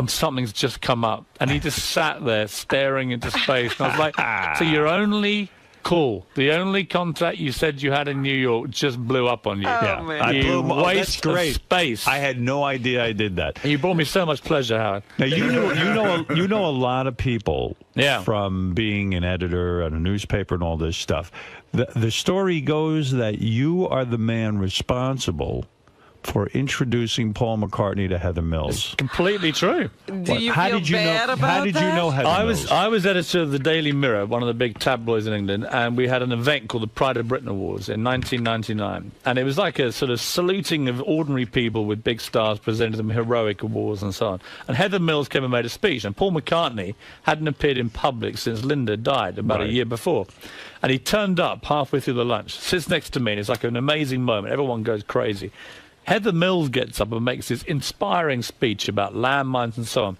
something's just come up. And he just sat there staring into space. And I was like, so you're only... Cool. The only contract you said you had in New York just blew up on you. Man. I You blew waste that's great. of space. I had no idea I did that. And you brought me so much pleasure, Howard. Now you know a lot of people from being an editor at a newspaper and all this stuff. The story goes that you are the man responsible for introducing Paul McCartney to Heather Mills. It's completely true. Do you feel bad about How did you know Heather Mills? I was editor of the Daily Mirror, one of the big tabloids in England, and we had an event called the Pride of Britain Awards in 1999. And it was like a sort of saluting of ordinary people with big stars, presenting them heroic awards and so on. And Heather Mills came and made a speech, and Paul McCartney hadn't appeared in public since Linda died about a year before. And he turned up halfway through the lunch, sits next to me, and it's like an amazing moment. Everyone goes crazy. Heather Mills gets up and makes this inspiring speech about landmines and so on.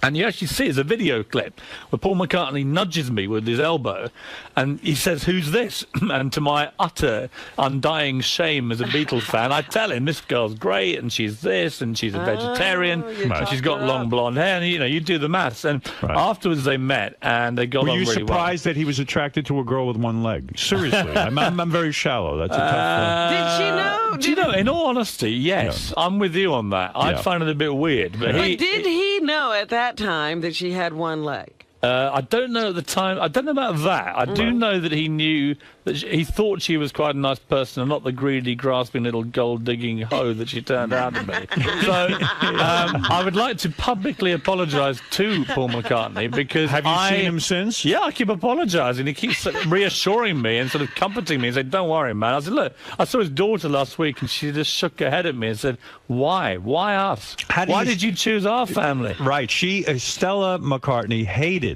And you actually see, it's a video clip where Paul McCartney nudges me with his elbow and he says, who's this? And to my utter undying shame as a Beatles fan, I tell him, this girl's great and she's this and she's a vegetarian and she's got long blonde hair. And, you do the maths. And afterwards they met and they got on really well. Were you surprised that he was attracted to a girl with one leg? Seriously. I'm very shallow. That's a tough one. Did she know? Do you know, in all honesty, yes. I'm with you on that. I find it a bit weird. But did he know at that time that she had one leg? I don't know at the time. I don't know about that. I do know that he knew that he thought she was quite a nice person and not the greedy, grasping little gold-digging hoe that she turned out to be. So I would like to publicly apologise to Paul McCartney because Have you seen him since? Yeah, I keep apologising. He keeps reassuring me and sort of comforting me and saying, don't worry, man. I said, look, I saw his daughter last week and she just shook her head at me and said, why? Why us? Why did you choose our family? Right. Stella McCartney hated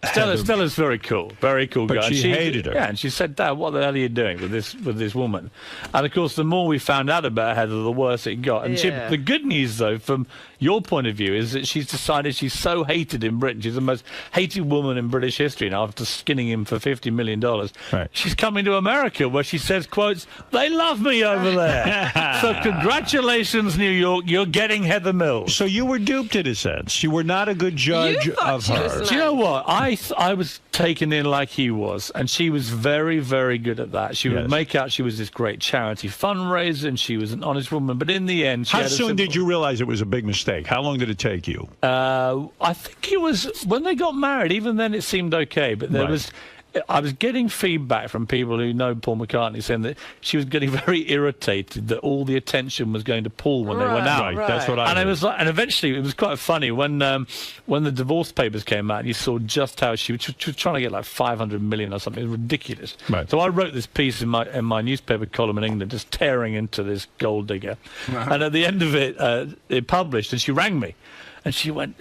Stella's very cool but guy. She hated her. Yeah, and she said, Dad, what the hell are you doing with this woman? And of course, the more we found out about Heather, the worse it got. And the good news, though, from your point of view, is that she's decided she's so hated in Britain. She's the most hated woman in British history now after skinning him for $50 million. Right. She's coming to America where she says, quotes, they love me over there. So congratulations, New York, you're getting Heather Mills. So you were duped in a sense. You were not a good judge of her. Do you know what? I was taken in like he was, and she was very, very good at that. She would make out she was this great charity fundraiser, and she was an honest woman. But in the end, how soon did you realize it was a big mistake? How long did it take you? I think it was when they got married. Even then, it seemed okay. But I was getting feedback from people who know Paul McCartney saying that she was getting very irritated that all the attention was going to Paul when they went out. Right. That's what I heard. It was like, and eventually it was quite funny when the divorce papers came out. You saw just how she was trying to get like 500 million or something. It was ridiculous. Right. So I wrote this piece in my newspaper column in England, just tearing into this gold digger. And at the end of it published, and she rang me, and she went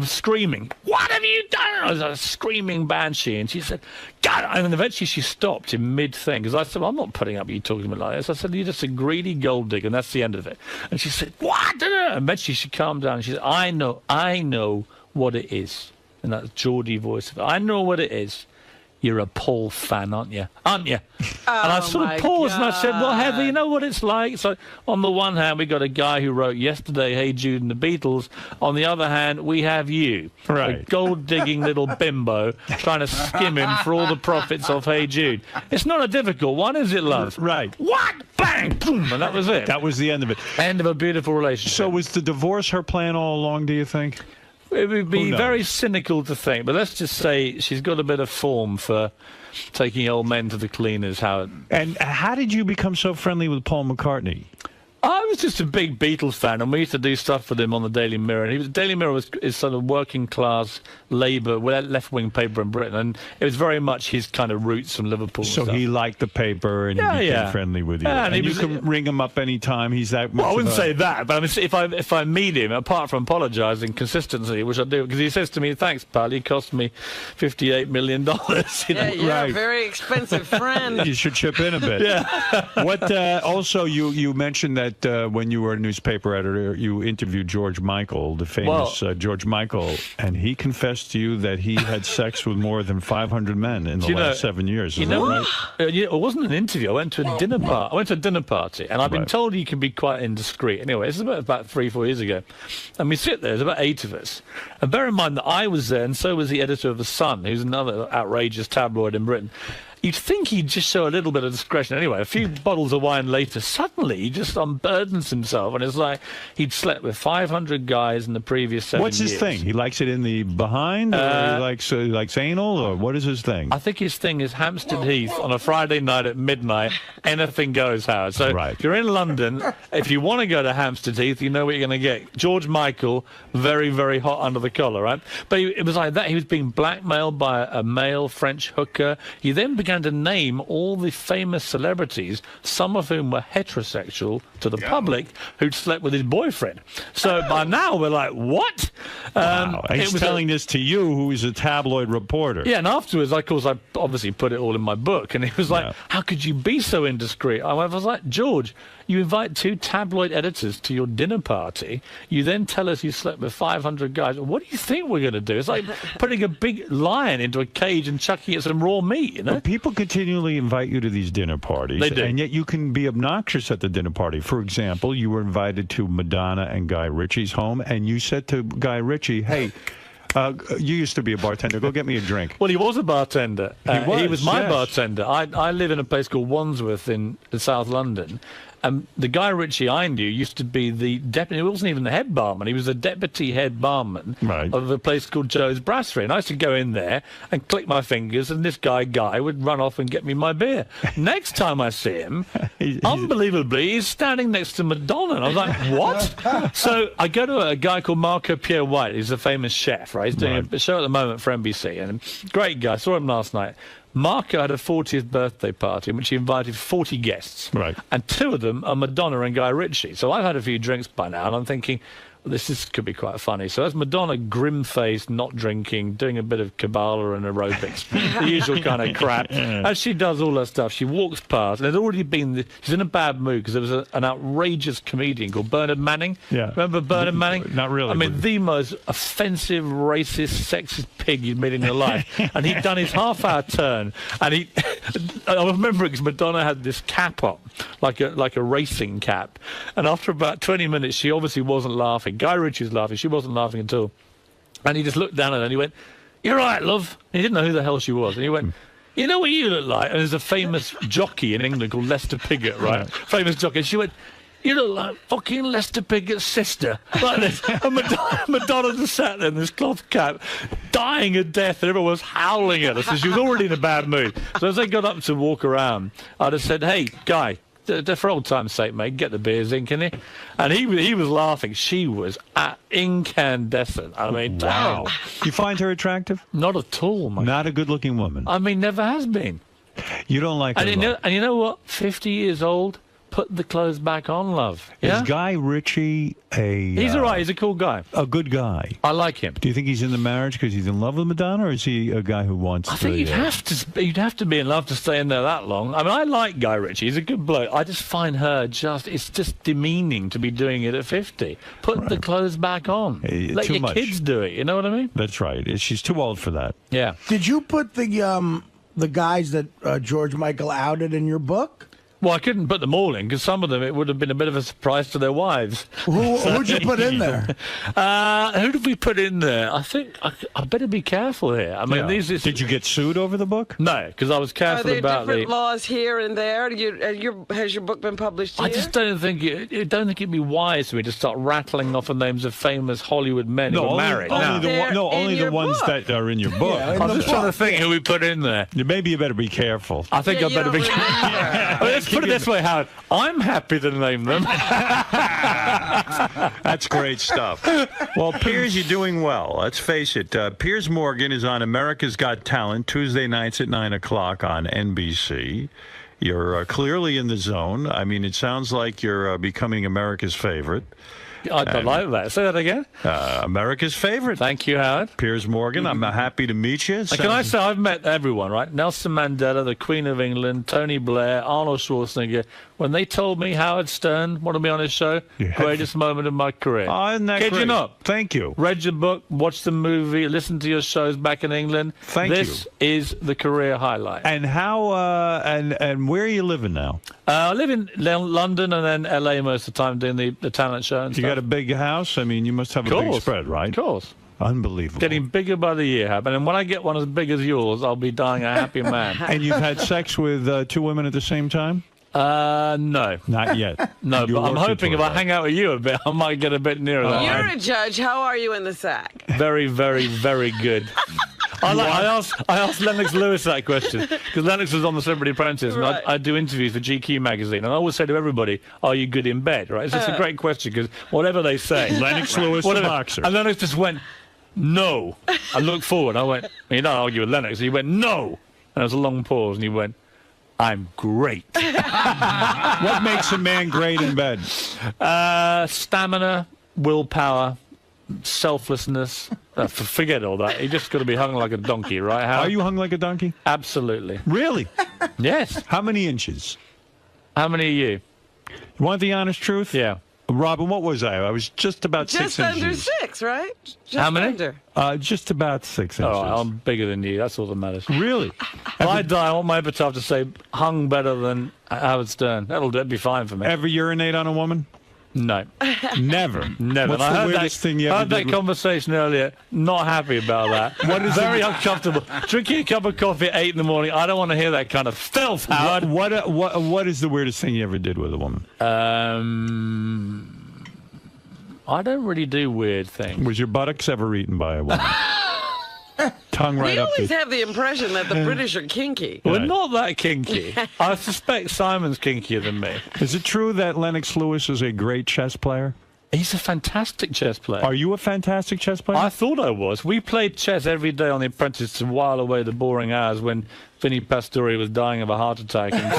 screaming, what have you done? I was a screaming banshee, and she said, God, and then eventually she stopped in mid-thing, because I said, well, I'm not putting up with you talking to me like this. I said, you're just a greedy gold digger, and that's the end of it. And she said, what? And eventually she calmed down, and she said, I know what it is. And that Geordie voice, I know what it is. You're a Paul fan, aren't you? Aren't you? And I sort of paused and I said, well, Heather, you know what it's like? So on the one hand, we got a guy who wrote Yesterday, Hey Jude and the Beatles. On the other hand, we have you, a gold-digging little bimbo, trying to skim him for all the profits of Hey Jude. It's not a difficult one, is it, love? Right. What? Bang! Boom! And that was it. That was the end of it. End of a beautiful relationship. So was the divorce her plan all along, do you think? It would be very cynical to think, but let's just say she's got a bit of form for taking old men to the cleaners, Howard. And how did you become so friendly with Paul McCartney? I was just a big Beatles fan, and we used to do stuff with him on the Daily Mirror. And Daily Mirror is sort of working class Labour, left wing paper in Britain, and it was very much his kind of roots from Liverpool. So and he liked the paper, and he became friendly with you. Yeah, and you can ring him up anytime. He's that much. Well, I wouldn't say that, but I mean, if I meet him, apart from apologising consistently, which I do, because he says to me, "Thanks, pal, he cost me $58 million." You know? Yeah, you're a very expensive friend. You should chip in a bit. Yeah. What? Also, you mentioned that when you were a newspaper editor, you interviewed George Michael, the famous George Michael, and he confessed to you that he had sex with more than 500 men in the last 7 years. Is that right? It wasn't an interview. I went to a dinner party. I went to a dinner party, and I've been told you can be quite indiscreet. Anyway, this is about 3-4 years ago, and we sit there. There's about 8 of us, and bear in mind that I was there, and so was the editor of The Sun, who's another outrageous tabloid in Britain. You'd think he'd just show a little bit of discretion. Anyway, a few bottles of wine later, suddenly he just unburdens himself, and it's like he'd slept with 500 guys in the previous 7 years. What's his thing? He likes it in the behind, or he likes anal, or what is his thing? I think his thing is Hampstead Heath on a Friday night at midnight. Anything goes, Howard. So if you're in London, if you want to go to Hampstead Heath, you know what you're going to get. George Michael, very, very hot under the collar, right? But it was like that. He was being blackmailed by a male French hooker. He then began to name all the famous celebrities, some of whom were heterosexual to the public, who'd slept with his boyfriend. So by now we're like, what? Wow. He's telling this to you, who is a tabloid reporter. Yeah, and afterwards, of course, I obviously put it all in my book, and he was like, how could you be so indiscreet? I was like, George, you invite 2 tabloid editors to your dinner party. You then tell us you slept with 500 guys. What do you think we're going to do? It's like putting a big lion into a cage and chucking it some raw meat, you know? Well, people continually invite you to these dinner parties. They do. And yet you can be obnoxious at the dinner party. For example, you were invited to Madonna and Guy Ritchie's home, and you said to Guy Ritchie, hey, you used to be a bartender. Go get me a drink. Well, he was a bartender. He was my yes. bartender. I live in a place called Wandsworth in South London. The Guy Ritchie I knew used to be the deputy. He wasn't even the head barman. He was the deputy head barman of a place called Joe's Brasserie. And I used to go in there and click my fingers, and this Guy would run off and get me my beer. Next time I see him, unbelievably, he's standing next to Madonna. And I was like, what? So I go to a guy called 𝗦𝗵cie𝗄𝗿𝗍. He's a famous chef, right? He's doing a show at the moment for NBC. And great guy. I saw him last night. Marco had a 40th birthday party in which he invited 40 guests. Right. And 2 of them are Madonna and Guy Ritchie. So I've had a few drinks by now, and I'm thinking, well, could be quite funny. So that's Madonna, grim-faced, not drinking, doing a bit of Kabbalah and aerobics, the usual kind of crap. As she does all her stuff, she walks past, and there's already been... She's in a bad mood because there was an outrageous comedian called Bernard Manning. Yeah. Remember Bernard Manning? Not really. I mean, the most offensive, racist, sexist pig you'd met in your life. And he'd done his half-hour turn, and I remember because Madonna had this cap on, like a racing cap. And after about 20 minutes, she obviously wasn't laughing. Guy Ritchie was laughing. She wasn't laughing at all. And he just looked down at her and he went, "You're right, love." And he didn't know who the hell she was. And he went, "You know what you look like?" And there's a famous jockey in England called Lester Piggott, right? Famous jockey. And she went, "You look like fucking Lester Piggott's sister." Like this. And Madonna just sat there in this cloth cap, dying of death, and everyone was howling at her. So she was already in a bad mood. So as they got up to walk around, I just said, "Hey, Guy, for old time's sake, mate, get the beers in, can you?" And he was laughing. She was incandescent. I mean, wow. You find her attractive? Not at all, mate. Not a good-looking woman. I mean, never has been. You don't like her. And you know what? 50 years old. Put the clothes back on, love. Yeah? Is Guy Ritchie He's all right. He's a cool guy. A good guy. I like him. Do you think he's in the marriage because he's in love with Madonna, or is he a guy who wants to... I think you'd have to be in love to stay in there that long. I mean, I like Guy Ritchie. He's a good bloke. I just find her it's just demeaning to be doing it at 50. Put the clothes back on. Let your kids do it. You know what I mean? That's right. She's too old for that. Yeah. Did you put the guys that George Michael outed in your book? Well, I couldn't put them all in because some of them, it would have been a bit of a surprise to their wives. Who'd you put in there? Who did we put in there? I think I better be careful here. I mean, Did you get sued over the book? No, because I was careful Are there about different laws here and there? Has your book been published here? I just don't think it'd be wise for me to start rattling off the names of famous Hollywood men who were married. Only the ones that are in your book. I'm just trying to think who we put in there. Maybe you better be careful. I think I better be careful. Let's Put it this way, Howard. I'm happy to name them. That's great stuff. Well, Piers, you're doing well. Let's face it. Piers Morgan is on America's Got Talent Tuesday nights at 9 o'clock on NBC. You're clearly in the zone. I mean, it sounds like you're becoming America's favorite. I like that. Say that again. America's favorite. Thank you, Howard. Piers Morgan, I'm happy to meet you. Can I say I've met everyone, right? Nelson Mandela, the Queen of England, Tony Blair, Arnold Schwarzenegger. When they told me Howard Stern wanted me on his show, greatest moment of my career. Oh, isn't that Kid great? you not. Thank you. Read your book, watched the movie, listened to your shows back in England. This is the career highlight. And how, and where are you living now? I live in London and then LA most of the time doing the talent show and You got a big house? I mean, you must have a big spread, right? Of course. Unbelievable. Getting bigger by the year, Hab. And then when I get one as big as yours, I'll be dying a happy man. And you've had sex with 2 women at the same time? No. Not yet. No, but I'm hoping if I hang out with you a bit, I might get a bit nearer that. You're a judge. How are you in the sack? Very, very, very good. I asked Lennox Lewis that question because Lennox was on the Celebrity Apprentice, and I do interviews for GQ magazine, and I always say to everybody, "Are you good in bed?" Right? It's just a great question because whatever they say, Lennox Lewis, the boxer, and Lennox just went, "No." I looked forward. I went, "You don't argue with Lennox." He went, "No," and there was a long pause, and he went, "I'm great." What makes a man great in bed? Stamina, willpower, selflessness. Forget all that. You just got to be hung like a donkey, right? Are you hung like a donkey? Absolutely. Really? Yes. How many inches? How many are you? You want the honest truth? Yeah. Robin, what was I? I was just about 6 inches. Just under 6, right? Just How many? Under. Just about 6 inches. Oh, I'm bigger than you. That's all that matters. Really? If I die, I want my epitaph to say, hung better than Howard Stern. That'd be fine for me. Ever urinate on a woman? No. Never? Never. What's the weirdest thing you ever I heard did? that conversation earlier. Not happy about that. What is Very uncomfortable. Drinking a cup of coffee at 8 in the morning. I don't want to hear that kind of filth, Howard. What is the weirdest thing you ever did with a woman? I don't really do weird things. Was your buttocks ever eaten by a woman? Tongue right We up always the... have the impression that the British are kinky. We're not that kinky. I suspect Simon's kinkier than me. Is it true that Lennox Lewis is a great chess player? He's a fantastic chess player. Are you a fantastic chess player? I thought I was. We played chess every day on The Apprentice to while away the boring hours when Vinnie Pastore was dying of a heart attack and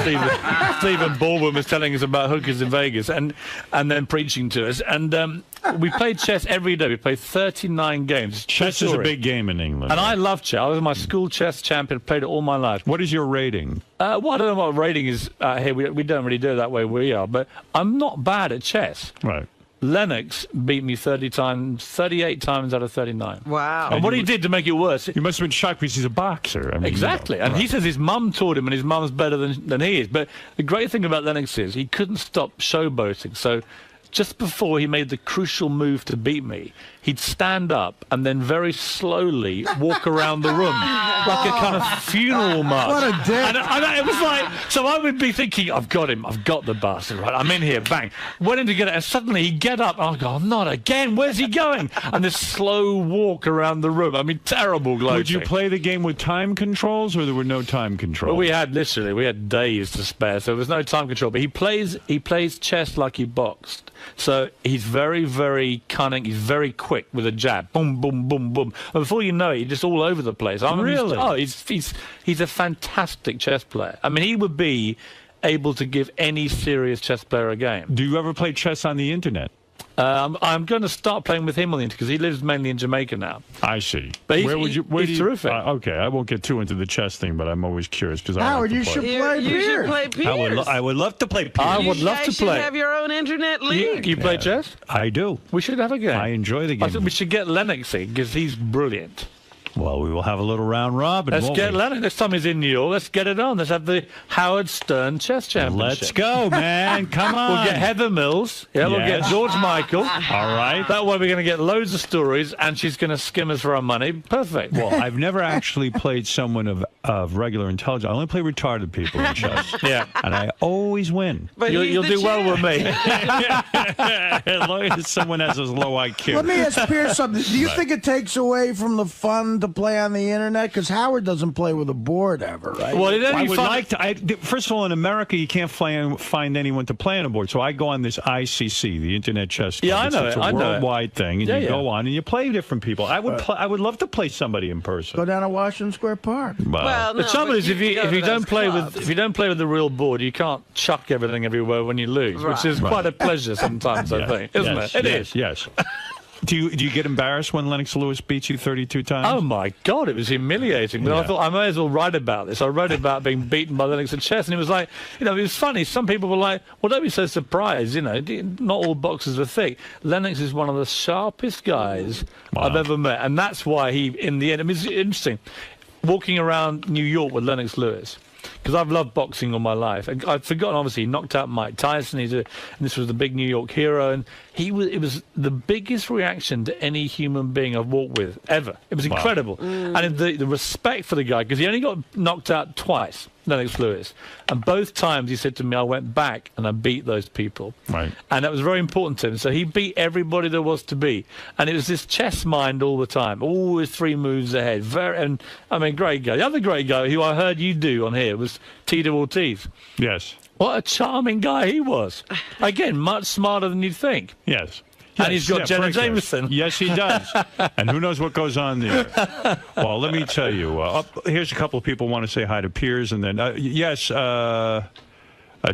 Stephen Baldwin was telling us about hookers in Vegas and then preaching to us. And we played chess every day. We played 39 games. Chess is a big game in England. And I love chess. I was my school chess champion, played it all my life. What is your rating? Well, I don't know what rating is here. We don't really do it that way where we are. But I'm not bad at chess. Right. Lennox beat me 38 times out of 39. Wow. And what he did to make it worse... You must have been shocked because he's a boxer. I mean, exactly. And he says his mum taught him and his mum's better than he is. But the great thing about Lennox is he couldn't stop showboating. So just before he made the crucial move to beat me, he'd stand up and then very slowly walk around the room like a kind of funeral march. What a dick. And it was like, so I would be thinking, I've got him, I've got the bastard, right? I'm in here, bang. Went in to get it, and suddenly he'd get up, and I'd go, not again, where's he going? And this slow walk around the room. I mean, terrible gloating. Would you play the game with time controls, or there were no time controls? Well, we had days to spare, so there was no time control. But he plays chess like he boxed. So he's very, very cunning. He's very quick with a jab. Boom, boom, boom, boom. And before you know it, he's just all over the place. Really? He's a fantastic chess player. I mean, he would be able to give any serious chess player a game. Do you ever play chess on the internet? I'm going to start playing with him on the internet because he lives mainly in Jamaica now. I see. But he's terrific. Okay, I won't get too into the chess thing, but I'm always curious because Howard, you should play You should play Piers. I would love to play Piers. I would love to You play. should have your own internet league. You play chess? I do. We should have a game. I enjoy the game. I think we should get Lennox in because he's brilliant. Well, we will have a little round robin. Let's won't get we? Lennox. Next time he's in New York, let's get it on. Let's have the Howard Stern Chess Championship. Let's go, man. Come on. We'll get Heather Mills. Yeah, we'll get Yes. George Michael. All right. That way we're going to get loads of stories, and she's going to skim us for our money. Perfect. Well, I've never actually played someone of regular intelligence. I only play retarded people in chess. Yeah. And I always win. But You'll do well with me. As long as someone has a low IQ. Let me ask Piers something. Do you think it takes away from the fun to play on the internet? Because Howard doesn't play with a board ever, right? Well, I would like to. First of all, in America, you can't find anyone to play on a board. So I go on this ICC, the Internet Chess Club. Yeah, I know It's it. a I know it. worldwide thing, and you go on and you play different people. I would love to play somebody in person. Go down to Washington Square Park. Well, The trouble is, if you don't play with the real board, you can't chuck everything everywhere when you lose, which is quite a pleasure sometimes. I think, isn't it? It is. Yes. Do you get embarrassed when Lennox Lewis beats you 32 times? Oh my God, it was humiliating. But I thought I may as well write about this. I wrote about being beaten by Lennox at chess, and it was like, it was funny. Some people were like, "Well, don't be so surprised. Not all boxers are thick." Lennox is one of the sharpest guys I've ever met, and that's why he, in the end, I mean, it's interesting. Walking around New York with Lennox Lewis, because I've loved boxing all my life. And I'd forgotten, obviously, he knocked out Mike Tyson. And this was the big New York hero. And it was the biggest reaction to any human being I've walked with, ever. It was incredible. And the respect for the guy, because he only got knocked out twice, Lennox Lewis. And both times he said to me, I went back and I beat those people. Right. And that was very important to him. So he beat everybody there was to beat. And it was this chess mind all the time, always 3 moves ahead. Great guy. The other great guy who I heard you do on here was Tito Ortiz. Yes. What a charming guy he was. Again, much smarter than you'd think. Yes. And he's got Jenna Jameson. Yes, he does. And who knows what goes on there. Well, let me tell you. Here's a couple of people who want to say hi to Piers. And then,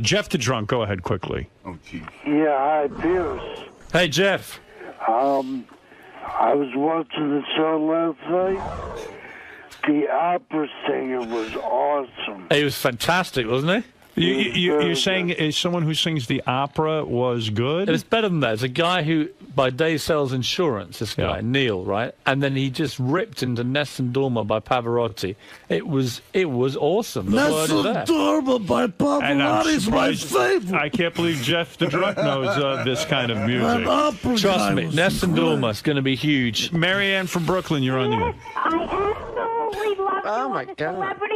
Jeff the Drunk, go ahead quickly. Oh, geez. Yeah, hi, Piers. Hey, Jeff. I was watching the show last night. The opera singer was awesome. He was fantastic, wasn't he? You're saying someone who sings the opera was good? It's better than that. It's a guy who, by day, sells insurance, this guy, Neil, right? And then he just ripped into Nessun Dorma by Pavarotti. It was awesome. Nessun Dorma by Pavarotti is my favorite. I can't believe Jeff the Drunk knows this kind of music. Trust me, Nessun Dorma is going to be huge. Marianne from Brooklyn, you're on the air. I absolutely love you as a Celebrity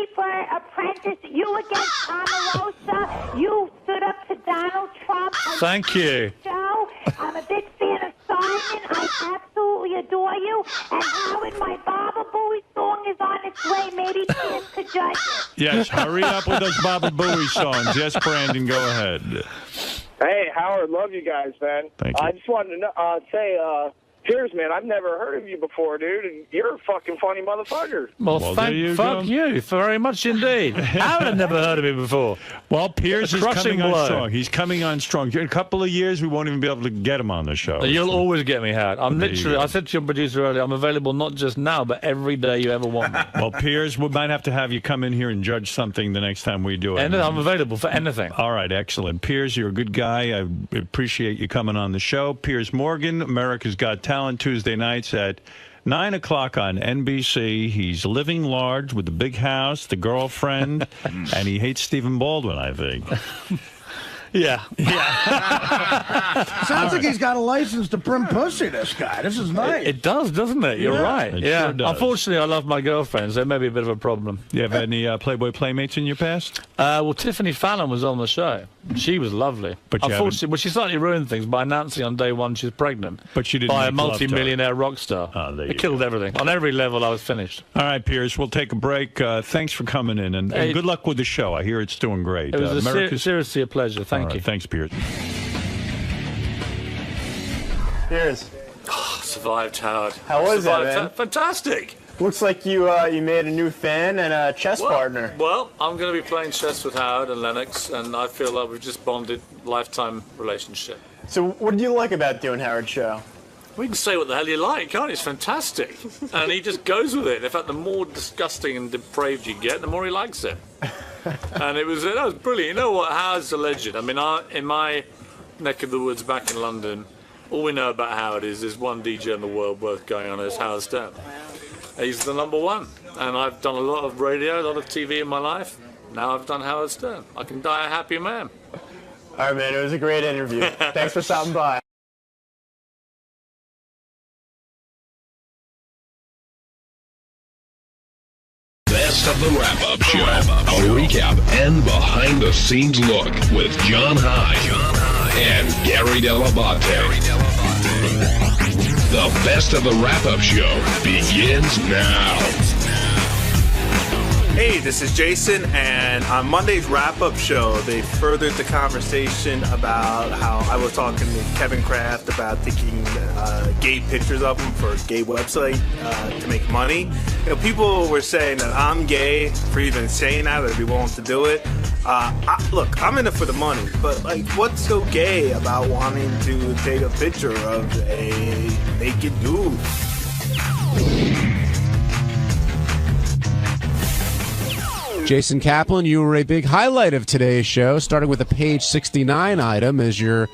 Apprentice. You against Omarosa. You stood up to Donald Trump. Thank you. I'm a big fan of Simon. I absolutely adore you. And Howard, my Baba Booey song is on its way. Maybe Piers could judge it. Yes, hurry up with those Baba Booey songs. Yes, Brandon, go ahead. Hey, Howard, love you guys, man. Thank you. I just wanted to say, Piers, man, I've never heard of you before, dude, and you're a fucking funny motherfucker. Well, fuck you very much indeed. Howard had never heard of him before. Well, Piers is coming blow. on strong. He's coming on strong. In a couple of years, we won't even be able to get him on the show. You'll always get me, Howard. I said to your producer earlier, I'm available not just now, but every day you ever want me. Well, Piers, we might have to have you come in here and judge something the next time we do it. And I'm available for anything. All right, excellent. Piers, you're a good guy. I appreciate you coming on the show. Piers Morgan, America's Got Talent, Tuesday nights at 9 o'clock on NBC. He's living large with the big house, the girlfriend, and he hates Stephen Baldwin, I think. Yeah. Sounds like he's got a license to prim pussy, this guy. This is nice. It does, doesn't it? You're right. It Yeah. sure does. Unfortunately, I love my girlfriends. That may be a bit of a problem. You have any Playboy Playmates in your past? Well, Tiffany Fallon was on the show. She was lovely. But you unfortunately, well, she slightly ruined things by announcing on day one she's pregnant. But she didn't by a make love to her. multi-millionaire rock star. It killed everything. On every level, I was finished. All right, Piers, we'll take a break. Thanks for coming in, and good luck with the show. I hear it's doing great. It was America's... seriously a pleasure. Thank you. Thanks, Piers. Piers. Survived, Howard. How was that, man? Fantastic. Looks like you made a new fan and a chess partner. Well, I'm going to be playing chess with Howard and Lennox, and I feel like we've just bonded, lifetime relationship. So what do you like about doing Howard's show? We can say what the hell you like, can't you? It's fantastic. And he just goes with it. In fact, the more disgusting and depraved you get, the more he likes it. And that was brilliant. You know what? Howard's a legend. I mean, in my neck of the woods back in London, all we know about Howard is there's one DJ in the world worth going on, is Howard Stern. He's the number one. And I've done a lot of radio, a lot of TV in my life. Now I've done Howard Stern. I can die a happy man. All right, man. It was a great interview. Thanks for stopping by. Best of the wrap-up show. A recap and behind-the-scenes look with John High and Gary Dell'Abate. The Best of the Wrap-Up Show begins now. Hey, this is Jason, and on Monday's wrap-up show, they furthered the conversation about how I was talking to Kevin Kraft about taking gay pictures of him for a gay website to make money. You know, people were saying that I'm gay for even saying that, or they'd be willing to do it. Look, I'm in it for the money, but like, what's so gay about wanting to take a picture of a naked dude? Jason Kaplan, you were a big highlight of today's show, starting with a page 69 item as your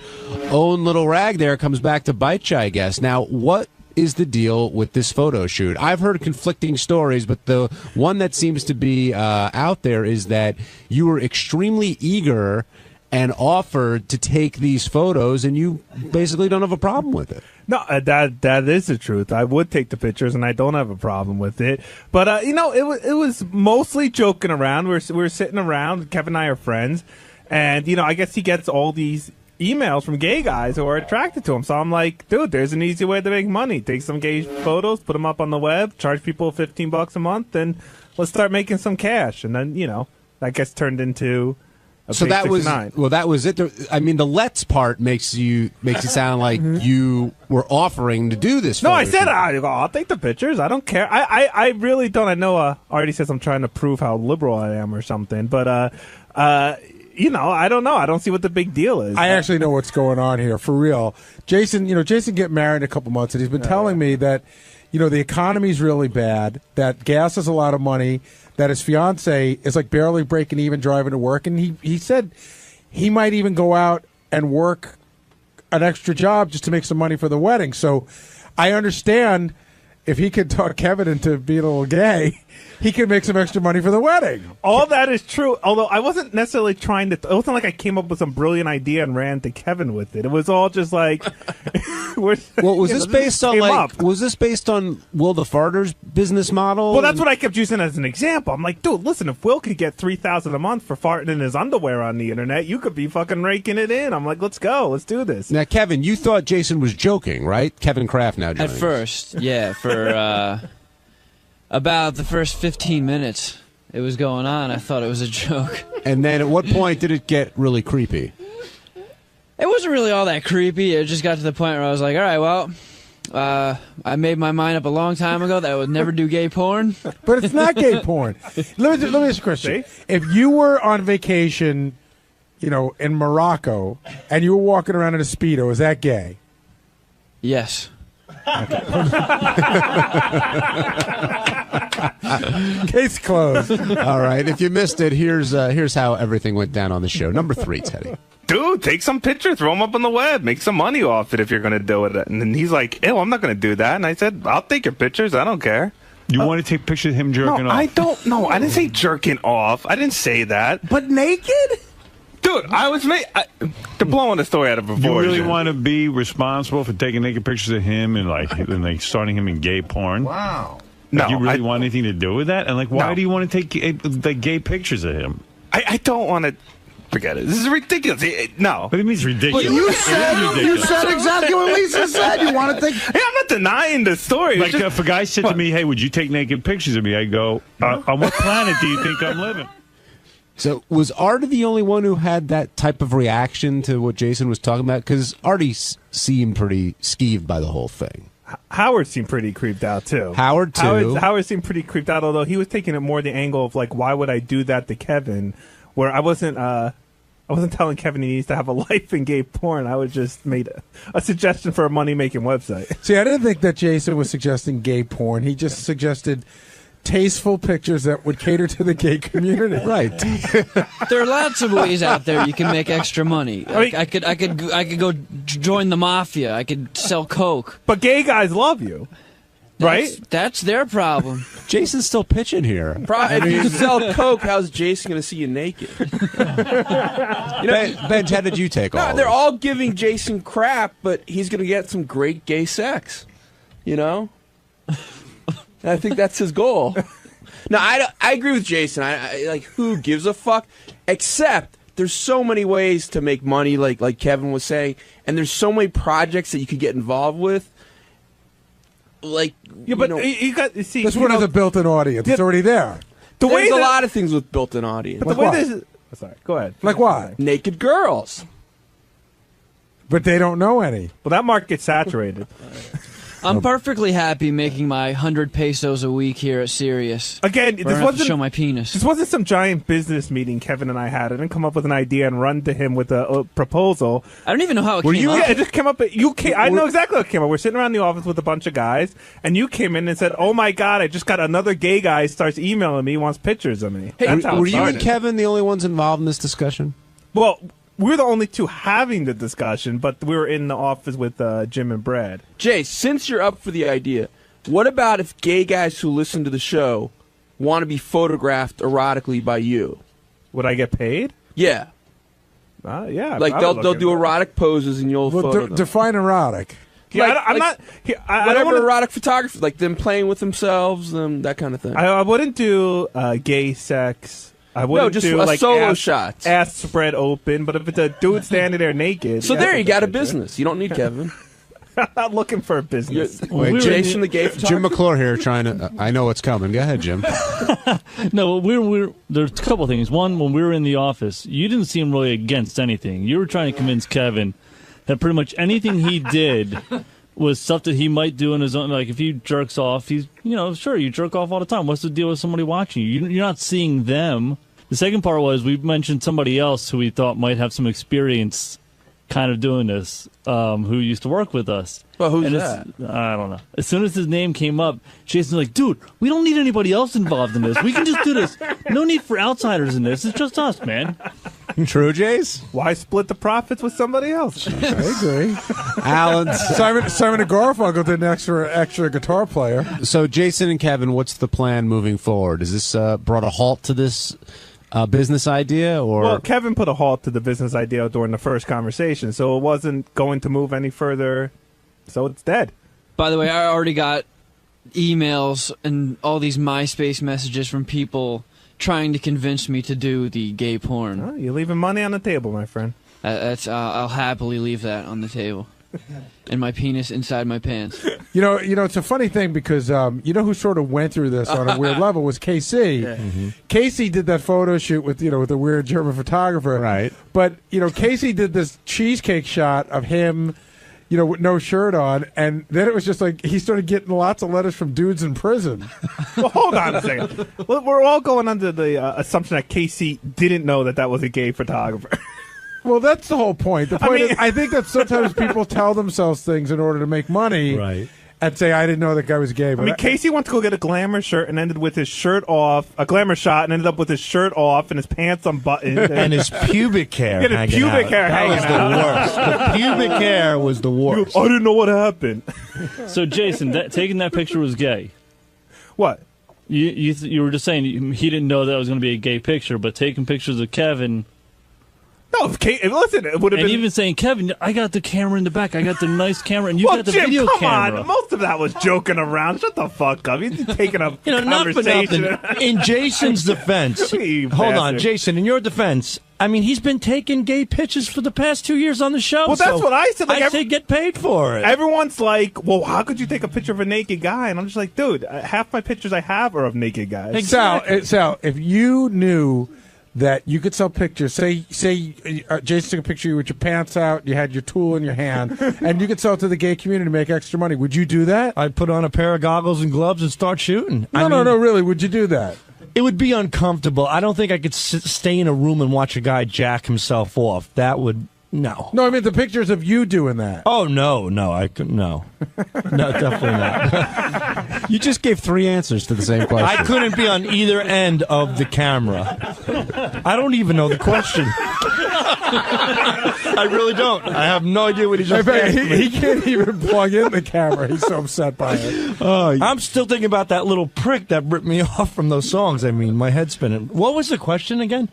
own little rag there comes back to bite you, I guess. Now, what is the deal with this photo shoot? I've heard conflicting stories, but the one that seems to be out there is that you were extremely eager and offered to take these photos, and you basically don't have a problem with it. No, that is the truth. I would take the pictures, and I don't have a problem with it. But you know, it was mostly joking around. We're sitting around. Kevin and I are friends, and you know, I guess he gets all these emails from gay guys who are attracted to him. So I'm like, dude, there's an easy way to make money. Take some gay photos, put them up on the web, charge people $15 a month, and let's start making some cash. And then, you know, that gets turned into. So that was that was it. I mean, the let's part makes it sound like you were offering to do this. No, I said I'll take the pictures. I don't care. I really don't. I know Artie says I'm trying to prove how liberal I am or something, but you know, I don't know. I don't see what the big deal is. I actually know what's going on here for real. Jason get married in a couple months, and he's been telling me that, you know, the economy's really bad, that gas is a lot of money, that his fiance is like barely breaking even driving to work, and he said he might even go out and work an extra job just to make some money for the wedding. So I understand if he could talk Kevin into being a little gay, he could make some extra money for the wedding. All that is true, although I wasn't necessarily trying to. It wasn't like I came up with some brilliant idea and ran to Kevin with it. It was all just like. Well, was this based on Was this based on Will the Farter's business model? Well, that's what I kept using as an example. I'm like, dude, listen, if Will could get $3,000 a month for farting in his underwear on the internet, you could be fucking raking it in. I'm like, let's go, let's do this. Now, Kevin, you thought Jason was joking, right? Kevin Kraft now joining. At first, yeah, for about the first 15 minutes it was going on, I thought it was a joke. And then at what point did it get really creepy? It wasn't really all that creepy. It just got to the point where I was like, all right, well, I made my mind up a long time ago that I would never do gay porn. But it's not gay porn. Let me ask you a question. If you were on vacation, you know, in Morocco, and you were walking around in a Speedo, is that gay? Yes. Case closed. All right. If you missed it, here's how everything went down on the show. Number 3, Teddy. Dude, take some pictures, throw them up on the web, make some money off it if you're going to do it. And then he's like, ew, I'm not going to do that. And I said, I'll take your pictures. I don't care. You want to take pictures of him jerking off? I don't know. I didn't say jerking off. I didn't say that. But naked? Dude, they're blowing the story out of proportion. You really want to be responsible for taking naked pictures of him and like starting him in gay porn? Wow. No, No, you really want anything to do with that? And like, why do you want to take the gay pictures of him? I don't want to. Forget it. This is ridiculous. No. What do you mean it's ridiculous? But you said exactly what Lisa said. You want to think. Hey, I'm not denying the story. Like if a guy said to me, hey, would you take naked pictures of me? I go, on what planet do you think I'm living? So was Artie the only one who had that type of reaction to what Jason was talking about? Because Artie seemed pretty skeeved by the whole thing. Howard seemed pretty creeped out, too. Howard seemed pretty creeped out, although he was taking it more the angle of, like, why would I do that to Kevin? Where I wasn't telling Kevin he needs to have a life in gay porn. I was just made a suggestion for a money-making website. See, I didn't think that Jason was suggesting gay porn. He just suggested tasteful pictures that would cater to the gay community. Right. There are lots of ways out there you can make extra money. Like, I could go join the mafia. I could sell coke. But gay guys love you. Right? That's their problem. Jason's still pitching here. If you sell coke, how's Jason going to see you naked? Benj, how did you take all they're all giving Jason crap, but he's going to get some great gay sex. You know? I think that's his goal. No, I agree with Jason. I like, who gives a fuck? Except there's so many ways to make money, like Kevin was saying, and there's so many projects that you could get involved with. like, Yeah, but you got see. This one has a built-in audience. It's already there. There's a lot of things with built-in audience. But the way this is, sorry, go ahead. Like what? Naked girls. But they don't know any. Well, that market gets saturated. I'm perfectly happy making my 100 pesos a week here at Sirius. Again, Where I this don't have to wasn't show my penis. This wasn't some giant business meeting Kevin and I had. I didn't come up with an idea and run to him with a proposal. I don't even know how it came up. Yeah, it just came up. I know exactly how it came up. We're sitting around the office with a bunch of guys, and you came in and said, "Oh my God, I just got another gay guy starts emailing me, wants pictures of me." Hey, That's how it were you started. and Kevin the only ones involved in this discussion? Well, we're the only two having the discussion, but we were in the office with Jim and Brad. Jay, since you're up for the idea, what about if gay guys who listen to the show want to be photographed erotically by you? Would I get paid? Yeah. Yeah. Like they'll do erotic poses and you'll photo them. Define erotic. Yeah, Like- I'm like not. I whatever don't wanna, erotic photography, like them playing with themselves, that kind of thing. I wouldn't do gay sex. I wouldn't just do a like solo ass, shots. ass spread open. But if it's a dude standing there naked, So yeah, there I'll you take got a picture. business. You don't need Kevin. I'm not looking for a business. Wait, Jason the gay Jim photographer. McClure here trying to. I know what's coming. Go ahead, Jim. No, there's a couple of things. One, when we were in the office, you didn't seem really against anything. You were trying to convince Kevin that pretty much anything he did was stuff that he might do in his own. Like if he jerks off, he's sure you jerk off all the time. What's the deal with somebody watching you? You're not seeing them. The second part was we mentioned somebody else who we thought might have some experience kind of doing this, who used to work with us. Well, who's And that? I don't know. As soon as his name came up, Jason's like, dude, we don't need anybody else involved in this. We can just do this. No need for outsiders in this. It's just us, man. True, Jace? Why split the profits with somebody else? I agree. Alan. Simon and Garfunkel did an extra guitar player. So, Jason and Kevin, what's the plan moving forward? Is this brought a halt to this business idea, or Well, Kevin put a halt to the business idea during the first conversation, so it wasn't going to move any further. So it's dead. By the way, I already got emails and all these MySpace messages from people trying to convince me to do the gay porn. Oh, you're leaving money on the table, my friend. I'll happily leave that on the table. And my penis inside my pants. You know, it's a funny thing because you know who sort of went through this on a weird level was KC. Yeah. Mm-hmm. Casey did that photo shoot with with a weird German photographer. Right. But Casey did this cheesecake shot of him, with no shirt on, and then it was just like he started getting lots of letters from dudes in prison. Well, hold on a second. We're all going under the assumption that Casey didn't know that was a gay photographer. Well, that's the whole point. The point is, I think that sometimes people tell themselves things in order to make money, right? And say, I didn't know that guy was gay. But Casey went to go get a glamour shirt and ended with his shirt off, a glamour shot, and ended up with his shirt off and his pants unbuttoned. And his pubic hair his hanging pubic out. hair That hanging was the out. worst. The pubic hair was the worst. I didn't know what happened. So, Jason, taking that picture was gay. What? You were just saying he didn't know that was going to be a gay picture, but taking pictures of Kevin. No, listen, it would have and been. even saying, Kevin, I got the camera in the back. I got the nice camera, and you got the Jim, video come camera. on. Most of that was joking around. Shut the fuck up. He's taking a Not for conversation. nothing. In Jason's defense, You hold on, bastard. Jason. In your defense, I mean, he's been taking gay pictures for the past 2 years on the show. Well, that's so what I said. Like, I say get paid for it. Everyone's like, well, how could you take a picture of a naked guy? And I'm just like, dude, half my pictures I have are of naked guys. Sal, if you knew that you could sell pictures, say Jason took a picture of you with your pants out, you had your tool in your hand, and you could sell it to the gay community to make extra money, would you do that? I'd put on a pair of goggles and gloves and start shooting. No, really, would you do that? It would be uncomfortable. I don't think I could stay in a room and watch a guy jack himself off. That would... No. No, I mean the pictures of you doing that. Oh, no, I couldn't. No, definitely not. You just gave 3 answers to the same question. I couldn't be on either end of the camera. I don't even know the question. I really don't. I have no idea what he just asked me. He can't even plug in the camera. He's so upset by it. I'm still thinking about that little prick that ripped me off from those songs. I mean, my head's spinning. What was the question again?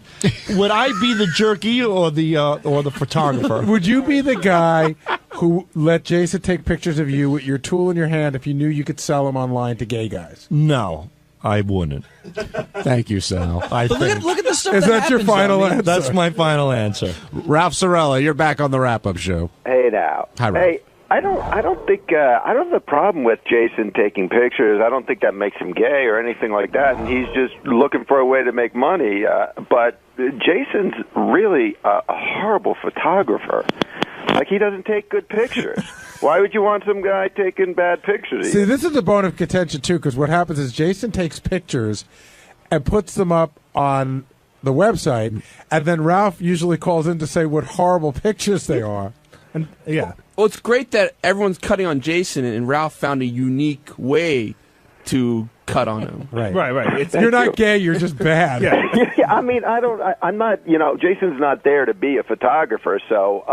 Would I be the jerky or the photographer? Would you be the guy who let Jason take pictures of you with your tool in your hand if you knew you could sell them online to gay guys? No, I wouldn't. Thank you, Sal. But look at the stuff Is that that your happens, final I mean, answer? That's my final answer. Ralph Sorella, you're back on the wrap-up show. Hey now. Hi, Ralph. Hey, I don't think I don't have a problem with Jason taking pictures. I don't think that makes him gay or anything like that. And he's just looking for a way to make money. But Jason's really a horrible photographer. Like, he doesn't take good pictures. Why would you want some guy taking bad pictures? See, this is the bone of contention, too, because what happens is Jason takes pictures and puts them up on the website, and then Ralph usually calls in to say what horrible pictures they are. And yeah. Well, it's great that everyone's cutting on Jason, and Ralph found a unique way to cut on him. Right. You're not gay, you're just bad. Yeah, I mean, I'm not, Jason's not there to be a photographer, so,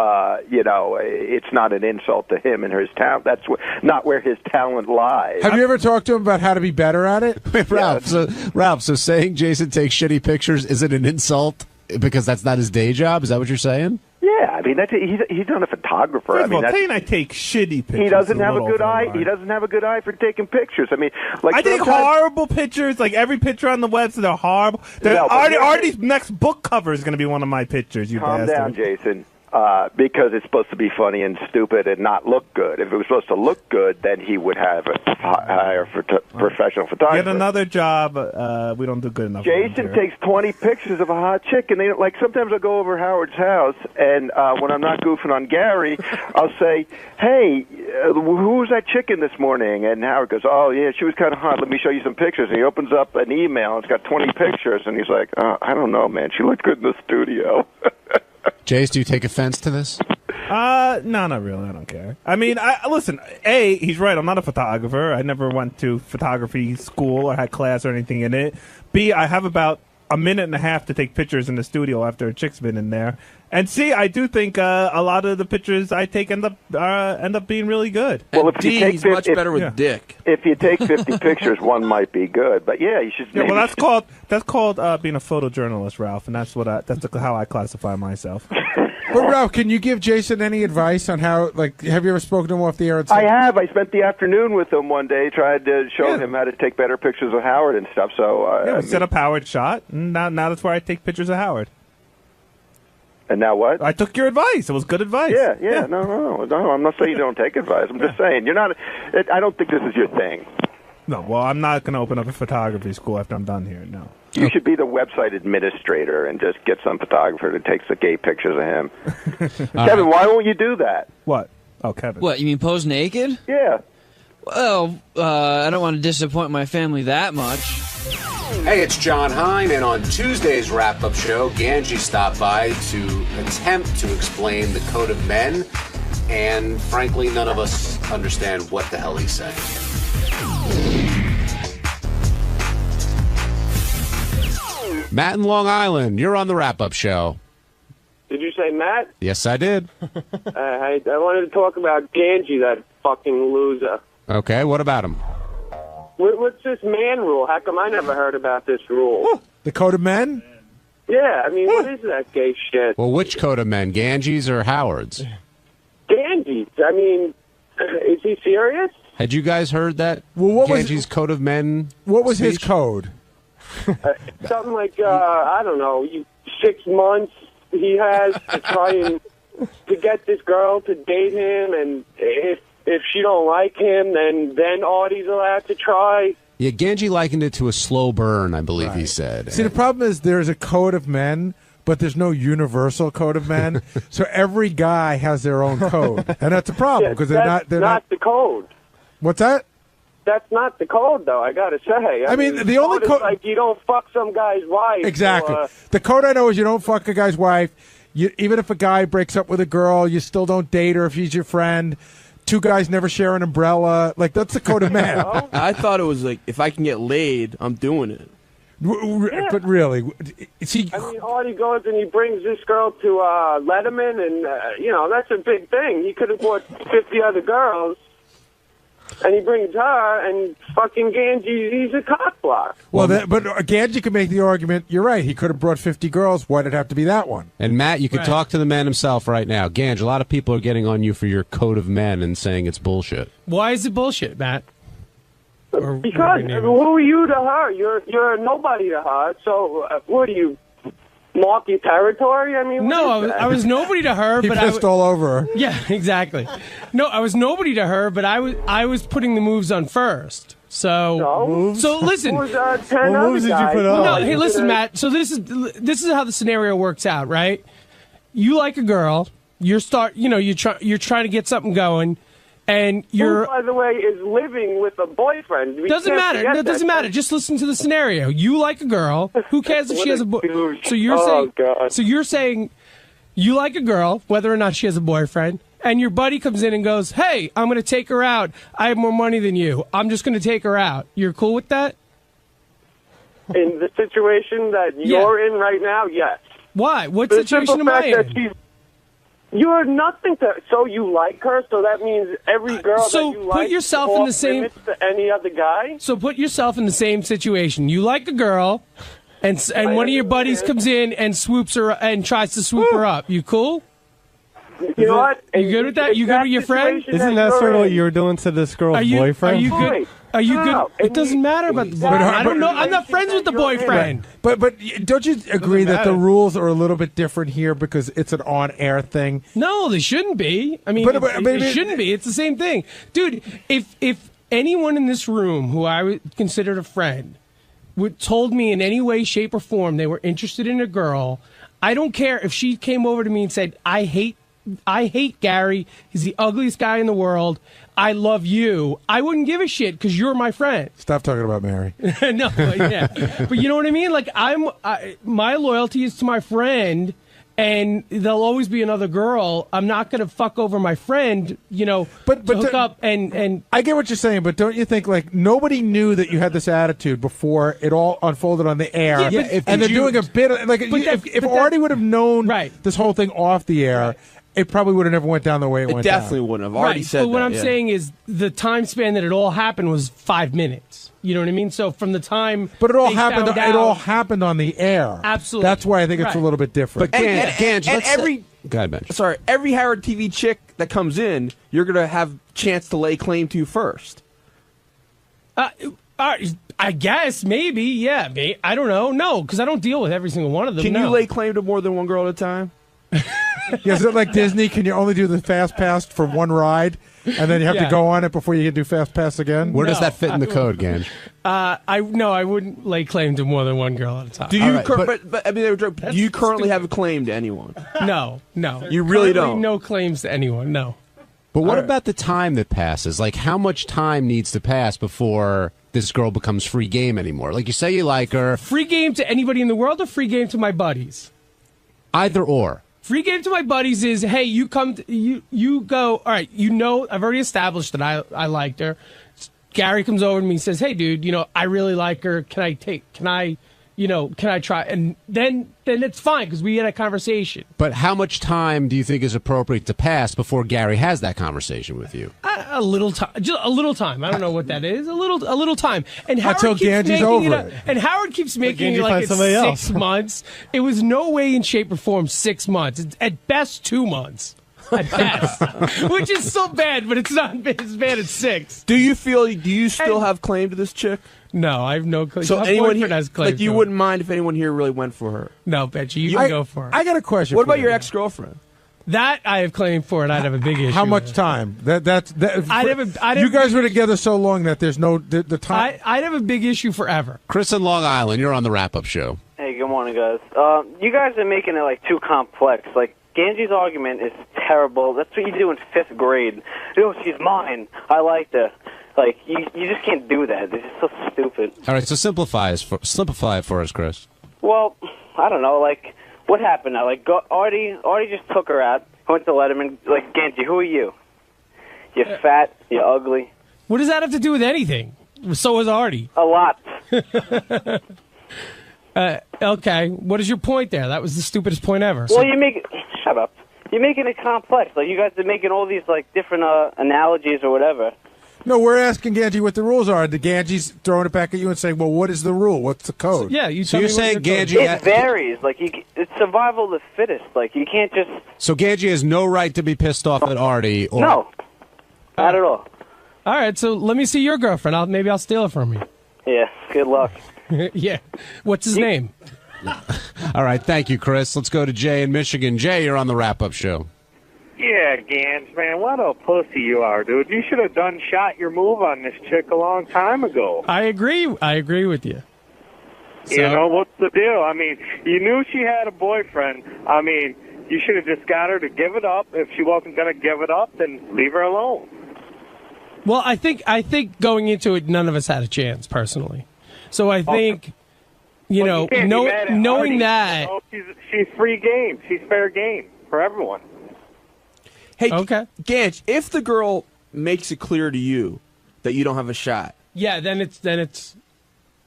it's not an insult to him and his talent. That's not where his talent lies. Have you ever talked to him about how to be better at it? Ralph, so saying Jason takes shitty pictures isn't an insult because that's not his day job? Is that what you're saying? Yeah, I mean, he's not a photographer. First I mean, of all, Tay and I take shitty pictures. he doesn't a have a little good over eye. the line. He doesn't have a good eye for taking pictures. I mean, like I take sometimes- horrible pictures. Like every picture on the website, they're horrible. No, but Artie's next book cover is going to be one of my pictures. You Calm bastard. down, Jason. Because it's supposed to be funny and stupid and not look good. If it was supposed to look good, then he would have a hire for professional photographer. Get another job. We don't do good enough. Jason takes 20 pictures of a hot chick, and sometimes I'll go over Howard's house, and when I'm not goofing on Gary, I'll say, "Hey, who was that chicken this morning?" And Howard goes, "Oh yeah, she was kind of hot. Let me show you some pictures." And he opens up an email, and it's got 20 pictures, and he's like, "I don't know, man. She looked good in the studio." Jace, do you take offense to this? No, not really. I don't care. I mean, listen. A, he's right. I'm not a photographer. I never went to photography school or had class or anything in it. B, I have about a minute and a half to take pictures in the studio after a chick's been in there. And C, I do think a lot of the pictures I take end up being really good. Well, if you take he's much better with dick. If you take 50 pictures, one might be good. But yeah, you should. Yeah, well, maybe- that's called being a photojournalist, Ralph, and that's how I classify myself. But Ralph, can you give Jason any advice on how? Like, have you ever spoken to him off the air? And I have. I spent the afternoon with him one day, tried to show him how to take better pictures of Howard and stuff. So Yeah, we set up Howard shot, and now that's where I take pictures of Howard. And now what? I took your advice. It was good advice. Yeah. No. I'm not saying you don't take advice. I'm just saying you're not. I don't think this is your thing. No, well, I'm not going to open up a photography school after I'm done here. No. You should be the website administrator and just get some photographer that takes the gay pictures of him. Kevin, why won't you do that? What? Oh, Kevin. What, you mean pose naked? Yeah. Well, I don't want to disappoint my family that much. Hey, it's John Hine, and on Tuesday's wrap-up show, Ganji stopped by to attempt to explain the code of men, and frankly, none of us understand what the hell he's saying. Matt in Long Island, you're on the wrap-up show. Did you say Matt? Yes, I did. I wanted to talk about Ganji, that fucking loser. Okay, what about him? What's this man rule? How come I never heard about this rule? The code of men? Yeah, I mean, what is that gay shit? Well, which code of men, Ganji's or Howard's? Ganji. I mean, is he serious? Had you guys heard that? Well, what was- Ganji's code of men? What was his code? Something like, I don't know, 6 months he has to try and to get this girl to date him, and if she don't like him, then Artie's allowed to try. Yeah, Ganji likened it to a slow burn, I believe he said. See, the problem is there's a code of men, but there's no universal code of men. So every guy has their own code, and that's a problem because they're not. They're not the code. What's that? That's not the code, though. I gotta say. I mean, the only code code is like you don't fuck some guy's wife. Exactly. Or, The code I know is you don't fuck a guy's wife. Even if a guy breaks up with a girl, you still don't date her if she's your friend. 2 guys never share an umbrella. Like, that's the code of man. I thought it was like, if I can get laid, I'm doing it. But really, see, I mean, Artie goes and he brings this girl to Letterman, and that's a big thing. He could have brought 50 other girls. And he brings her, and fucking Ganji, he's a cockblock. Well, but Ganji could make the argument, you're right, he could have brought 50 girls. Why did it have to be that one? And Matt, you could talk to the man himself right now. Ganj, a lot of people are getting on you for your code of men and saying it's bullshit. Why is it bullshit, Matt? Because who are you to her? You're a nobody to her. So what are you, mark your territory? I mean, No, I was nobody to her, He but pissed all over her. Yeah, exactly. No, I was nobody to her, but I was putting the moves on first. So listen. What moves did you put on? No, hey, listen, Matt. So this is how the scenario works out, right? You like a girl. You're trying to get something going, and you're. Who, by the way, is living with a boyfriend. Doesn't matter. No, doesn't matter. Just listen to the scenario. You like a girl. Who cares if she has a boyfriend? So you're saying. God. So you're saying you like a girl, whether or not she has a boyfriend, and your buddy comes in and goes, "Hey, I'm going to take her out. I have more money than you. I'm just going to take her out." You're cool with that? In the situation that you're in right now, yes. Why? What The situation simple am I fact that in? she's- You are nothing to. So you like her, so that means every girl So that you put like yourself is in the off same- limits to any other guy. So put yourself in the same situation. You like a girl, and one of your buddies comes in and swoops her and tries to swoop her up. You cool? You know what? You good with that? You good with your friend? Isn't that sort of what you were doing to this girl's boyfriend? Are you good? Are you good? It doesn't matter about the boyfriend. I don't know. I'm not friends with the boyfriend. But don't you agree that the rules are a little bit different here because it's an on-air thing? No, they shouldn't be. I mean, it shouldn't be. It's the same thing, dude. If anyone in this room who I would consider a friend told me in any way, shape, or form they were interested in a girl, I don't care if she came over to me and said, I hate Gary. He's the ugliest guy in the world. I love you. I wouldn't give a shit because you're my friend. Stop talking about Mary. No, yeah. But you know what I mean? Like, my loyalty is to my friend, and there'll always be another girl. I'm not going to fuck over my friend, to hook up and... I get what you're saying, but don't you think, like, nobody knew that you had this attitude before it all unfolded on the air? Yeah, and they're doing a bit of, like, if Artie would have known this whole thing off the air, it probably would have never went down the way it went down. Definitely wouldn't have. Already said but what that, I'm saying is the time span that it all happened was 5 minutes. You know what I mean? So from the time, but it all they happened. found It all out- happened on the air. Absolutely. That's why I think it's a little bit different. But every Go ahead, Ben. Sorry, every Howard TV chick that comes in, you're gonna have a chance to lay claim to first. I guess maybe, yeah. I don't know. No, because I don't deal with every single one of them. Can no. you lay claim to more than one girl at a time? Yeah, is it like Disney? Can you only do the fast pass for one ride, and then you have to go on it before you can do fast pass again? Where does that fit in the code, Ganj? I wouldn't lay claim to more than one girl at a time. Do you? But I mean, do you currently have a claim to anyone? No. You really Currently don't? No claims to anyone. No. But what about the time that passes? Like, how much time needs to pass before this girl becomes free game anymore? Like, you say you like her. Free game to anybody in the world, or free game to my buddies? Either or. Free game to my buddies is, hey, you come, you go. All right, I've already established that I liked her. Gary comes over to me and says, hey, dude, I really like her. Can I try? And then it's fine because we had a conversation. But how much time do you think is appropriate to pass before Gary has that conversation with you? A little time, just a little time. I don't know what that is. A little time. And Howard Until keeps Ganji's making over it. it. And Howard keeps making Ganji it like finds it's somebody 6 else. months. It was no way in shape or form 6 months. It's at best 2 months. At best, which is still bad, but it's not as bad as 6. Do you still have claim to this chick? No, I have no claim. So My anyone boyfriend here, has claim like you to it. wouldn't mind if anyone here really went for her? No, Betcha, you can go for it. I got a question. What for about you. your ex-girlfriend? That I have claimed for, and I'd have a big issue. How much with. time? I'd have you a guys big were together so long that there's no the time. I'd have a big issue forever. Chris in Long Island, you're on the wrap-up show. Hey, good morning, guys. You guys are making it like too complex. Like Ganji's argument is terrible. That's what you do in 5th grade. She's mine. I liked her. Like you just can't do that. It's just so stupid. All right, so simplify it for us, Chris. Well, I don't know. Like what happened now? Like Artie just took her out. Went to Letterman. Like Ganji, who are you? You're fat. You're ugly. What does that have to do with anything? So is Artie. A lot. Okay, what is your point there? That was the stupidest point ever. Well, shut up. You're making it complex. Like you guys are making all these like different analogies or whatever. No, we're asking Ganji what the rules are. The Ganji's throwing it back at you and saying, "Well, what is the rule? What's the code?" Yeah, So you're saying Ganji? It varies. Like it's survival of the fittest. Like you can't just. So Ganji has no right to be pissed off at Artie. Or... No, not at all. All right, so let me see your girlfriend. Maybe I'll steal it from you. Yeah. Good luck. Yeah. What's his name? All right, thank you, Chris. Let's go to Jay in Michigan. Jay, you're on the wrap-up show. Yeah, Gans, man, what a pussy you are, dude. You should have shot your move on this chick a long time ago. I agree with you. You know, what's the deal? I mean, you knew she had a boyfriend. I mean, you should have just got her to give it up. If she wasn't going to give it up, then leave her alone. Well, I think going into it, none of us had a chance, personally. So I think, you can't be mad at knowing Artie. that... You know, she's free game. She's fair game for everyone. Hey, Ganch, if the girl makes it clear to you that you don't have a shot... Yeah, then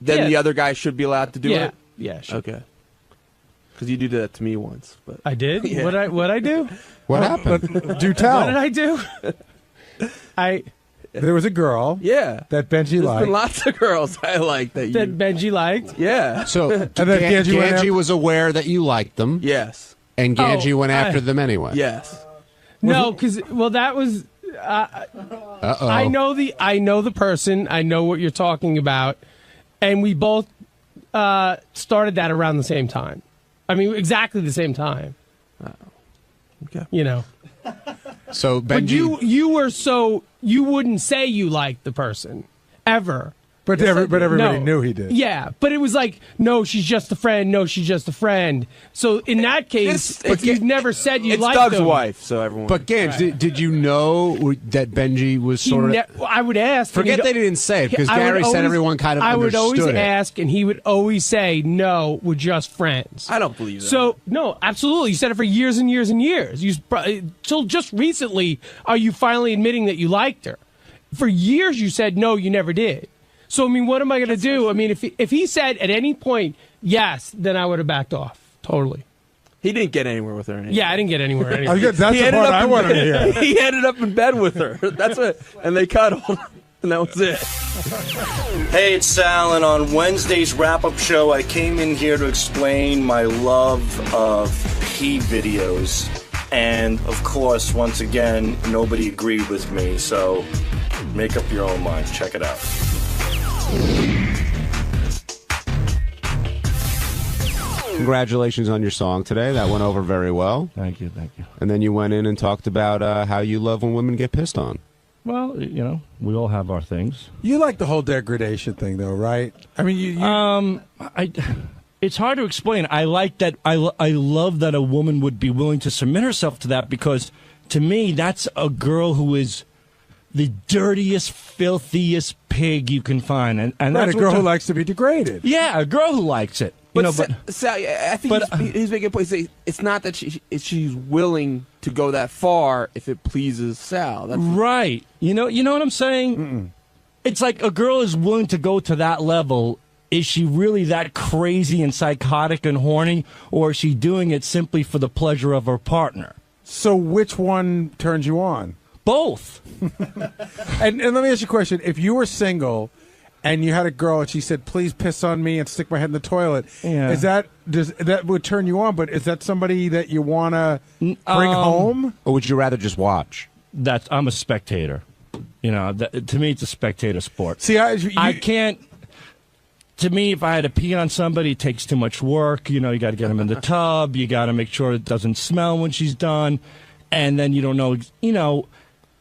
the other guy should be allowed to do it? Yeah, sure. Okay. Because you did that to me once. But I did? Yeah. What'd I do? What happened? Do tell. What did I do? There was a girl. Yeah. That Benji There's liked. been lots of girls I like that Benji liked? Yeah. So And then Ganji was aware that you liked them. Yes. And Ganji Oh, went after them anyway. Yes. No, because that was. Uh-oh. I know the person. I know what you're talking about, and we both started that around the same time. I mean, exactly the same time. Okay. You know. So Benji, but you were you wouldn't say you liked the person ever. But everybody knew he did. Yeah, but it was like, no, she's just a friend. No, she's just a friend. So in that case, you've never said you liked Doug's them. wife, so everyone. But Gans, did you know that Benji was sort of? I would ask. Forget they didn't say it because Gary said everyone kind of I would understood always it. ask, and he would always say, "No, we're just friends." I don't believe that. So no, absolutely. You said it for years and years and years. Till just recently, are you finally admitting that you liked her? For years, you said no, you never did. So, I mean, what am I going to do? I mean, if he said at any point, yes, then I would have backed off. Totally. He didn't get anywhere with her. Yeah, I didn't get anywhere. That's the part I wanted to hear. He ended up in bed with her. That's what, and they cuddled, and that was it. Hey, it's Sal, and on Wednesday's wrap-up show, I came in here to explain my love of pee videos. And, of course, once again, nobody agreed with me, so make up your own minds. Check it out. Congratulations on your song today. That went over very well. Thank you. And then you went in and talked about how you love when women get pissed on. Well, you know, we all have our things. You like the whole degradation thing, though, right? I mean, it's hard to explain. I like that. I love that a woman would be willing to submit herself to that because, to me, that's a girl who is the dirtiest, filthiest pig you can find, and that's a girl who likes to be degraded. Yeah, a girl who likes it. But Sally, I think he's making a point. It's not that she's willing to go that far if it pleases Sal. That's right. You know what I'm saying? Mm-mm. It's like a girl is willing to go to that level. Is she really that crazy and psychotic and horny, or is she doing it simply for the pleasure of her partner? So which one turns you on? Both. and let me ask you a question. If you were single and you had a girl and she said, please piss on me and stick my head in the toilet, that would turn you on, but is that somebody that you want to bring home? Or would you rather just watch? I'm a spectator. You know, to me, it's a spectator sport. See, I can't. To me, if I had to pee on somebody, it takes too much work. You know, you got to get them in the tub. You got to make sure it doesn't smell when she's done. And then you don't know,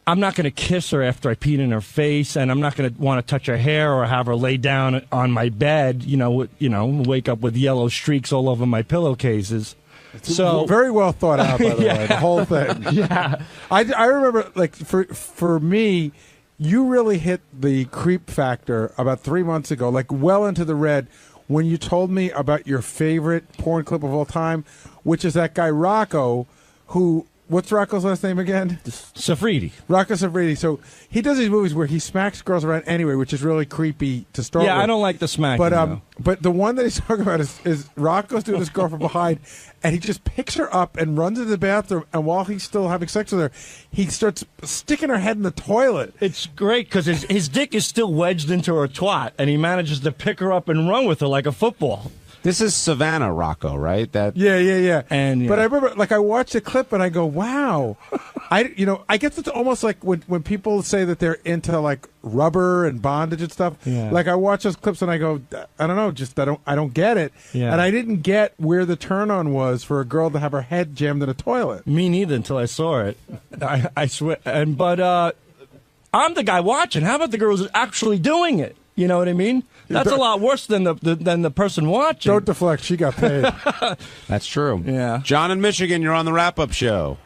I'm not going to kiss her after I peed in her face, and I'm not going to want to touch her hair or have her lay down on my bed, wake up with yellow streaks all over my pillowcases. So very well thought out, by the way, the whole thing. Yeah. I remember, like, for me, you really hit the creep factor about 3 months ago, like well into the red, when you told me about your favorite porn clip of all time, which is that guy Rocco, who... What's Rocco's last name again? Safridi. Rocco Safridi. So he does these movies where he smacks girls around anyway, which is really creepy to start with. Yeah, I don't like the smacking. But the one that he's talking about is Rocco's doing this girl from behind, and he just picks her up and runs into the bathroom, and while he's still having sex with her, he starts sticking her head in the toilet. It's great because his dick is still wedged into her twat, and he manages to pick her up and run with her like a football. This is Savannah Rocco, right? Yeah. And But I remember, like, I watched the clip and I go, wow, I guess it's almost like when people say that they're into like rubber and bondage and stuff. Yeah. Like I watch those clips and I go, I don't know, just I don't get it. Yeah. And I didn't get where the turn on was for a girl to have her head jammed in a toilet. Me neither until I saw it. I swear. But I'm the guy watching. How about the girls actually doing it? You know what I mean? That's a lot worse than the person watching. Don't deflect. She got paid. That's true. Yeah. John in Michigan, you're on the wrap-up show.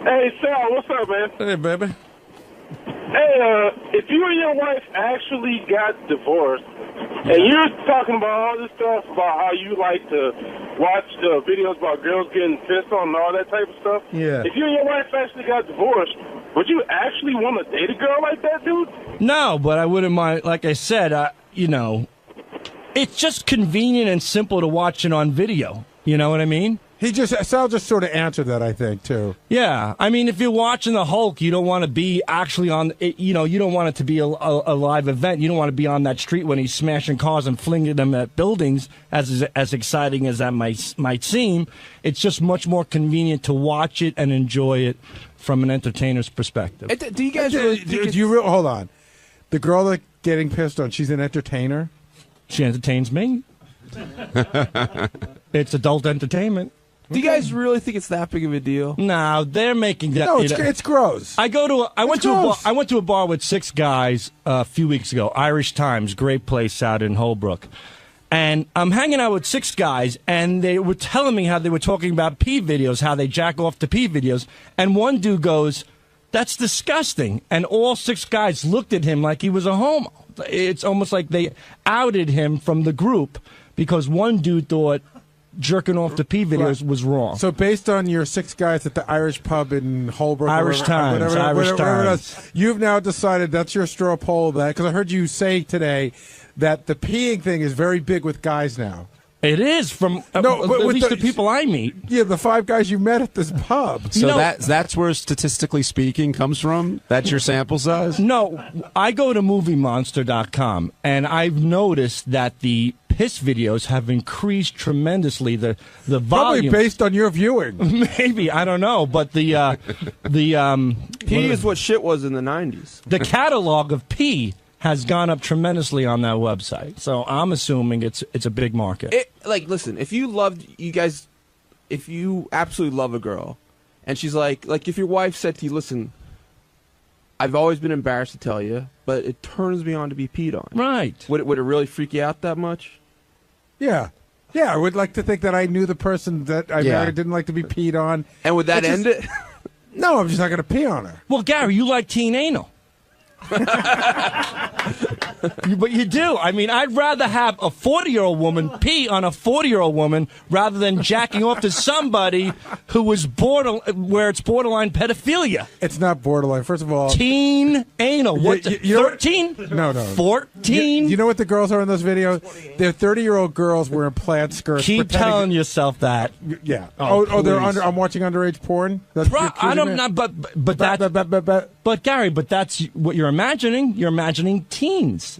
Hey, Sal, what's up, man? Hey, baby. Hey, if you and your wife actually got divorced, and you're talking about all this stuff about how you like to watch the videos about girls getting pissed on and all that type of stuff, Yeah. if you and your wife actually got divorced, would you actually want to date a girl like that, dude? No, but I wouldn't mind. Like I said, it's just convenient and simple to watch it on video. You know what I mean? Sal just sort of answered that, I think, too. Yeah, I mean, if you're watching the Hulk, you don't want to be actually on. You don't want it to be a live event. You don't want to be on that street when he's smashing cars and flinging them at buildings. As exciting as that might seem, it's just much more convenient to watch it and enjoy it from an entertainer's perspective. Do you guys really hold on? The girl that getting pissed on, she's an entertainer? She entertains me. It's adult entertainment. Do you guys really think it's that big of a deal? No, they're making that. No, it's gross. I went to a bar with 6 guys a few weeks ago. Irish Times, great place out in Holbrook. And I'm hanging out with 6 guys, and they were telling me how they were talking about pee videos, how they jack off to pee videos. And one dude goes, "That's disgusting." And all 6 guys looked at him like he was a homo. It's almost like they outed him from the group because one dude thought jerking off to pee videos was wrong. So based on your 6 guys at the Irish pub in Holbrook, Irish Times, you've now decided that's your straw poll of that, because I heard you say today that the peeing thing is very big with guys now. It is from at least the people I meet. Yeah, the 5 guys you met at this pub. So that's where statistically speaking comes from? That's your sample size? No, I go to MovieMonster.com, and I've noticed that the piss videos have increased tremendously. The volume, probably based on your viewing. Maybe, I don't know, but pee is what shit was in the 90s. The catalog of pee has gone up tremendously on that website. So I'm assuming it's a big market. Listen, if you absolutely love a girl, and she's like if your wife said to you, "Listen, I've always been embarrassed to tell you, but it turns me on to be peed on." Right. Would it really freak you out that much? Yeah. Yeah, I would like to think that I knew the person that I married didn't like to be peed on. And would that end it? No, I'm just not going to pee on her. Well, Gary, you like teen anal. But you do. I mean, I'd rather have a 40-year-old woman pee on a 40-year-old woman rather than jacking off to somebody who was where it's borderline pedophilia. It's not borderline. First of all, teen anal. What? 13? No. 14? You know what the girls are in those videos? They're 30-year-old girls wearing plaid skirts. Keep telling yourself that. Yeah. Oh, they're I'm watching underage porn. I don't know, but Gary, but that's what you're imagining. You're imagining teens.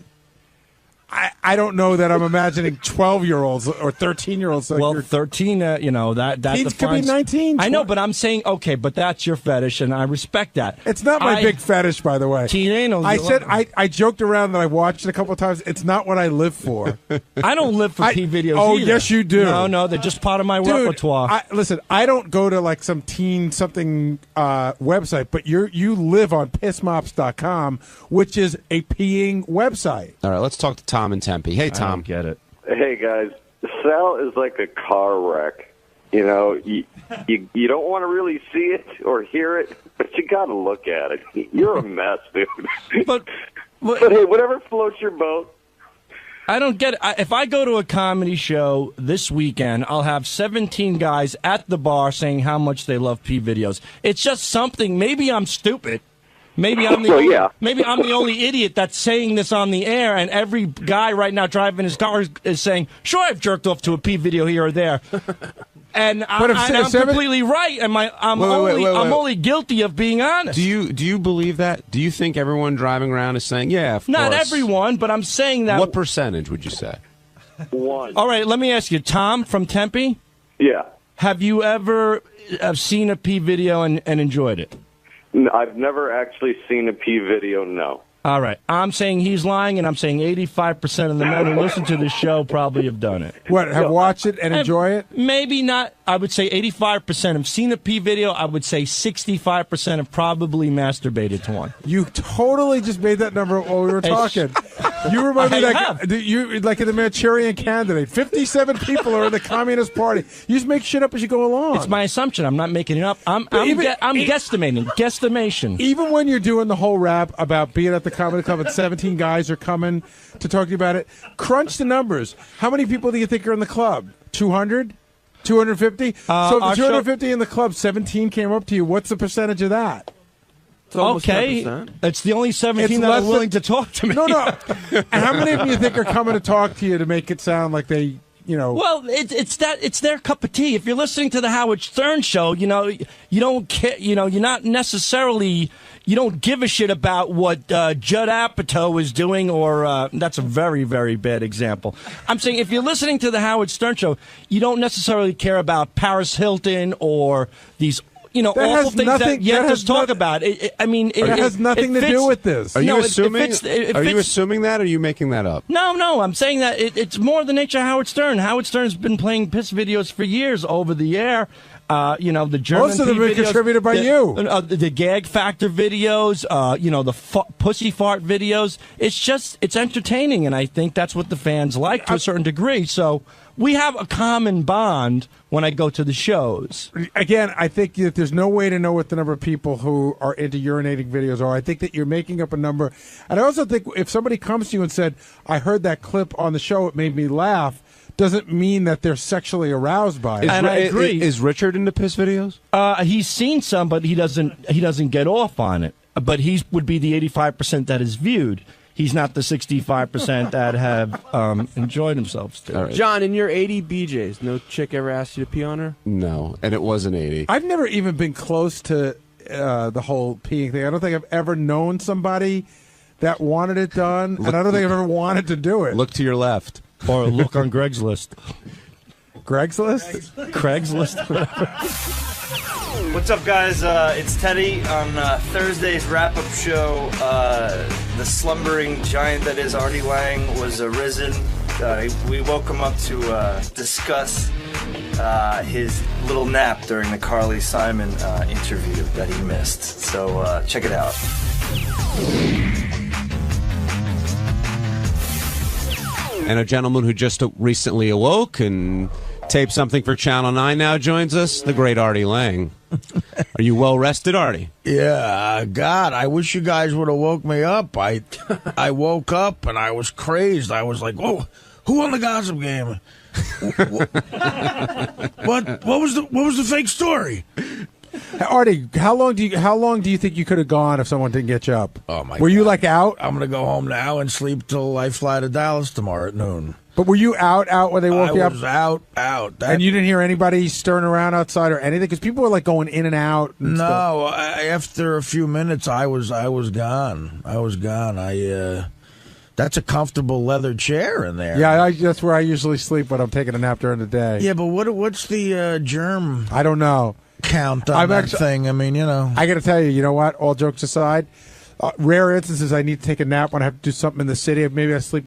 I don't know that I'm imagining 12-year-olds or 13-year-olds. Well, 13, that teens could be 19. I know, but I'm saying, okay, but that's your fetish, and I respect that. It's not my big fetish, by the way. Teen anal. I said I joked around that I watched it a couple of times. It's not what I live for. I don't live for pee videos Oh, either. yes, you do. No, they're just part of my repertoire. Listen, I don't go to like some teen something website, but you live on pissmops.com, which is a peeing website. All right, let's talk to Tom in Tempe. Hey, Tom. I don't get it. Hey, guys. Sal is like a car wreck. You know, you don't want to really see it or hear it, but you got to look at it. You're a mess, dude. But hey, whatever floats your boat. I don't get it. If I go to a comedy show this weekend, I'll have 17 guys at the bar saying how much they love pee videos. It's just something. Maybe I'm stupid. Maybe I'm the only idiot that's saying this on the air, and every guy right now driving his car is saying, "Sure, I've jerked off to a pee video here or there." And I'm completely right. And I'm only guilty of being honest. Do you believe that? Do you think everyone driving around is saying, "Yeah, of Not course"? everyone, but I'm saying that. What percentage would you say? 1. All right, let me ask you, Tom from Tempe. Yeah. Have you ever seen a pee video and enjoyed it? I've never actually seen a P video, no. All right. I'm saying he's lying, and I'm saying 85% of the men who listen to this show probably have done it. What, have watched it and enjoy it? Maybe not. I would say 85% have seen a P video. I would say 65% have probably masturbated to one. You totally just made that number while we were talking. You remind me like in the Manchurian Candidate. 57 people are in the Communist Party. You just make shit up as you go along. It's my assumption. I'm not making it up. I'm guesstimating. Guesstimation. Even when you're doing the whole rap about being at the Comedy Club and 17 guys are coming to talk to you about it, crunch the numbers. How many people do you think are in the club? 200? 250? So if the 250 in the club, 17 came up to you, what's the percentage of that? Okay, 10%. It's the only 17 that are willing to talk to me. No. And how many of them you think are coming to talk to you to make it sound like they, Well, it's their cup of tea. If you're listening to the Howard Stern show, you don't care. You're not necessarily. You don't give a shit about what 𝗦𝗵cie𝗄 is doing, or that's a very, very bad example. I'm saying if you're listening to the Howard Stern show, you don't necessarily care about Paris Hilton or these. Awful things that you have to talk about. It has nothing to do with this. Are you assuming? Are you assuming that, or are you making that up? No. I'm saying that it's more the nature of Howard Stern. Howard Stern's been playing piss videos for years over the air. The German most of them are contributed by you. The gag factor videos, the pussy fart videos. It's entertaining, and I think that's what the fans like to a certain degree. So we have a common bond when I go to the shows. Again, I think that there's no way to know what the number of people who are into urinating videos are. I think that you're making up a number. And I also think if somebody comes to you and said, I heard that clip on the show, it made me laugh, doesn't mean that they're sexually aroused by it. And I agree. Is Richard into piss videos? He's seen some, but he doesn't get off on it. But he would be the 85% that is viewed. He's not the 65% that have enjoyed themselves. Right. John, in your 80 BJs, no chick ever asked you to pee on her? No, and it was an 80. I've never even been close to the whole peeing thing. I don't think I've ever known somebody that wanted it done, and I don't think I've ever wanted to do it. Look to your left. Or look on Greg's list. Greg's list? Craig's list? What's up, guys? It's Teddy on Thursday's wrap-up show. The slumbering giant that is Artie Lange was arisen. We woke him up to discuss his little nap during the Carly Simon interview that he missed. So check it out. And a gentleman who just recently awoke and taped something for Channel 9 now joins us, the great Artie Lange. Are you well rested, Artie? Yeah, God, I wish you guys would have woke me up. I woke up and I was crazed. I was like, whoa, who won the gossip game? What was the fake story? Artie, how long do you think you could have gone if someone didn't get you up? Oh my! Were you like out? I'm gonna go home now and sleep till I fly to Dallas tomorrow at noon. But were you out when they woke you up? I was out. And you didn't hear anybody stirring around outside or anything? Because people were like going in and out. And no, after a few minutes, I was gone. That's a comfortable leather chair in there. Yeah, that's where I usually sleep when I'm taking a nap during the day. Yeah, but what's the germ? I don't know. Count on that thing. I mean, I got to tell you, you know what? All jokes aside, rare instances I need to take a nap when I have to do something in the city. Maybe I sleep